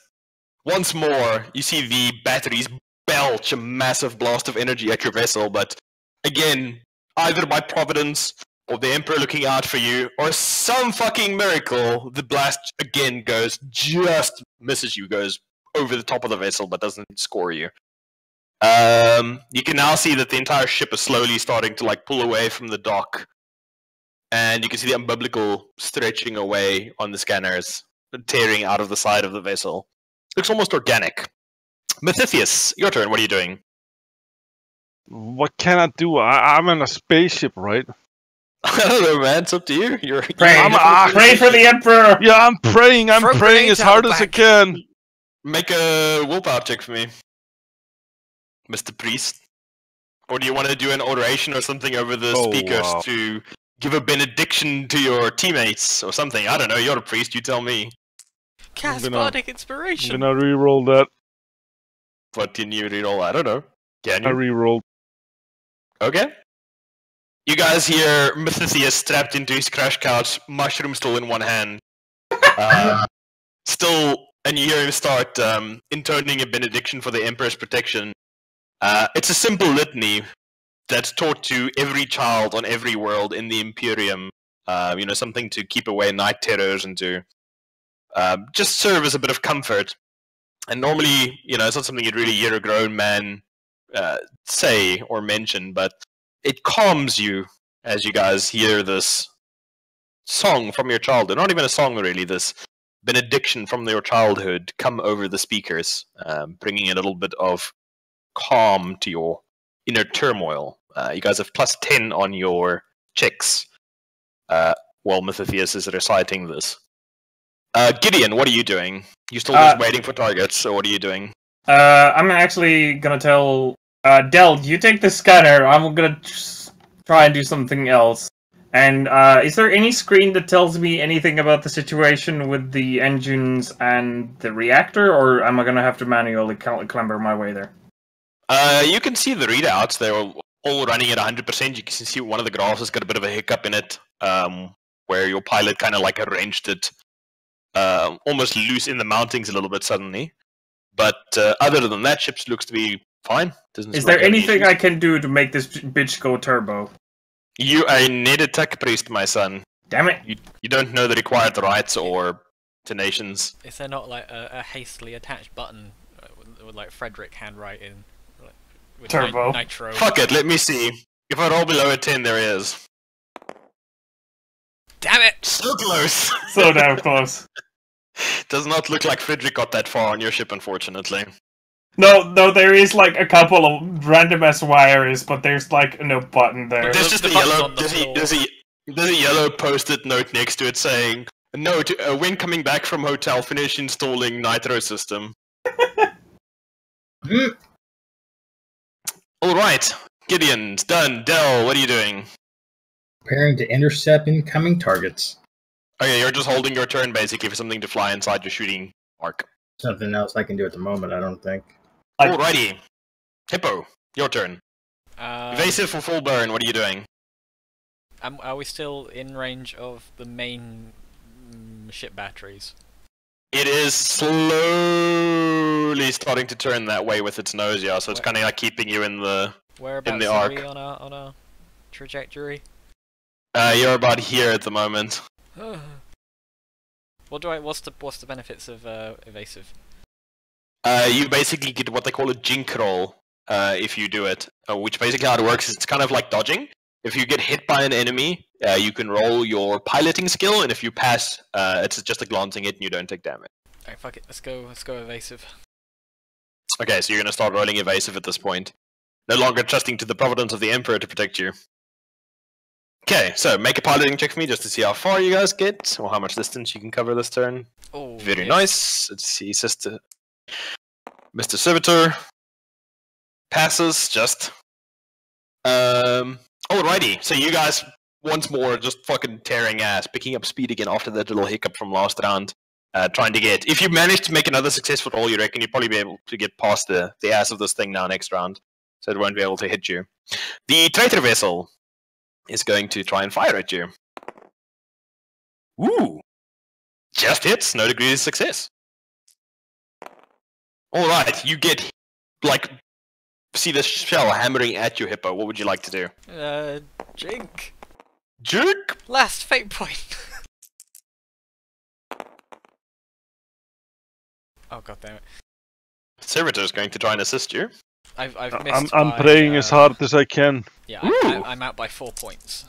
Once more, you see the batteries belch a massive blast of energy at your vessel, but again, either by providence or the Emperor looking out for you, or some fucking miracle, the blast again just misses you, goes over the top of the vessel, but doesn't score you. You can now see that the entire ship is slowly starting to like pull away from the dock, and you can see the umbilical stretching away on the scanners, tearing out of the side of the vessel. Looks almost organic. Methythius, your turn. What are you doing? What can I do? I'm in a spaceship, right? I don't know, man. It's up to you. Pray for the Emperor! Yeah, I'm praying. I'm Throw praying grenades as out hard the as I back. can. Make a willpower check for me, Mr. Priest. Or do you want to do an oration or something over the speakers to give a benediction to your teammates or something? I don't know. You're a priest. You tell me. Cast gonna- bardic I'm inspiration. gonna re-roll that. What can you read all? I don't know. Can I you? re-rolled. Okay. You guys hear Methythius strapped into his crash couch, mushroom still in one hand. And you hear him start intoning a benediction for the Emperor's protection. It's a simple litany that's taught to every child on every world in the Imperium. Something to keep away night terrors and to just serve as a bit of comfort. And normally, it's not something you'd really hear a grown man say or mention, but it calms you as you guys hear this song from your childhood. Not even a song, really, this benediction from your childhood come over the speakers, bringing a little bit of calm to your inner turmoil. You guys have +10 on your checks while Methythius is reciting this. Gideon, what are you doing? You still just waiting for targets, so what are you doing? I'm actually gonna tell Del, you take the scanner. I'm gonna try and do something else. And is there any screen that tells me anything about the situation with the engines and the reactor, or am I gonna have to manually clamber my way there? You can see the readouts. They're all running at 100%. You can see one of the graphs has got a bit of a hiccup in it, where your pilot kind of like arranged it almost loose in the mountings a little bit suddenly. But other than that, ship looks to be fine. Is there anything I can do to make this bitch go turbo? You are a native tech priest, my son. Damn it! You don't know the required rights or tenations. Is there not like a hastily attached button with like Frederick handwriting? With Turbo. Nitro. Fuck it, let me see. If I roll below a 10, there is. Damn it! So close! So damn close. Does not look like Frederick got that far on your ship, unfortunately. No, there is like a couple of random ass wires, but there's like no button there. There's just the a button's yellow. on the floor. There's a yellow post-it note next to it saying, "Note: when coming back from hotel, finish installing nitro system." All right, Gideon's done. Del, what are you doing? Preparing to intercept incoming targets. Okay, you're just holding your turn basically for something to fly inside your shooting arc. Something else I can do at the moment, I don't think. Alrighty, Hippo, your turn. Um, Evasive for full burn. What are you doing? Are we still in range of the main ship batteries? It is slowly starting to turn that way with its nose, yeah. So it's kind of like keeping you in the. Whereabouts the are arc. we on our trajectory? You're about here at the moment. What's the benefits of evasive? You basically get what they call a jink roll if you do it, which basically how it works is it's kind of like dodging. If you get hit by an enemy, you can roll your piloting skill, and if you pass, it's just a glancing hit and you don't take damage. Alright, fuck it. Let's go evasive. Okay, so you're going to start rolling evasive at this point. No longer trusting to the providence of the Emperor to protect you. Okay, so make a piloting check for me just to see how far you guys get, or how much distance you can cover this turn. Oh, Very yes. nice. Let's see, sister. Mr. Servitor passes just. Alrighty, so you guys once more just fucking tearing ass, picking up speed again after that little hiccup from last round. Trying to get. If you manage to make another successful roll, you reckon you'll probably be able to get past the ass of this thing now next round. So it won't be able to hit you. The traitor vessel is going to try and fire at you. Ooh. Just hits, no degree of success. Alright, you get, like, see the shell hammering at you, Hippo. What would you like to do? Jink. Jerk? Last fate point. Oh god damn it. Servitor is going to try and assist you. I've missed I'm by, praying as hard as I can. Yeah, Ooh. I'm out by 4 points.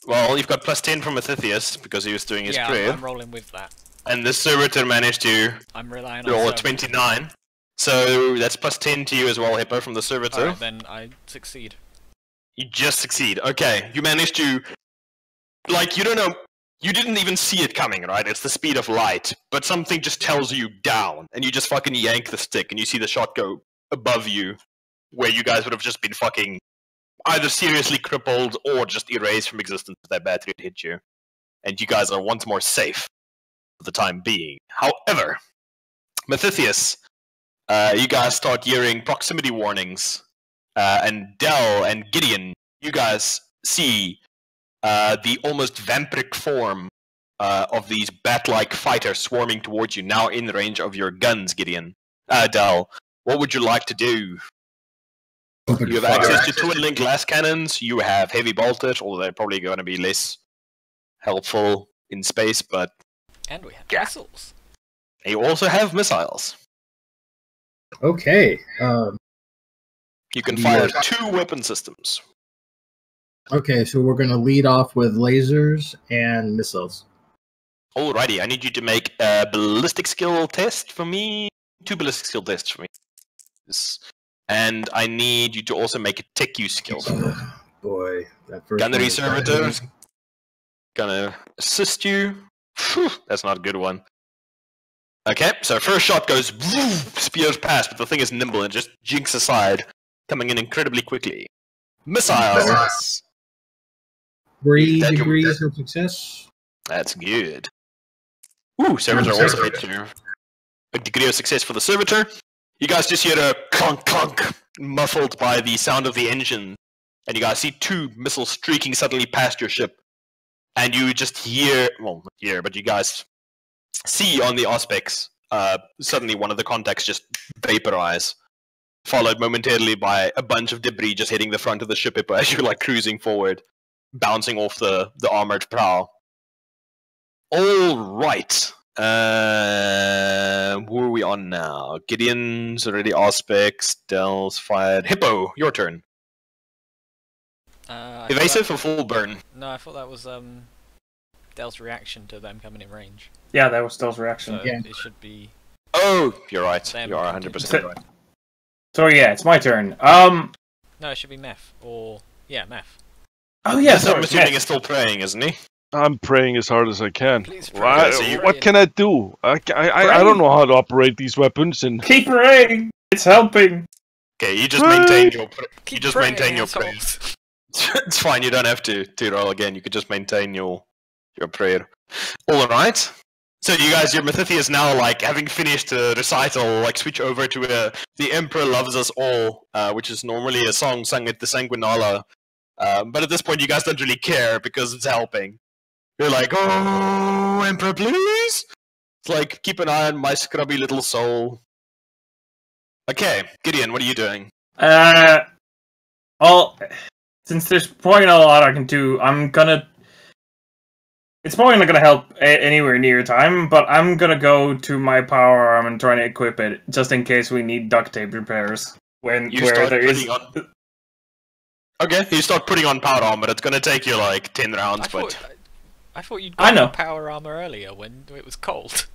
Well, you've got plus 10 from Athithius because he was doing his Yeah, prayer. I'm rolling with that. And the Servitor managed to I'm relying on roll a service. 29. So that's plus 10 to you as well, Hippo, from the Servitor. Alright, then I succeed. You just succeed. Okay, you managed to... Like, you don't know... You didn't even see it coming, right? It's the speed of light. But something just tells you down. And you just fucking yank the stick and you see the shot go above you. Where you guys would have just been fucking... either seriously crippled or just erased from existence if that battery had hit you. And you guys are once more safe for the time being. However, Mathithius, you guys start hearing proximity warnings. And Dell and Gideon, you guys see the almost vampiric form of these bat-like fighters swarming towards you, now in range of your guns, Gideon. Dell, what would you like to do? You have access to twin-link glass cannons, you have heavy bolted, although they're probably going to be less helpful in space, but... And we have Yeah. missiles. You also have missiles. Okay. You can fire 2 weapon systems. Okay, so we're going to lead off with lasers and missiles. Alrighty, I need you to make a ballistic skill test for me. 2 ballistic skill tests for me. And I need you to also make a tech use skill. Boy, that first Gunnery one is bad. servitor is gonna assist you. Phew, that's not a good one. Okay, so first shot goes, spears past, but the thing is nimble and just jinks aside, coming in incredibly quickly. Missiles! 3 That- degrees of success. That's good. Ooh, servitor also hits you. A degree of success for the servitor. You guys just hear a clunk clunk, muffled by the sound of the engine. And you guys see 2 missiles streaking suddenly past your ship. And you just hear, well, not hear, but you guys see on the Auspex, suddenly one of the contacts just vaporize. Followed momentarily by a bunch of debris just hitting the front of the ship as you're like cruising forward, bouncing off the armored prow. Alright. Who are we on now? Gideon's already Auspex, Dell's fired. Hippo, your turn. Evasive or full burn? No, I thought that was Dell's reaction to them coming in range. Yeah, that was Dell's reaction. So Yeah. it should be. Oh, you're right. Them You are coming in. 100% right. So yeah, it's my turn. No, it should be Meth or Meth. Oh yeah, Yes, sorry, I'm assuming Meth. is still praying, isn't he? I'm praying as hard as I can. Please pray. Why- So you- what can I do? I don't know how to operate these weapons, and Keep praying. It's helping. Okay, you just maintain your you Keep just praying, maintain your assholes. prayer. It's fine. You don't have to roll again. You could just maintain your prayer. All right. So you guys, your Mathithi is now like having finished a recital, like switch over to "The Emperor Loves Us All," which is normally a song sung at the Sanguinala. But at this point, you guys don't really care because it's helping. You're like, "Oh, Emperor, please!" It's like, keep an eye on my scrubby little soul. Okay, Gideon, what are you doing? Well, since there's probably not a lot I can do, I'm gonna. It's probably not gonna help anywhere near time, but I'm gonna go to my power arm and try to equip it just in case we need duct tape repairs when You where start there is. putting on. Okay, you start putting on power armor. It's gonna take you like 10 rounds, I thought you'd I got know. the power armor earlier when it was cold.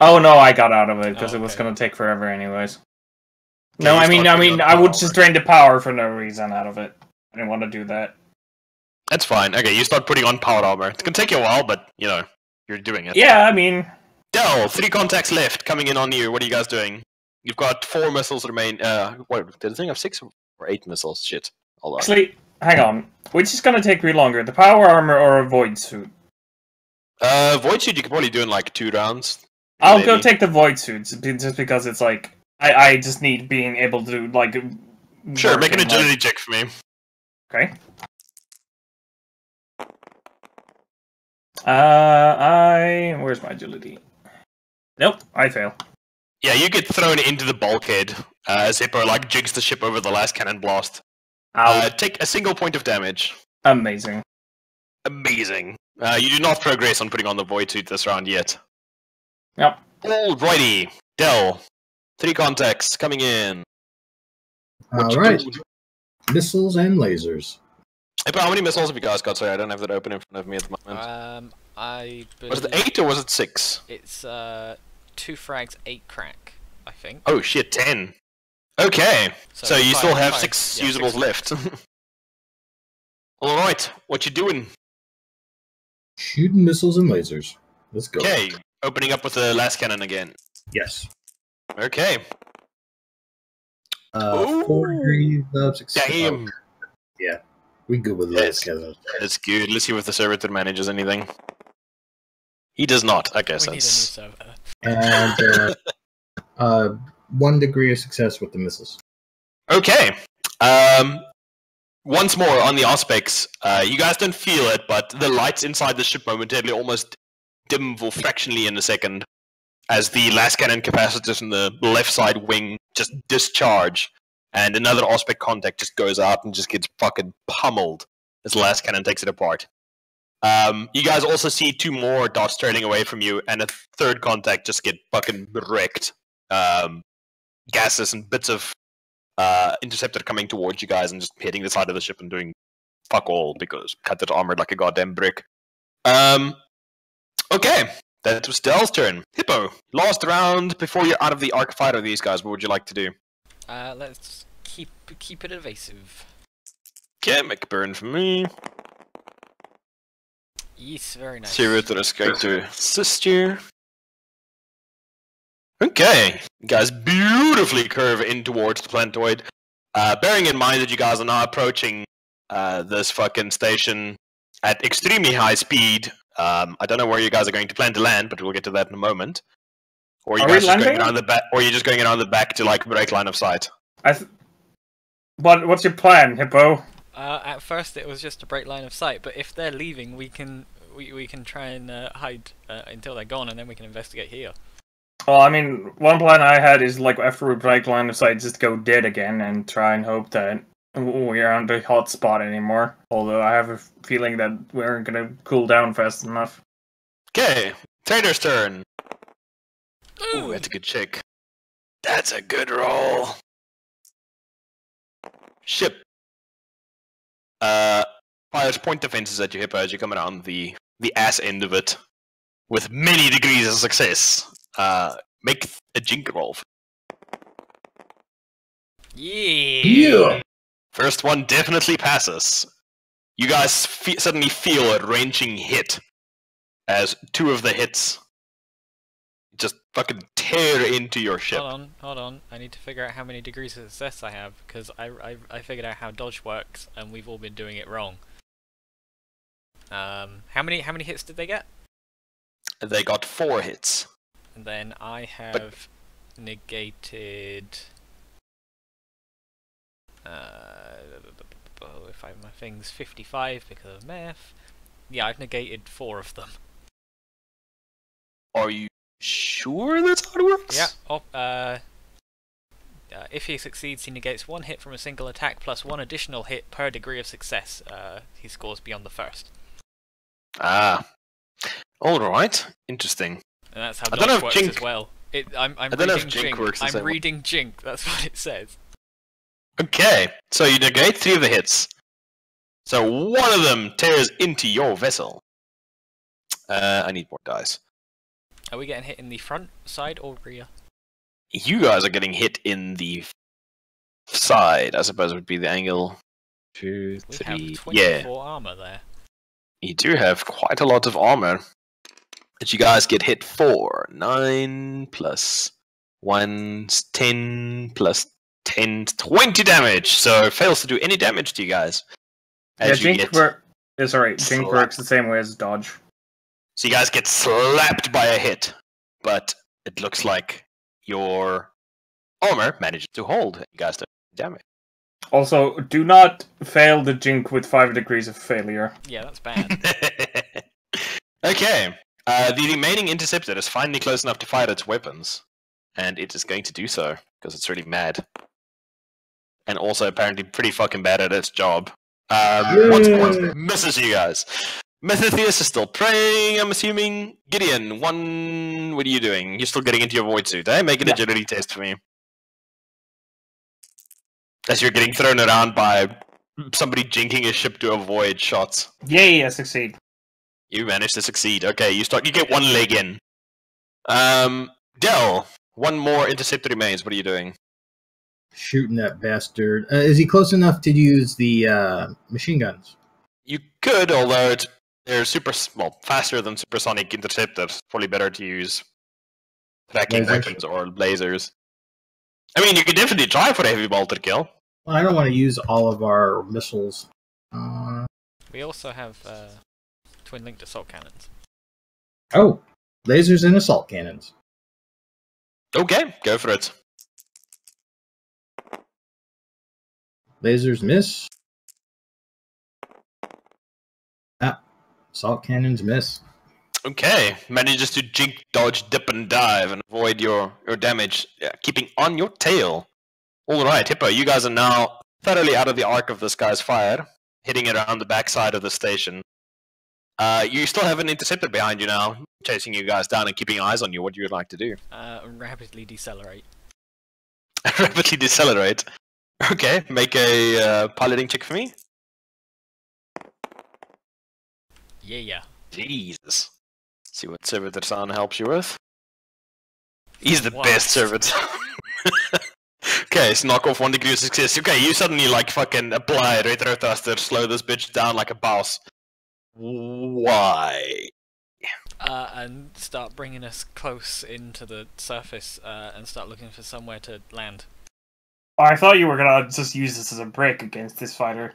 Oh no, I got out of it because Oh, it was okay. gonna take forever anyways. Okay, No, you I mean, start putting on I power would just drain the power for no reason out of it. I didn't want to do that. That's fine. Okay, you start putting on power armor. It's gonna take you a while, but you know, you're doing it. Yeah, I mean, Dell, 3 contacts left coming in on you. What are you guys doing? You've got 4 missiles remain. What did I think of 6 or 8 missiles? Shit. Hold on. Actually, hang on. Which is gonna take me longer, the power armor or a void suit? Void suit you could probably do in like 2 rounds. I'll maybe. go take the void suit just because it's like I just need being able to like. Sure, work make an in, agility like... check for me. Okay. Where's my agility? Nope, I fail. Yeah, you get thrown into the bulkhead as Hippo like jigs the ship over the last cannon blast. Ow. Take a single point of damage. Amazing. Amazing. You do not progress on putting on the void suit this round yet. Yep. Alrighty, Dell. 3 contacts coming in. What you Alright. doing? Missiles and lasers. Hippo, how many missiles have you guys got? Sorry, I don't have that open in front of me at the moment. I Was it believe 8 or was it 6? it's 2 frags, 8 crack, I think. Oh shit, 10. Okay, so you still have 6 yeah, usables 6 left. Alright, what you doing? Shooting missiles and lasers. Let's go. Okay, opening up with the last cannon again. Yes. Okay. 4 degrees of success. Damn. Yeah. We good with Yes. those kind of. That's good. Let's see if the servitor manages anything. He does not. I guess We need a new that's... server. And 1 degree of success with the missiles. Okay. Once more on the aspects. You guys don't feel it, but the lights inside the ship momentarily almost dim for fractionally in a second as the last cannon capacitors in the left side wing just discharge, and another aspect contact just goes out and just gets fucking pummeled as the last cannon takes it apart. You guys also see 2 more dots trailing away from you, and a 3rd contact just get fucking wrecked. Gases and bits of interceptor coming towards you guys and just hitting the side of the ship and doing fuck all because cut it armored like a goddamn brick. Okay, that was Dell's turn. Hippo, last round before you're out of the arc fight of these guys. What would you like to do? Let's keep it evasive. Okay, make a burn for me. Yes, very nice. Servitor is going to assist you. Okay, you guys beautifully curve in towards the planetoid. Bearing in mind that you guys are now approaching this fucking station at extremely high speed. I don't know where you guys are going to plan to land, but we'll get to that in a moment. Or you guys just going around the back, or you're just going around the back to like break line of sight. What's your plan, Hippo? At first it was just to break line of sight, but if they're leaving, we can try and hide until they're gone, and then we can investigate here. Well, I mean, one plan I had is like after we break line of sight, just go dead again and try and hope that we aren't the hot spot anymore. Although I have a feeling that we aren't gonna cool down fast enough. Okay, Trader's turn. Ooh. Ooh, that's a good check. That's a good roll. Ship. Fires point defenses at you, Hippo, as you come around the ass end of it with many degrees of success. Make a jink roll. Yeah. First one definitely passes. You guys suddenly feel a wrenching hit as 2 of the hits just fucking tear into your ship. Hold on. I need to figure out how many degrees of success I have, because I figured out how dodge works, and we've all been doing it wrong. How many hits did they get? They got 4 hits. And then I have negated. If I have my things 55 because of math. Yeah, I've negated 4 of them. Are you sure that's how it works? Yeah. If he succeeds, he negates 1 hit from a single attack plus 1 additional hit per degree of success he scores beyond the first. Ah. Alright. Interesting. And that's how dodge works as well. I'm I don't know if Jink works the I'm same way. reading Jink, that's what it says. Okay, so you negate 3 of the hits. So 1 of them tears into your vessel. I need more dice. Are we getting hit in the front, side, or rear? You guys are getting hit in the side, I suppose would be the angle. 2, We 3, have 24 yeah. armor there. You do have quite a lot of armor that you guys get hit for. 9 plus One's 10 plus 10, 20 damage. So it fails to do any damage to you guys. As you Jink get is alright. Jink slapped. works the same way as dodge. So you guys get slapped by a hit, but it looks like your armor manages to hold. You guys don't do damage. Also, do not fail the Jink with 5 degrees of failure. Yeah, that's bad. Okay. The remaining interceptor is finally close enough to fire its weapons. And it is going to do so, because it's really mad. And also apparently pretty fucking bad at its job. Once more, misses you guys. Methotheus is still praying, I'm assuming. Gideon, what are you doing? You're still getting into your void suit, eh? Make an agility test for me. As you're getting thrown around by somebody jinking a ship to avoid shots. Yay, I succeed. You managed to succeed. Okay, you get one leg in. Del, one more interceptor remains. What are you doing? Shooting that bastard. Is he close enough to use the machine guns? You could, although they're faster than supersonic interceptors. Probably better to use tracking weapons or lasers. I mean, you could definitely try for a heavy bolter kill. Well, I don't want to use all of our missiles. We also have twin-linked assault cannons. Oh, lasers and assault cannons. Okay, go for it. Lasers miss. Assault cannons miss. Okay, manages to jink, dodge, dip, and dive, and avoid your damage, keeping on your tail. Alright, Hippo, you guys are now thoroughly out of the arc of this guy's fire, hitting around the backside of the station. You still have an interceptor behind you now, chasing you guys down and keeping eyes on you. What do you like to do? Rapidly decelerate. Rapidly decelerate. Okay, make a piloting check for me. Yeah. Jesus. See what Servitor-san helps you with. He's the What? best Servitor. Okay, so knock off 1 degree of success. Okay, you suddenly like fucking apply retro thruster, slow this bitch down like a boss. Why? And start bringing us close into the surface and start looking for somewhere to land. I thought you were gonna just use this as a break against this fighter.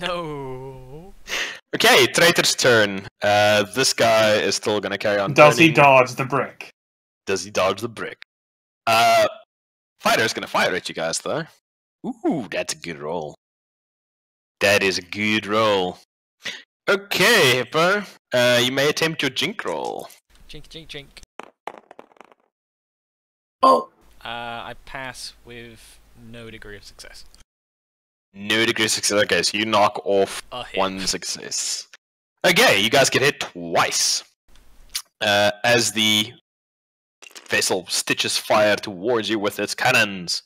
No. Okay, Traitor's turn. This guy is still gonna carry on. Does he turning. dodge the brick? Does he dodge the brick? Fighter's gonna fire at you guys, though. Ooh, that's a good roll. That is a good roll. Okay, Hippo. You may attempt your jink roll. Jink. Oh! I pass with no degree of success. No degree of success. Okay, so you knock off A hit. 1 success. Okay, you guys get hit twice. As the vessel stitches fire towards you with its cannons.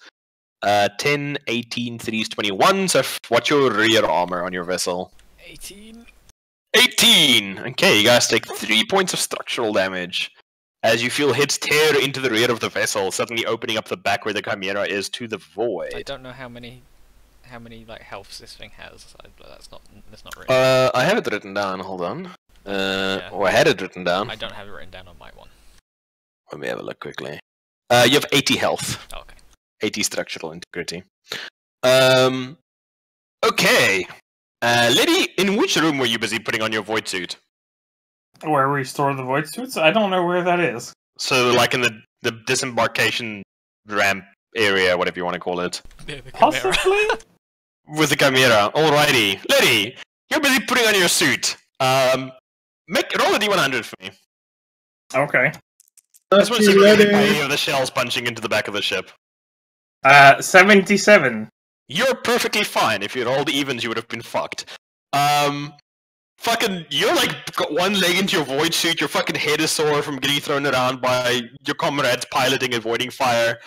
10, 18, 3 is 21. So what's your rear armor on your vessel? 18. 18! Okay, you guys take 3 points of structural damage. As you feel hits tear into the rear of the vessel, suddenly opening up the back where the Chimera is to the void. I don't know how many like healths this thing has. That's not written. I have it written down. Hold on. Or I had it written down. I don't have it written down on my one. Let me have a look quickly. You have 80 health. Oh, okay. 80 structural integrity. Okay. Lady, in which room were you busy putting on your void suit? Where we store the void suits? I don't know where that is. So, like in the disembarkation ramp area, whatever you want to call it. Yeah, the Chimera. Possibly? With the Chimera. Alrighty. Lady, you're busy putting on your suit. Roll a D100 for me. Okay. This one's hit by any of the shells punching into the back of the ship. 77. You're perfectly fine. If you rolled evens, you would have been fucked. Fucking, you're like got one leg into your void suit. Your fucking head is sore from getting thrown around by your comrades piloting and avoiding fire.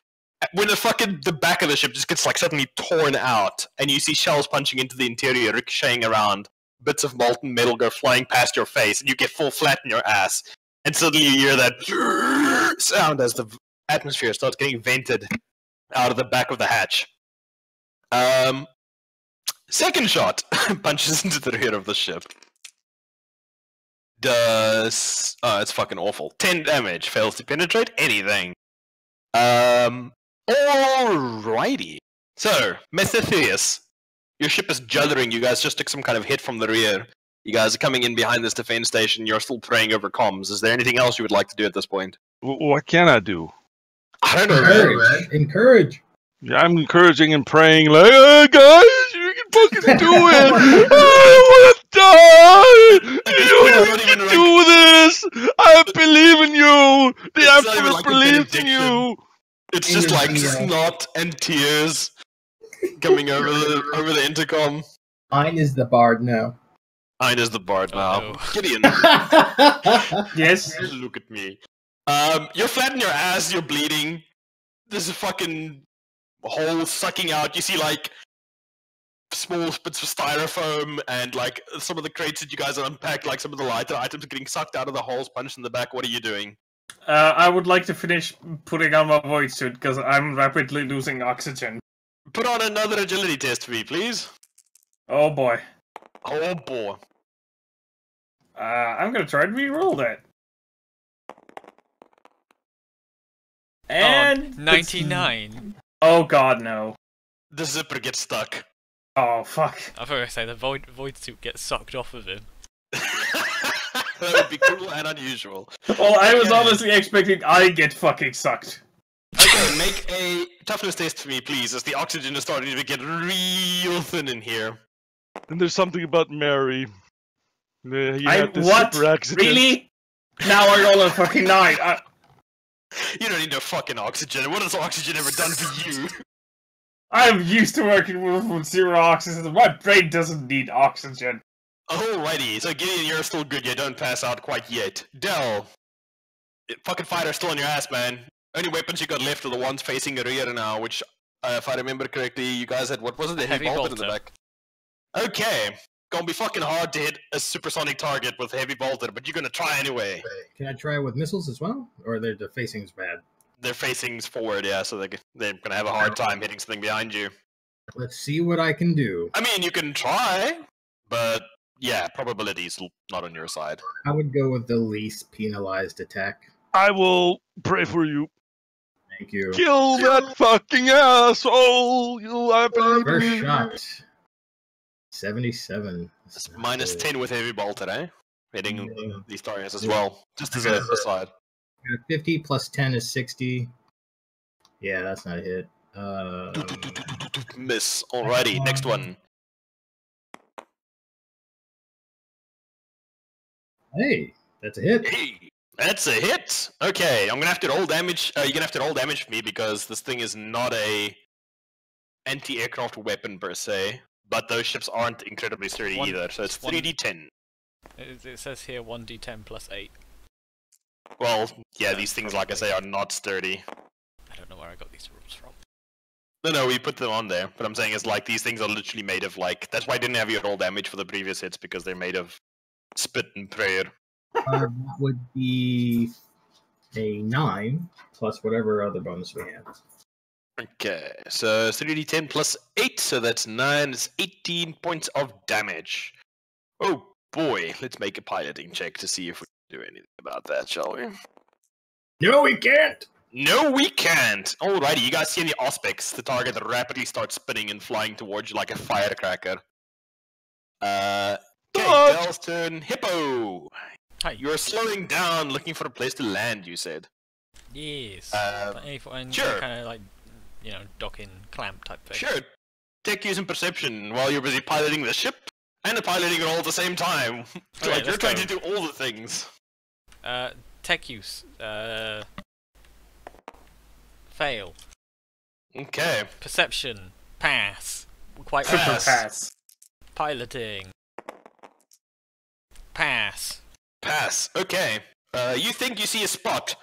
When the back of the ship just gets like suddenly torn out, and you see shells punching into the interior, ricocheting around, bits of molten metal go flying past your face, and you get full flat in your ass. And suddenly you hear that sound as the atmosphere starts getting vented out of the back of the hatch. Second shot punches into the rear of the ship. It's fucking awful. 10 damage, fails to penetrate anything. Alrighty. So, Mr. Theus, your ship is juddering. You guys just took some kind of hit from the rear. You guys are coming in behind this defense station. You're still praying over comms. Is there anything else you would like to do at this point? What can I do? I don't know, man. Encourage. Yeah, I'm encouraging and praying like, hey guys, you can fucking do it! I don't want to die! You can do this! I believe in you! The It's not even Emperor like a believes in benediction. you! It's just like snot and tears coming over the intercom. Mine is the bard now. Mine is the bard now. no. Gideon, Yes. look at me. You're flat in your ass. You're bleeding. There's a fucking hole sucking out. You see like small bits of styrofoam and like some of the crates that you guys have unpacked, like some of the lighter items are getting sucked out of the holes, punched in the back. What are you doing? I would like to finish putting on my voice suit because I'm rapidly losing oxygen. Put on another agility test for me, please. Oh boy. Oh boy. I'm gonna try and re-roll that. And 99. Oh god, no. The zipper gets stuck. Oh fuck. I thought I was say the void suit gets sucked off of him. That would be cool and unusual. Well, I was Okay. honestly expecting I get fucking sucked. Okay, make a toughness test for me, please, as the oxygen is starting to get real thin in here. And there's something about Mary. He I had this what? super accident. Really? Now I roll a fucking 9. You don't need no fucking oxygen. What has oxygen ever done for you? I'm used to working with zero oxygen. My brain doesn't need oxygen. Alrighty, so Gideon, you're still good. You don't pass out quite yet. Dell, fucking fighter's still on your ass, man. Only weapons you got left are the ones facing the rear now, which, if I remember correctly, you guys had, what was it, the heavy bolter in the back? Okay, gonna be fucking hard to hit a supersonic target with heavy bolter, but you're gonna try anyway. Can I try with missiles as well? Or they're the facing's bad? They're facing forward, yeah, so they're gonna have a hard time hitting something behind you. Let's see what I can do. I mean, you can try, but yeah, probability's not on your side. I would go with the least penalized attack. I will pray for you. Thank you. Kill that fucking asshole! I believe in First you. shot. 77. It's minus 10 with heavy bolter, eh? Hitting Yeah. these targets as well. Just as a aside. 50 plus 10 is 60. Yeah, that's not a hit. Miss. Alrighty, next one. Hey, that's a hit. Hey, that's a hit. Okay, I'm gonna have to roll damage. You're gonna have to roll damage for me because this thing is not a anti-aircraft weapon per se. But those ships aren't incredibly sturdy either, so it's 3d10. It says here 1d10 plus 8. Well, yeah, these things, like I say, are not sturdy. I don't know where I got these rules from. No, we put them on there. But I'm saying is like these things are literally made of like. That's why I didn't have you roll damage for the previous hits because they're made of spit and prayer. That would be a 9 plus whatever other bonus we have. Okay, so 3d10 plus 8, so that's 9. It's 18 points of damage. Oh boy, let's make a piloting check to see if we can do anything about that, shall we? No, we can't! No, we can't! Alrighty, you guys see any aspects? The target rapidly starts spinning and flying towards you like a firecracker. Okay, Dell's turn. Hippo! Hi. You're slowing down, looking for a place to land, you said. Yes. Sure. Kind of like, you know, docking clamp type thing. Sure. Tech use and perception while you're busy piloting the ship and piloting it all at the same time. Okay, Like you're let's trying go. to do all the things. Tech use. Fail. Okay. Perception. Pass. Quite Super Pass. pass. Piloting. Pass. Pass. Okay. You think you see a spot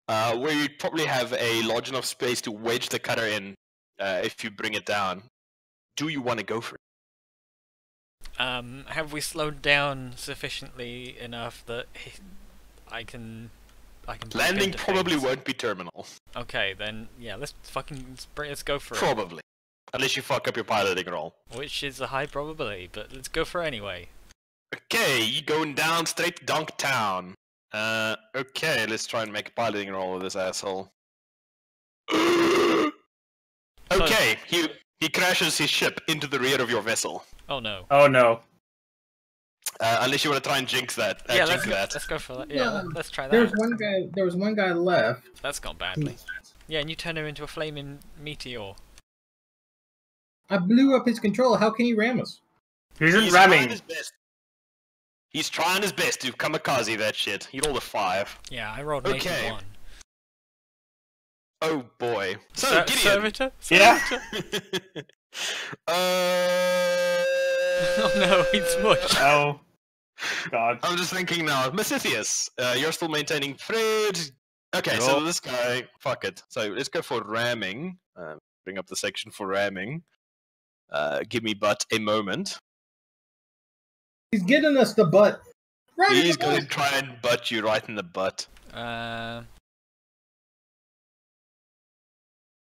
where you'd probably have a large enough space to wedge the cutter in if you bring it down. Do you want to go for it? Have we slowed down sufficiently enough that I can break Landing into probably things? won't be terminal. Okay, then yeah, let's go for it. Probably. Unless you fuck up your piloting roll. Which is a high probability, but let's go for it anyway. Okay, you going down straight to Dunk Town. Okay, let's try and make a piloting roll with this asshole. Okay, he crashes his ship into the rear of your vessel. Oh no. Oh no. Unless you want to try and jinx that. Yeah, jinx let's go for that. Yeah, let's try There's that. one guy. There was one guy left. That's gone badly. Yeah, and you turn him into a flaming meteor. I blew up his controller. How can he ram us? He's Trying ramming. his best. He's trying his best to kamikaze that shit. He rolled a 5. Yeah, I rolled Okay. -1. Oh boy. So, Ser- Gideon. Servitor? Yeah. Servitor? Oh Oh no, he's smushed. Oh. God. I'm just thinking now. Mesitheus, you're still maintaining Fred. Okay, so Yup. this guy, fuck it. So let's go for ramming. Bring up the section for ramming. Give me but a moment. He's getting us the butt. Right in He's the going to butt. try and butt you right in the butt.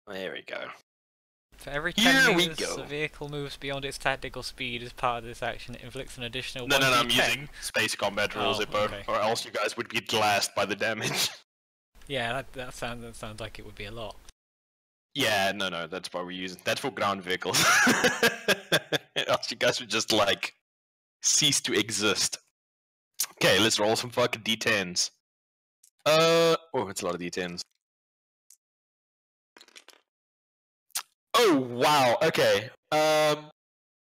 There we go. For every Here 10 we meters go. the vehicle moves beyond its tactical speed as part of this action, it inflicts an additional No, I'm 1d10. using space combat rules, Oh, Hippo, okay. or else you guys would get glassed by the damage. Yeah, that sounds like it would be a lot. Yeah, no, that's why we're using. That's for ground vehicles. Else you guys would just like cease to exist. Okay, let's roll some fucking d10s. Oh, it's a lot of d10s. Oh wow. Okay.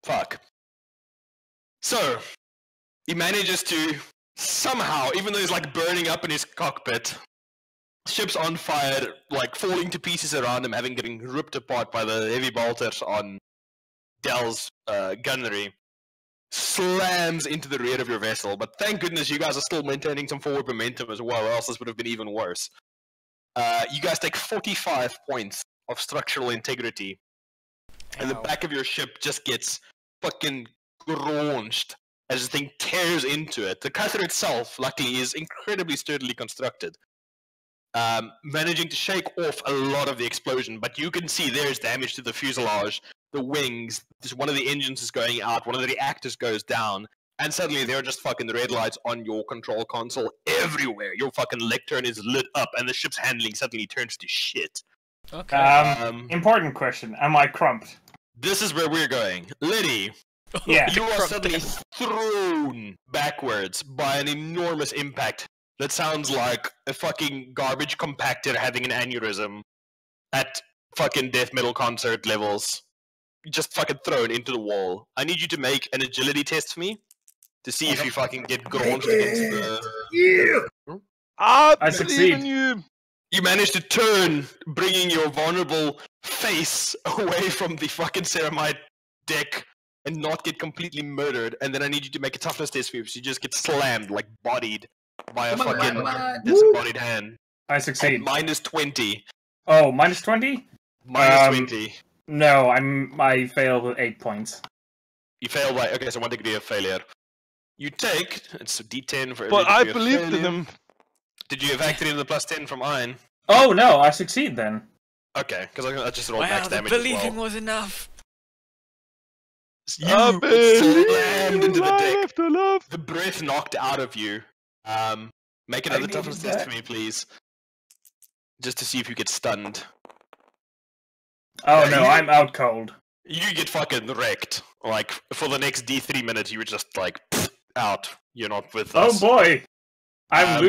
Fuck. So he manages to somehow, even though he's like burning up in his cockpit, ship's on fire, like falling to pieces around him, getting ripped apart by the heavy bolters on Dell's gunnery, slams into the rear of your vessel. But thank goodness you guys are still maintaining some forward momentum as well, or else this would have been even worse. You guys take 45 points of structural integrity, and the Ow. back of your ship just gets fucking graunched as the thing tears into it. The cutter itself, luckily, is incredibly sturdily constructed, managing to shake off a lot of the explosion, but you can see there's damage to the fuselage, the wings, just one of the engines is going out, one of the reactors goes down, and suddenly there are just fucking red lights on your control console everywhere. Your fucking lectern is lit up, and the ship's handling suddenly turns to shit. Okay. Important question. Am I crumped? This is where we're going. Liddy, Yeah. you are suddenly thrown backwards by an enormous impact that sounds like a fucking garbage compactor having an aneurysm at fucking death metal concert levels. Just fucking thrown into the wall. I need you to make an agility test for me to see if you fucking get graunched against the... Yeah. I I believe succeed. in you. You manage to turn, bringing your vulnerable face away from the fucking ceramide deck and not get completely murdered. And then I need you to make a toughness test for you, so you just get slammed, like bodied by a fucking disembodied hand. I At succeed. minus 20. Oh, minus 20? Minus 20. No, I failed with 8 points. You fail by... Okay, so one degree of failure. You take... It's a d10 for every But I degree of believed in failure. him. Did you factor in the plus 10 from Iron? Oh no, I succeed then. Okay, because I just rolled Wow, max the damage as believing well. was enough. You I believe slammed into the deck. after love. The breath knocked out of you. Make another needed toughness test that. for me, please. Just to see if you get stunned. Oh Yeah, no, you- I'm out cold. You get fucking wrecked. Like, for the next D3 minutes, you were just like, out. You're not with Oh us. boy! I'm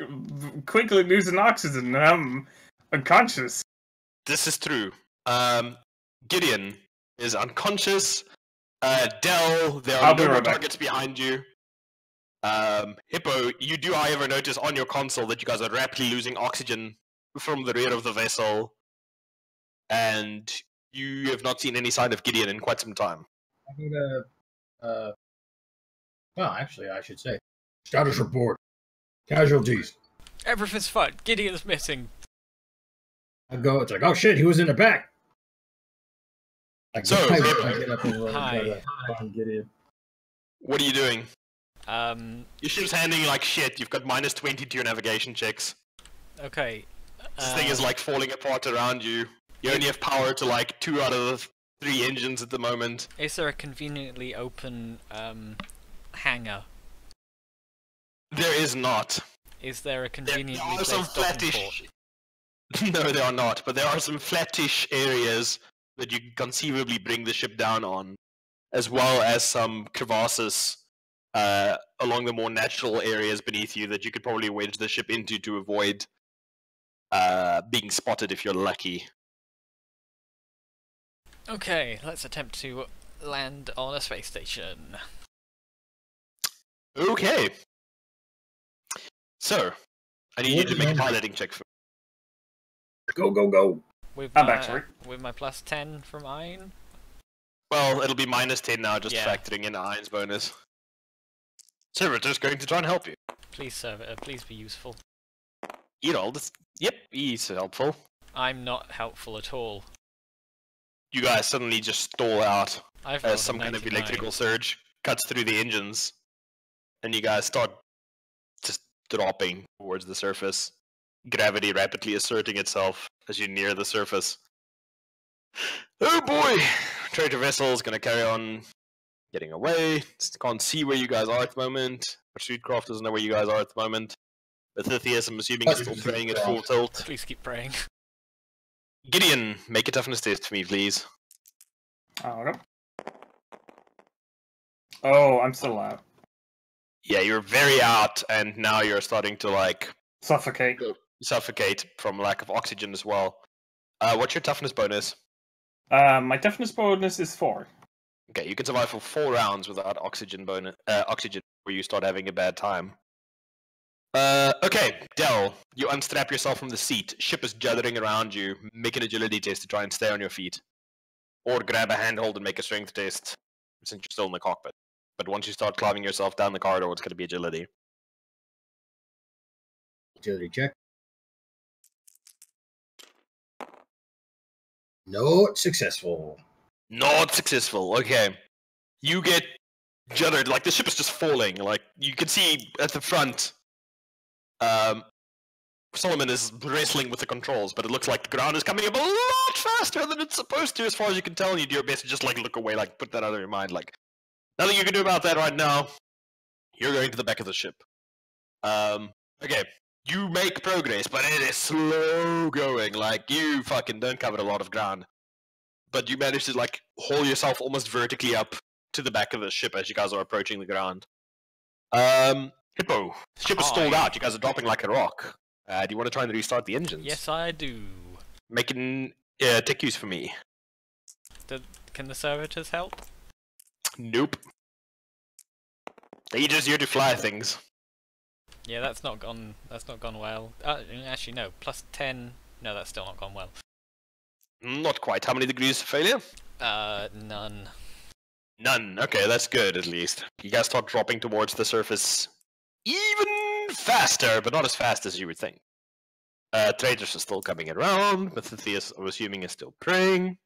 Um, quickly losing oxygen and I'm unconscious. This is true. Gideon is unconscious. Dell, there I'll are be no more right back. targets behind you. Hippo, you do, however, notice on your console that you guys are rapidly losing oxygen from the rear of the vessel, and you have not seen any sign of Gideon in quite some time. I'm gonna, well, actually, I should say, status report, casualties. Everything's fine. Gideon's missing. I go, it's like, oh shit, he was in the back. Like, So, I Hippo, get up and run, Hi. try to find Gideon. what are you doing? Your ship's handling like shit. You've got minus 20 to your navigation checks. Okay. This thing is like falling apart around you. You only have power to like 2 out of the 3 engines at the moment. Is there a conveniently open hangar? There is not. Is there a There conveniently are some placed docking flattish. port? No, they are not. But there are some flattish areas that you can conceivably bring the ship down on, as well as some crevasses along the more natural areas beneath you that you could probably wedge the ship into to avoid being spotted if you're lucky. Okay, let's attempt to land on a space station. Okay. So, I need you to make a piloting check for Go, go, go! With I'm my, back, sorry. with my plus 10 from Iron. Well, it'll be -10 now, just Yeah. factoring in Iron's bonus. Servitor's going to try and help you. Please, Servitor, please be useful. Yep, he's helpful. I'm not helpful at all. You guys suddenly just stall out I've as rolled a some kind of 99. electrical surge cuts through the engines, and you guys start just dropping towards the surface. Gravity rapidly asserting itself as you near the surface. Oh boy! Trader vessel is gonna carry on getting away. Can't see where you guys are at the moment. Pursuitcraft doesn't know where you guys are at the moment. But Tithias, I'm assuming, is still praying at full tilt. Please keep praying. Gideon, make a toughness test for me, please. Okay. Oh, I'm still out. Yeah, you're very out, and now you're starting to, like, Suffocate. suffocate from lack of oxygen as well. What's your toughness bonus? My toughness bonus is 4. Okay, you can survive for 4 rounds without oxygen oxygen where you start having a bad time. Okay, Del, you unstrap yourself from the seat. Ship is juddering around you. Make an agility test to try and stay on your feet. Or grab a handhold and make a strength test, since you're still in the cockpit. But once you start climbing yourself down the corridor, it's going to be agility. Agility check. Not successful. Not successful. Okay. You get juddered. Like, the ship is just falling. Like, you can see at the front, Solomon is wrestling with the controls, but it looks like the ground is coming up a lot faster than it's supposed to, as far as you can tell, and you do your best to just, like, look away, like, put that out of your mind. Like, nothing you can do about that right now. You're going to the back of the ship. Okay. You make progress, but it is slow going. Like, you fucking don't cover a lot of ground. But you manage to, like, haul yourself almost vertically up to the back of the ship as you guys are approaching the ground. Hippo, ship is stalled out. You guys are dropping like a rock. Do you want to try and restart the engines? Yes, I do. Making tech use for me. Can the servitors help? Nope. They're just here to fly things. Yeah, that's not gone well. Actually, no. Plus 10. No, that's still not gone well. Not quite. How many degrees of failure? None. None. Okay, that's good at least. You guys start dropping towards the surface even faster, but not as fast as you would think. Traders are still coming around. Matthias, I'm assuming, is still praying.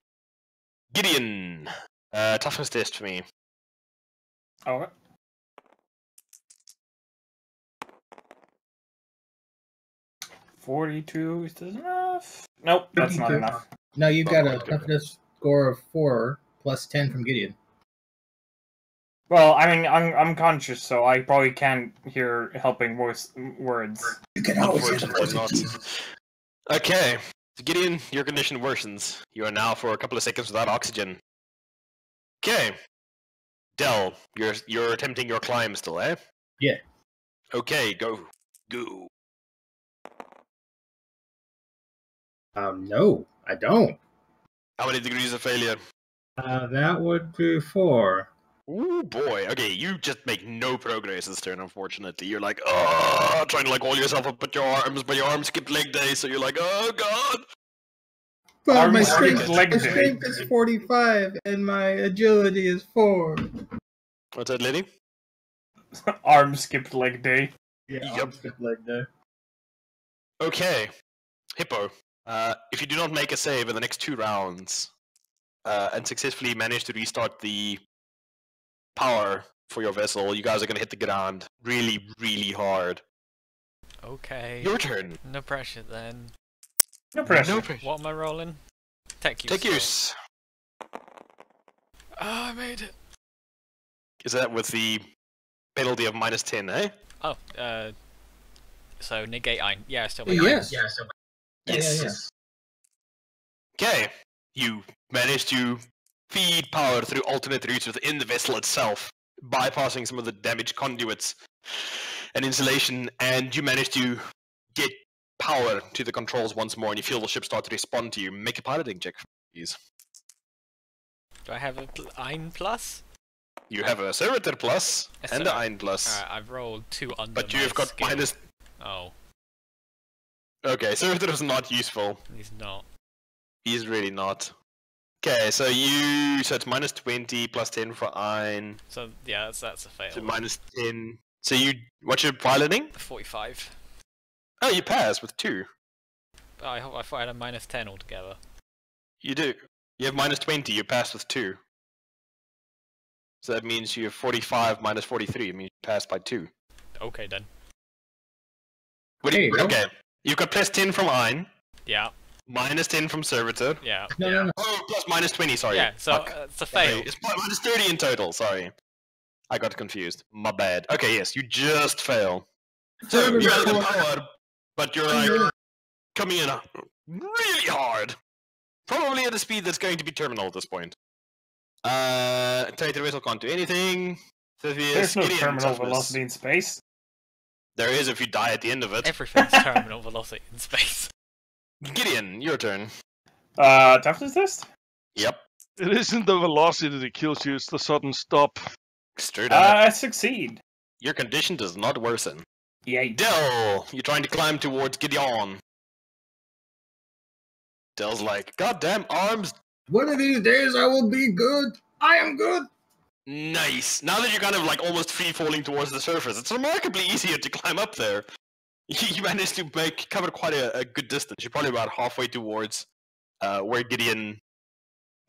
Gideon, toughness test for me. Okay. $42 is this enough? Nope, that's not enough. No, you've got a toughness score of 4 plus 10 from Gideon. Well, I mean, I'm unconscious, so I probably can't hear helping words. You can always hear the Unfortunately voices. not. Okay, so Gideon, your condition worsens. You are now for a couple of seconds without oxygen. Okay, Del, you're attempting your climb still, eh? Yeah. Okay, go. No, I don't. How many degrees of failure? That would be 4. Ooh, boy. Okay, you just make no progress this turn, unfortunately. You're like, trying to, like, hold yourself up with your arms, but your arms skip leg day, so you're like, oh, God. But my Arms strength, leg my day. strength is 45, and my agility is 4. What's that, lady? Arm skipped leg day. Yeah, Yep. like that. Okay, Hippo. If you do not make a save in the next 2 rounds, and successfully manage to restart the power for your vessel, you guys are going to hit the ground really, really hard. Okay. Your turn. No pressure then. No pressure. What am I rolling? Tech use. Take use. Oh, I made it. Is that with the penalty of -10, eh? Oh, so negate I. Yeah, I still made Yes. it. Yes. Okay. You manage to feed power through alternate routes within the vessel itself, bypassing some of the damaged conduits and insulation, and you manage to get power to the controls once more, and you feel the ship start to respond to you. Make a piloting check, please. Do I have a Ein plus? You have a Servitor plus and an Ein plus. Alright, I've rolled 2 under But my you've got skill. minus... Oh, Okay, Servitor is not useful. he's not. He's really not. Okay, so it's minus 20 plus 10 for Ein. So, yeah, that's a fail. So minus 10. So what's your piloting? 45. Oh, you pass with 2. Oh, I thought I had a minus 10 altogether. You do. You have minus 20, you pass with 2. So that means you have 45 minus 43, I mean you passed by 2. Okay, then. Okay, you've got plus 10 from Ein, Yeah, minus 10 from Servitor. yeah. No. Oh, plus minus 20, sorry. Yeah, so it's a fail. Okay, it's minus 30 in total, sorry. I got confused. My bad. Okay, yes, you just fail. So, you got the power, but you're like coming in really hard. Probably at a speed that's going to be terminal at this point. Traitor vessel can't do anything. There's no terminal velocity in space. There is if you die at the end of it. Everything's terminal velocity in space. Gideon, your turn. Toughness test? Yep. It isn't the velocity that kills you, it's the sudden stop. Straight up. I succeed. Your condition does not worsen. Yay. Dell, you're trying to climb towards Gideon. Dell's like, goddamn arms. One of these days I will be good. I am good. Nice. Now that you're kind of like almost free falling towards the surface, it's remarkably easier to climb up there. You managed to cover quite a good distance. You're probably about halfway towards where Gideon.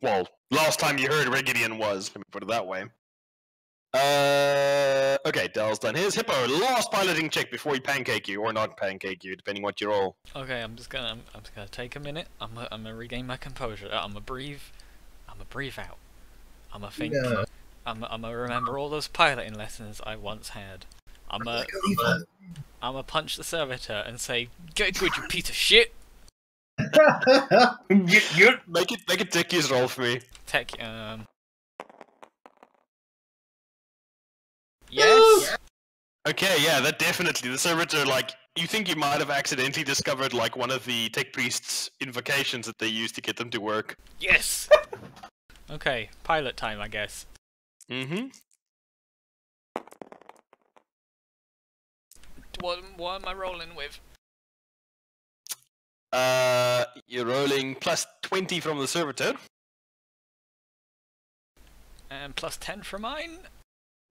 Well, last time you heard where Gideon was. Let me put it that way. Okay, Dell's done his. Hippo, last piloting check before we pancake you, or not pancake you, depending what you roll. Okay, I'm just gonna take a minute. I'm gonna regain my composure. I'm gonna breathe out. I'm gonna think. Yeah. I'm gonna remember all those piloting lessons I once had. I'm gonna punch the servitor and say, "Get good, you piece of shit." Get. Make a techies roll for me. Yes. Okay, yeah, that definitely. The servitor, like, you think you might have accidentally discovered, like, one of the tech priests' invocations that they use to get them to work. Yes. Okay, pilot time, I guess. Mm-hmm. What am I rolling with? You're rolling plus 20 from the servitor. And plus 10 for mine.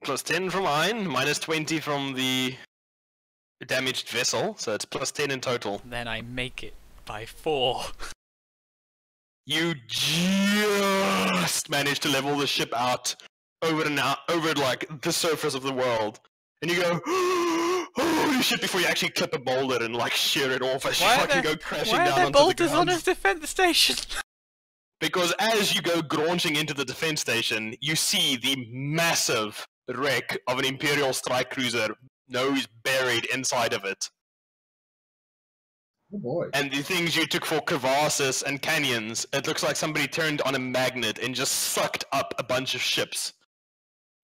Plus 10 from Ein, minus 20 from the damaged vessel, so it's plus 10 in total. Then I make it by 4. You just managed to level the ship out over like the surface of the world, and you go, holy shit! Before you actually clip a boulder and like shear it off as you fucking go crashing down onto the ground. Why are there bolters on his defense station? Because as you go graunching into the defense station, you see the massive wreck of an Imperial strike cruiser, nose buried inside of it. Oh boy. And the things you took for crevasses and canyons, it looks like somebody turned on a magnet and just sucked up a bunch of ships.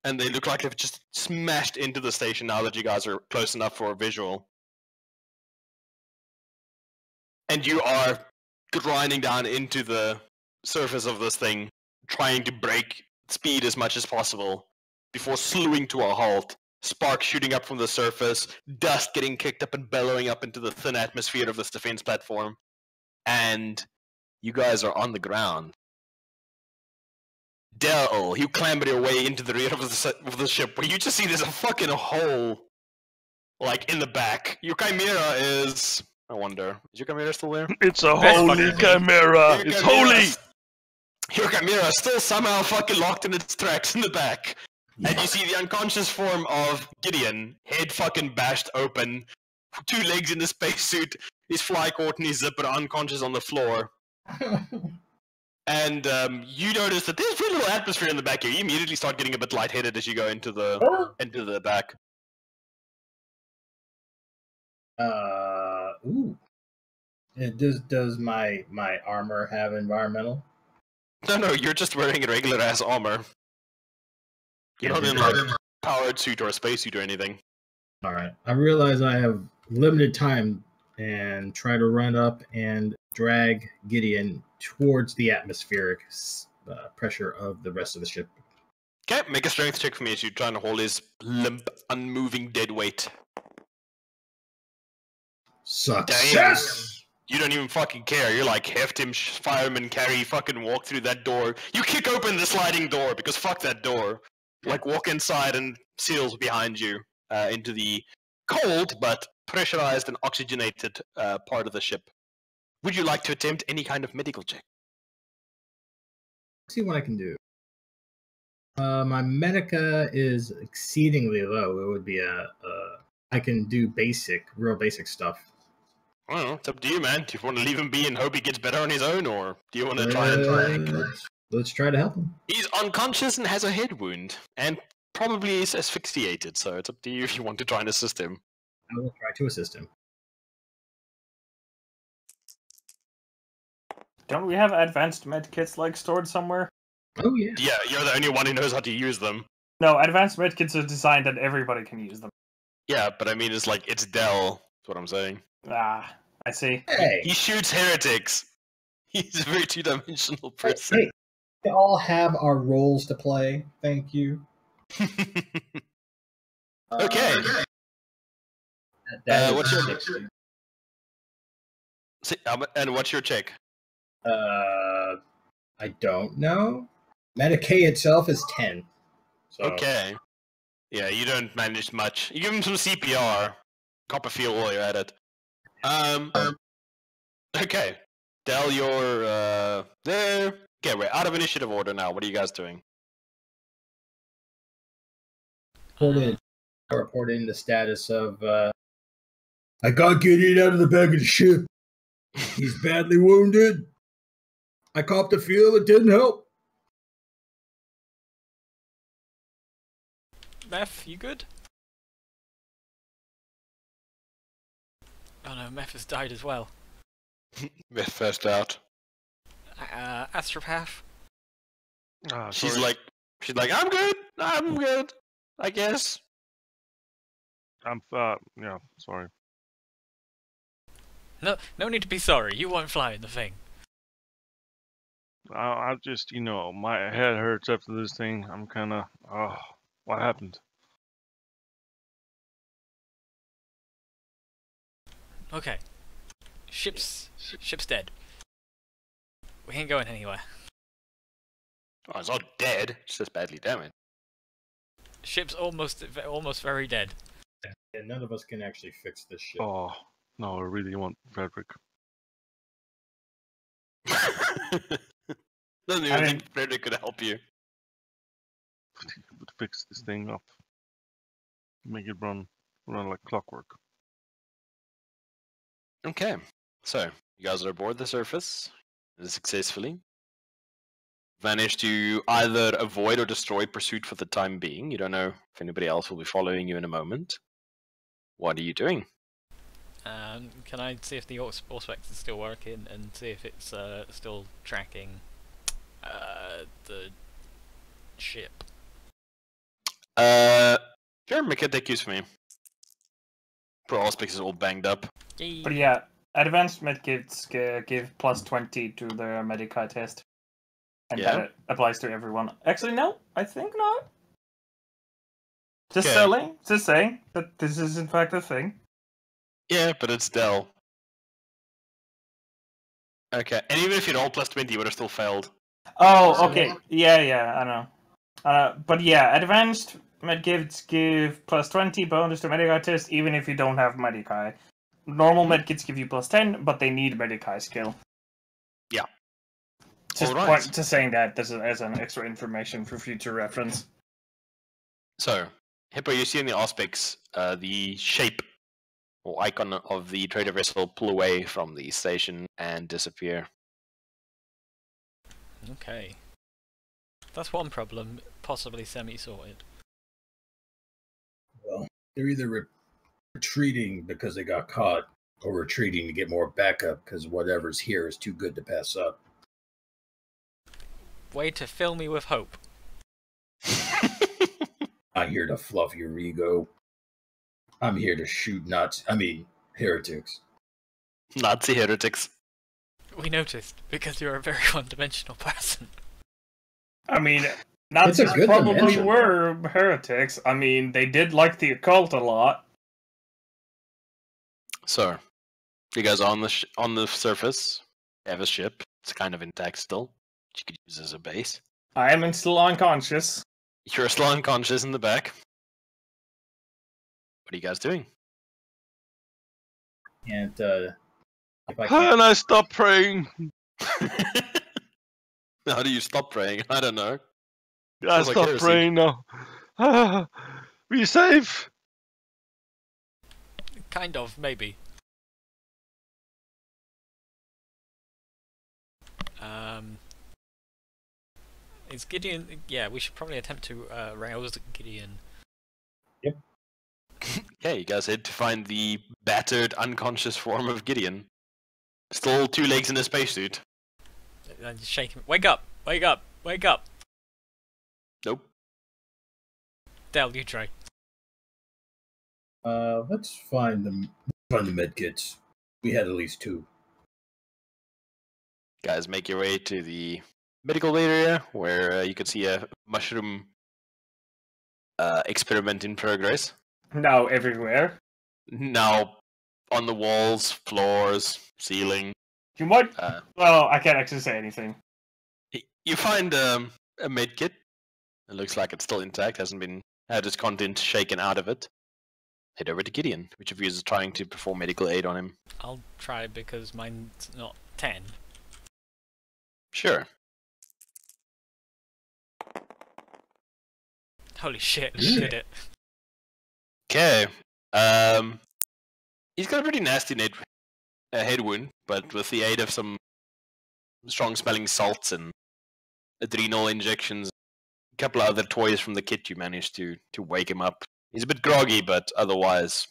And they look like they've just smashed into the station now that you guys are close enough for a visual. And you are grinding down into the surface of this thing, trying to break speed as much as possible before slewing to a halt. Sparks shooting up from the surface, dust getting kicked up and bellowing up into the thin atmosphere of this defense platform. And you guys are on the ground. Dell, you clamber your way into the rear of the ship, where you just see there's a fucking hole, like, in the back. Your Chimera is... I wonder, is your Chimera still there? It's a holy chimera! It's holy! Your Chimera is still somehow fucking locked in its tracks in the back. And you see the unconscious form of Gideon, head fucking bashed open, 2 legs in the spacesuit, his fly caught in his zipper, unconscious on the floor. And you notice that there's very little atmosphere in the back here. You immediately start getting a bit lightheaded as you go into the back. Ooh. Does my armor have environmental? No, you're just wearing a regular ass armor. You're not in like a powered suit or a spacesuit or anything. All right. I realize I have limited time and try to run up and drag Gideon towards the atmospheric pressure of the rest of the ship. Okay, make a strength check for me as you try to hold his limp, unmoving dead weight. Success! You don't even fucking care. You're like, heft him, fireman carry, fucking walk through that door. You kick open the sliding door because fuck that door. Like, walk inside and seals behind you into the cold but pressurized and oxygenated part of the ship. Would you like to attempt any kind of medical check? See what I can do. My Medica is exceedingly low. It would be I can do real basic stuff. I don't know. It's up to you, man. Do you want to leave him be and hope he gets better on his own, or do you want to try and... Let's try to help him. He's unconscious and has a head wound, and probably is asphyxiated, so it's up to you if you want to try and assist him. I will try to assist him. Don't we have advanced medkits like stored somewhere? Oh yeah. Yeah, you're the only one who knows how to use them. No, advanced medkits are designed that everybody can use them. Yeah, but I mean, it's like, it's Dell. That's what I'm saying. Ah, I see. Hey. He shoots heretics. He's a very two-dimensional person. Hey, we all have our roles to play. Thank you. Okay. What's your and what's your check? I don't know. Medicaid itself is 10. So. Okay. Yeah, you don't manage much. You give him some CPR. Copperfield while you're at it. Okay. Del, you're there. Okay, we're out of initiative order now. What are you guys doing? Report in the status of I got Gideon out of the back of the ship. He's badly wounded. I copped a feel it didn't help. Meth, you good? Oh no, Meth has died as well. Meth first out. Astropath? She's like, I'm good, I guess. Yeah, sorry. No need to be sorry, you won't fly in the thing. I just, my head hurts after this thing. I'm kinda, what happened? Okay. Ship's dead. We ain't going anywhere. Oh, it's not dead. It's just badly damaged. Ship's almost very dead. Yeah, none of us can actually fix this ship. Oh, no, I really want Frederick. Doesn't even think Frederick could help you. He would fix this thing up. Make it run like clockwork. Okay, so you guys are aboard the surface successfully. Managed to either avoid or destroy pursuit for the time being. You don't know if anybody else will be following you in a moment. What are you doing? Can I see if the Auspex is still working and see if it's still tracking the ship? Sure, make a deck use for me. Poor Auspex is all banged up. Yay. But yeah, advanced medkits give plus 20 to the Medicae test. And that applies to everyone. Actually, no, I think not. Just saying that this is in fact a thing. Yeah, but it's Dell. Okay, and even if you'd all plus 20, you would have still failed. Oh, okay. Yeah, I know. But yeah, advanced medkits give plus 20 bonus to Medicae test, even if you don't have Medicae. Normal medkits give you plus 10, but they need Medicae skill. Yeah. Just saying that this is as an extra information for future reference. So, Hippo, you see in the Auspex the shape or icon of the trader vessel pull away from the station and disappear. Okay. That's one problem, possibly semi-sorted. Well, they're either retreating because they got caught, or retreating to get more backup because whatever's here is too good to pass up. Way to fill me with hope. I'm here to fluff your ego. I'm here to shoot heretics. Nazi heretics. We noticed, because you're a very one-dimensional person. I mean, Nazis good probably dimension. were heretics. I mean, they did like the occult a lot. So, you guys are on the surface. You have a ship. It's kind of intact still. You could use as a base. I am still unconscious. You're still unconscious in the back. What are you guys doing? And if I can't, And I stop praying. How do you stop praying? I don't know. I Sounds like stop heresy. praying now. Be safe. Kind of, maybe. Is Gideon... Yeah, we should probably attempt to rouse Gideon. Okay, you guys head to find the battered, unconscious form of Gideon. Still 2 legs in a spacesuit. I just shake him. Wake up! Wake up! Wake up! Nope. Del, you try. let's find the med kits. We had at least 2. Guys, make your way to the medical area where you can see a mushroom experiment in progress. Now everywhere. Now on the walls, floors, ceiling. You might... Uh, Well, I can't actually say anything. You find a med kit. It looks like it's still intact, hasn't been had its content shaken out of it. Head over to Gideon. Which of you is trying to perform medical aid on him? I'll try because mine's not 10. Sure. Holy shit, you did it. Okay. He's got a pretty nasty head wound, but with the aid of some strong-smelling salts and adrenal injections, a couple of other toys from the kit, you managed to wake him up. He's a bit groggy, but otherwise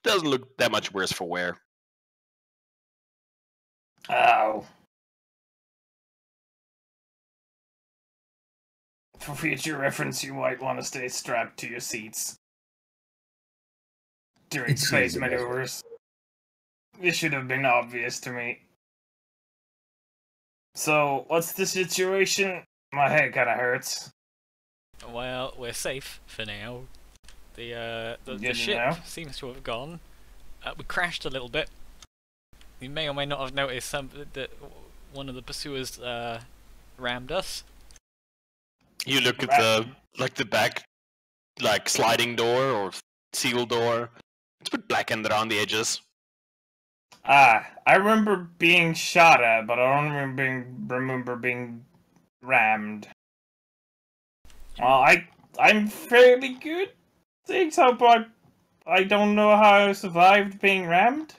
doesn't look that much worse for wear. Ow. For future reference, you might want to stay strapped to your seats during It's space the best way. maneuvers. This should have been obvious to me. So, what's the situation? My head kinda hurts. Well, we're safe for now. The Good ship now. seems to have gone. We crashed a little bit. You may or may not have noticed that one of the pursuers rammed us. You look at the back, sliding door or seal door. It's a bit blackened around the edges. I remember being shot at, but I don't remember being rammed. Well, I'm fairly good. Thanks, but I don't know how I survived being rammed.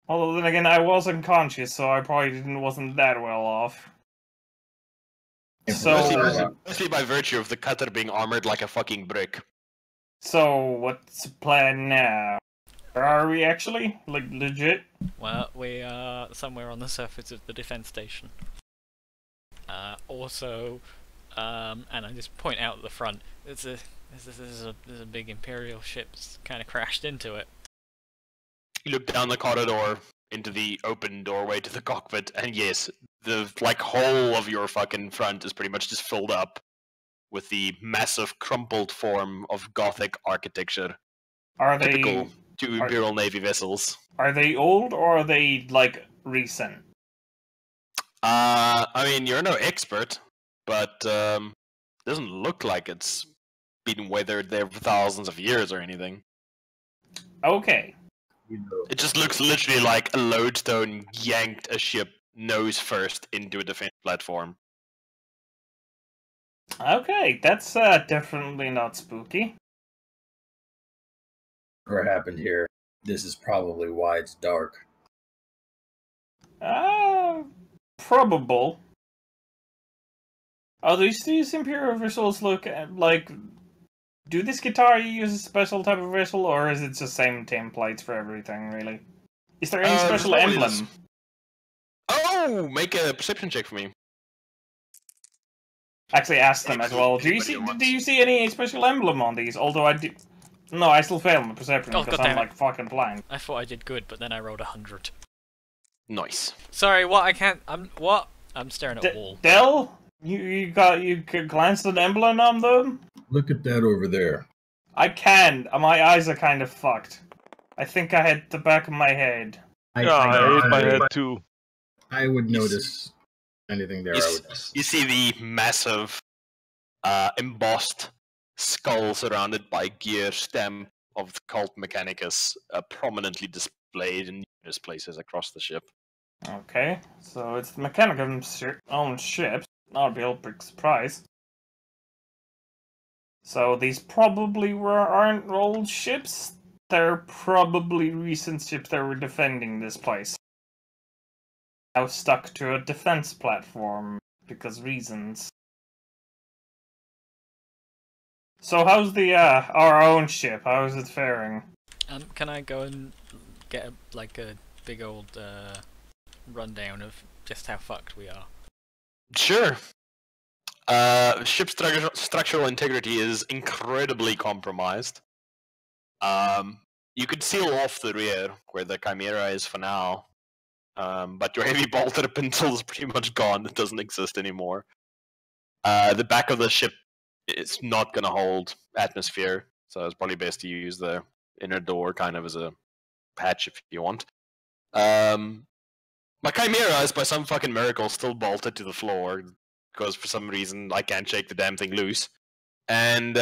Although then again, I was unconscious, so I probably wasn't that well off. So, Mostly by virtue of the cutter being armored like a fucking brick. so what's the plan now? Where are we actually? Like, legit? Well, we are somewhere on the surface of the defense station. And I just point out at the front. There's a big Imperial ship kind of crashed into it. You look down the corridor into the open doorway to the cockpit, and yes, the whole of your fucking front is pretty much just filled up with the massive crumpled form of Gothic architecture. Are Typical they... to Imperial Navy vessels. Are they old, or are they, like, recent? I mean, you're no expert, but doesn't look like it's been weathered there for thousands of years or anything. Okay. It just looks literally like a lodestone yanked a ship nose first into a defense platform. Okay, that's definitely not spooky. What happened here? This is probably why it's dark. Probable. Oh, these Imperial vessels look like do this guitar use a special type of visual, or is it the same templates for everything, really? Is there any special normally emblem? Oh, make a perception check for me. Actually, ask them as well. Do you see any special emblem on these? Although I did... No, I still failed my perception Oh, because God I'm damn it. like fucking blind. I thought I did good, but then I rolled 100. Nice. Sorry, what? I can't. What? I'm staring at a wall. Del? You glanced at an emblem on them? Look at that over there. I can. My eyes are kind of fucked. I think I hit the back of my head. I hit my head too. I would notice anything there. You see the massive, embossed skull surrounded by gear stamp of the cult Mechanicus, prominently displayed in numerous places across the ship. Okay, so it's the Mechanicum's own ships. Not a real big surprise. So these probably aren't old ships. They're probably recent ships that were defending this place. Now stuck to a defense platform because reasons. So how's the our own ship? How is it faring? Can I go and get a big old rundown of just how fucked we are? Sure. Ship structural integrity is incredibly compromised. You could seal off the rear where the Chimera is for now, but your heavy bolter pintle is pretty much gone. It doesn't exist anymore. The back of the ship is not going to hold atmosphere, so it's probably best to use the inner door kind of as a patch if you want. My Chimera is by some fucking miracle still bolted to the floor, because for some reason I can't shake the damn thing loose. And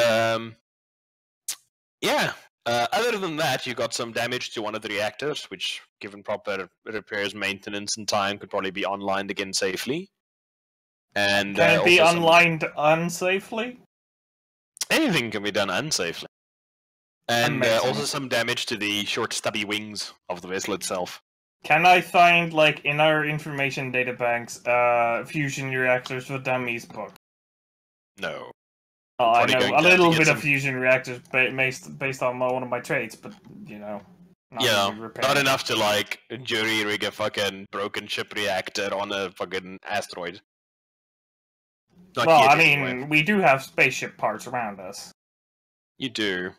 yeah, other than that, you got some damage to one of the reactors, which, given proper repairs, maintenance, and time, could probably be online again safely. And can it be also unlined unsafely? Anything can be done unsafely. And Amazing. also some damage to the short, stubby wings of the vessel itself. Can I find, like, in our information databanks, fusion reactors for dummies book? No. Oh, I Probably know going a to have to little get bit some- of fusion reactors based on one of my traits, but you know, not Yeah, really repaired. not enough to like jury rig a fucking broken ship reactor on a fucking asteroid. Not Well, yet, I mean, anyway. we do have spaceship parts around us. You do.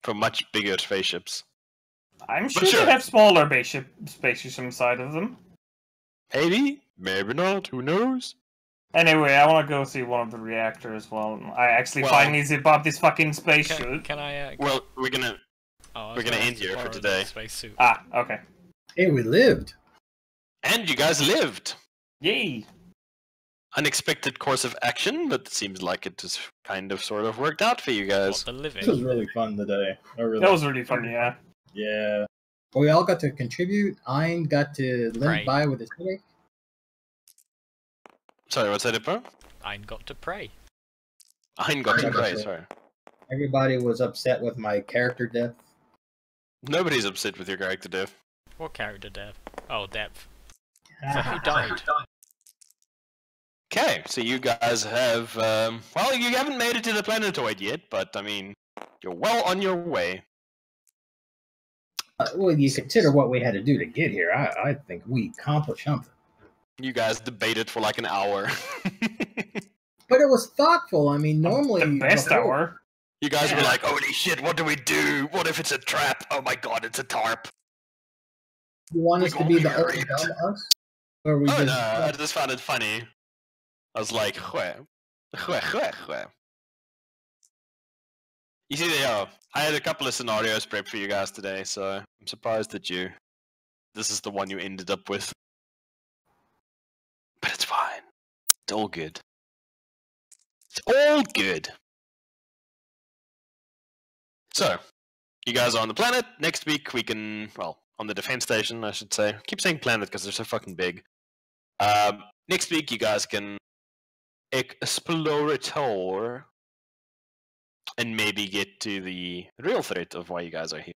For much bigger spaceships. I'm sure sure. they have smaller spaceships inside of them. Maybe, maybe not, who knows? Anyway, I want to go see one of the reactors. Well, I actually Well- finally zip up this fucking spaceship. Can I? Well, we're gonna I was we're gonna have end to here for borrow the today. Spacesuit. Ah, okay. Hey, we lived. and you guys lived. Yay! Unexpected course of action, but it seems like it just kind of sort of worked out for you guys. What, the living? This was really fun today. That was really fun, yeah. Yeah. We all got to contribute. Ein got to Right. limp by with his headache. Sorry, what's that, bro? I got to pray. I ain't got to Sorry. pray, sorry. Everybody was upset with my character death. Nobody's upset with your character, Dev. What character dev? Oh, depth. So who died? Okay, so you guys have, well, you haven't made it to the planetoid yet, but, I mean, you're well on your way. Well, you consider what we had to do to get here. I think we accomplished something. You guys debated for like an hour. But it was thoughtful. I mean, normally The best before- hour. You guys were like, holy shit, what do we do? What if it's a trap? Oh my god, it's a tarp. You want We us to gon' be be the old raped. dumb us? Or we Oh just no, I just found it funny. I was like, hue. You see, I had a couple of scenarios prepped for you guys today, so I'm surprised that this is the one you ended up with. But it's fine. It's all good. It's all good. So, you guys are on the planet. Next week we can, well, on the defense station, I should say. I keep saying planet because they're so fucking big. Next week you guys can explore a tour and maybe get to the real threat of why you guys are here.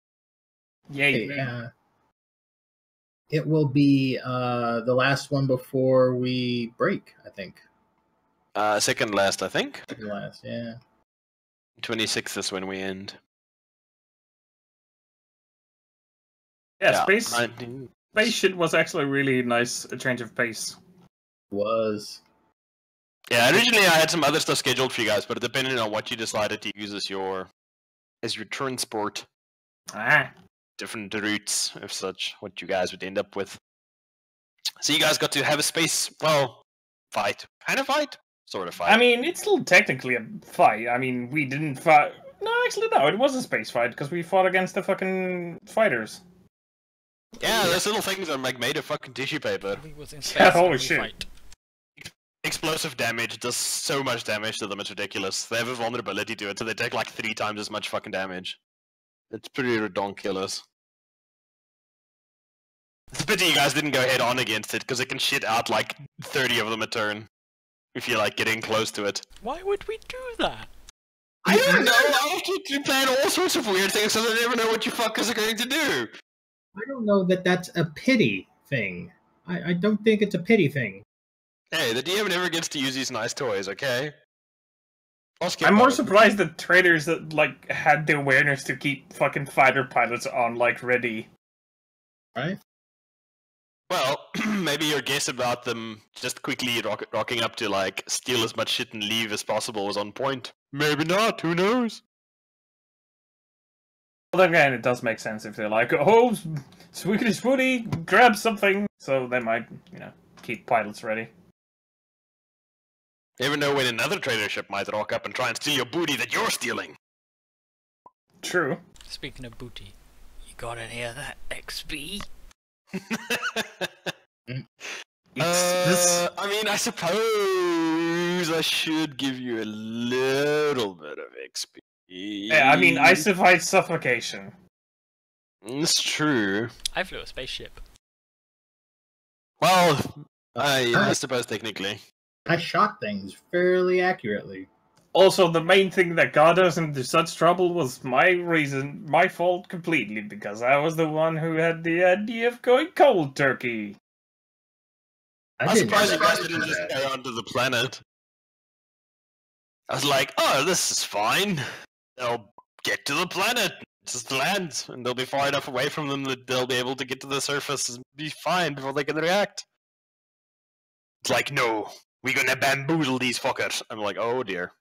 Yay. it will be the last one before we break, I think. Second last, I think. The last, yeah. 26th is when we end. Yeah, space 19. shit was actually really nice, a change of pace. Was Yeah, originally I had some other stuff scheduled for you guys, but depending on what you decided to use as your transport, different routes of such, what you guys would end up with. So you guys got to have a space, well, fight. Kind of fight? Sort of fight. I mean, it's still technically a fight. I mean, we didn't fight. No, actually, no, it was a space fight because we fought against the fucking fighters. Yeah, those little things are like made of fucking tissue paper. We was in Yeah, space holy and we shit. fight. Explosive damage does so much damage to them, it's ridiculous. They have a vulnerability to it, so they take like 3 times as much fucking damage. It's pretty redonkulous. It's a pity you guys didn't go head on against it, because it can shit out like 30 of them a turn. If you're like getting close to it. Why would we do that? I don't know, I have to plan all sorts of weird things, so I never know what you fuckers are going to do. I don't know that that's a pity thing. I don't think it's a pity thing. Hey, the DM never gets to use these nice toys, okay? I'm more surprised that traders that like had the awareness to keep fucking fighter pilots on like ready. Right? Well, maybe your guess about them just quickly rocking up to like steal as much shit and leave as possible was on point. Maybe not, who knows? Well, again, it does make sense if they're like, oh, Swiggity Swooty, grab something. So they might, you know, keep pilots ready. You never know when another trader ship might rock up and try and steal your booty that you're stealing. True. Speaking of booty, you got any of that XP? I mean, I suppose I should give you a little bit of XP. Yeah, I mean, Icified Suffocation. It's true. I flew a spaceship. Well, I suppose technically. I shot things fairly accurately. Also, the main thing that got us into such trouble was my fault completely, because I was the one who had the idea of going cold turkey. I'm surprised you guys didn't just go onto the planet. I was like, oh, this is fine. They'll get to the planet, just land, and they'll be far enough away from them that they'll be able to get to the surface and be fine before they can react. It's like, no, we're gonna bamboozle these fuckers. I'm like, oh dear.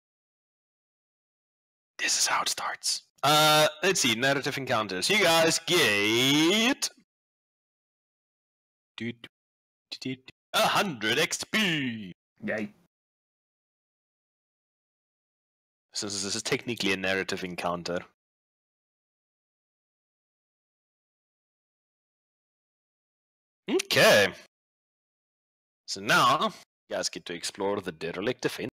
This is how it starts. Let's see, narrative encounters. You guys get 100 XP. Yay. Since this is technically a narrative encounter. Okay. So now, you guys get to explore the derelict defense.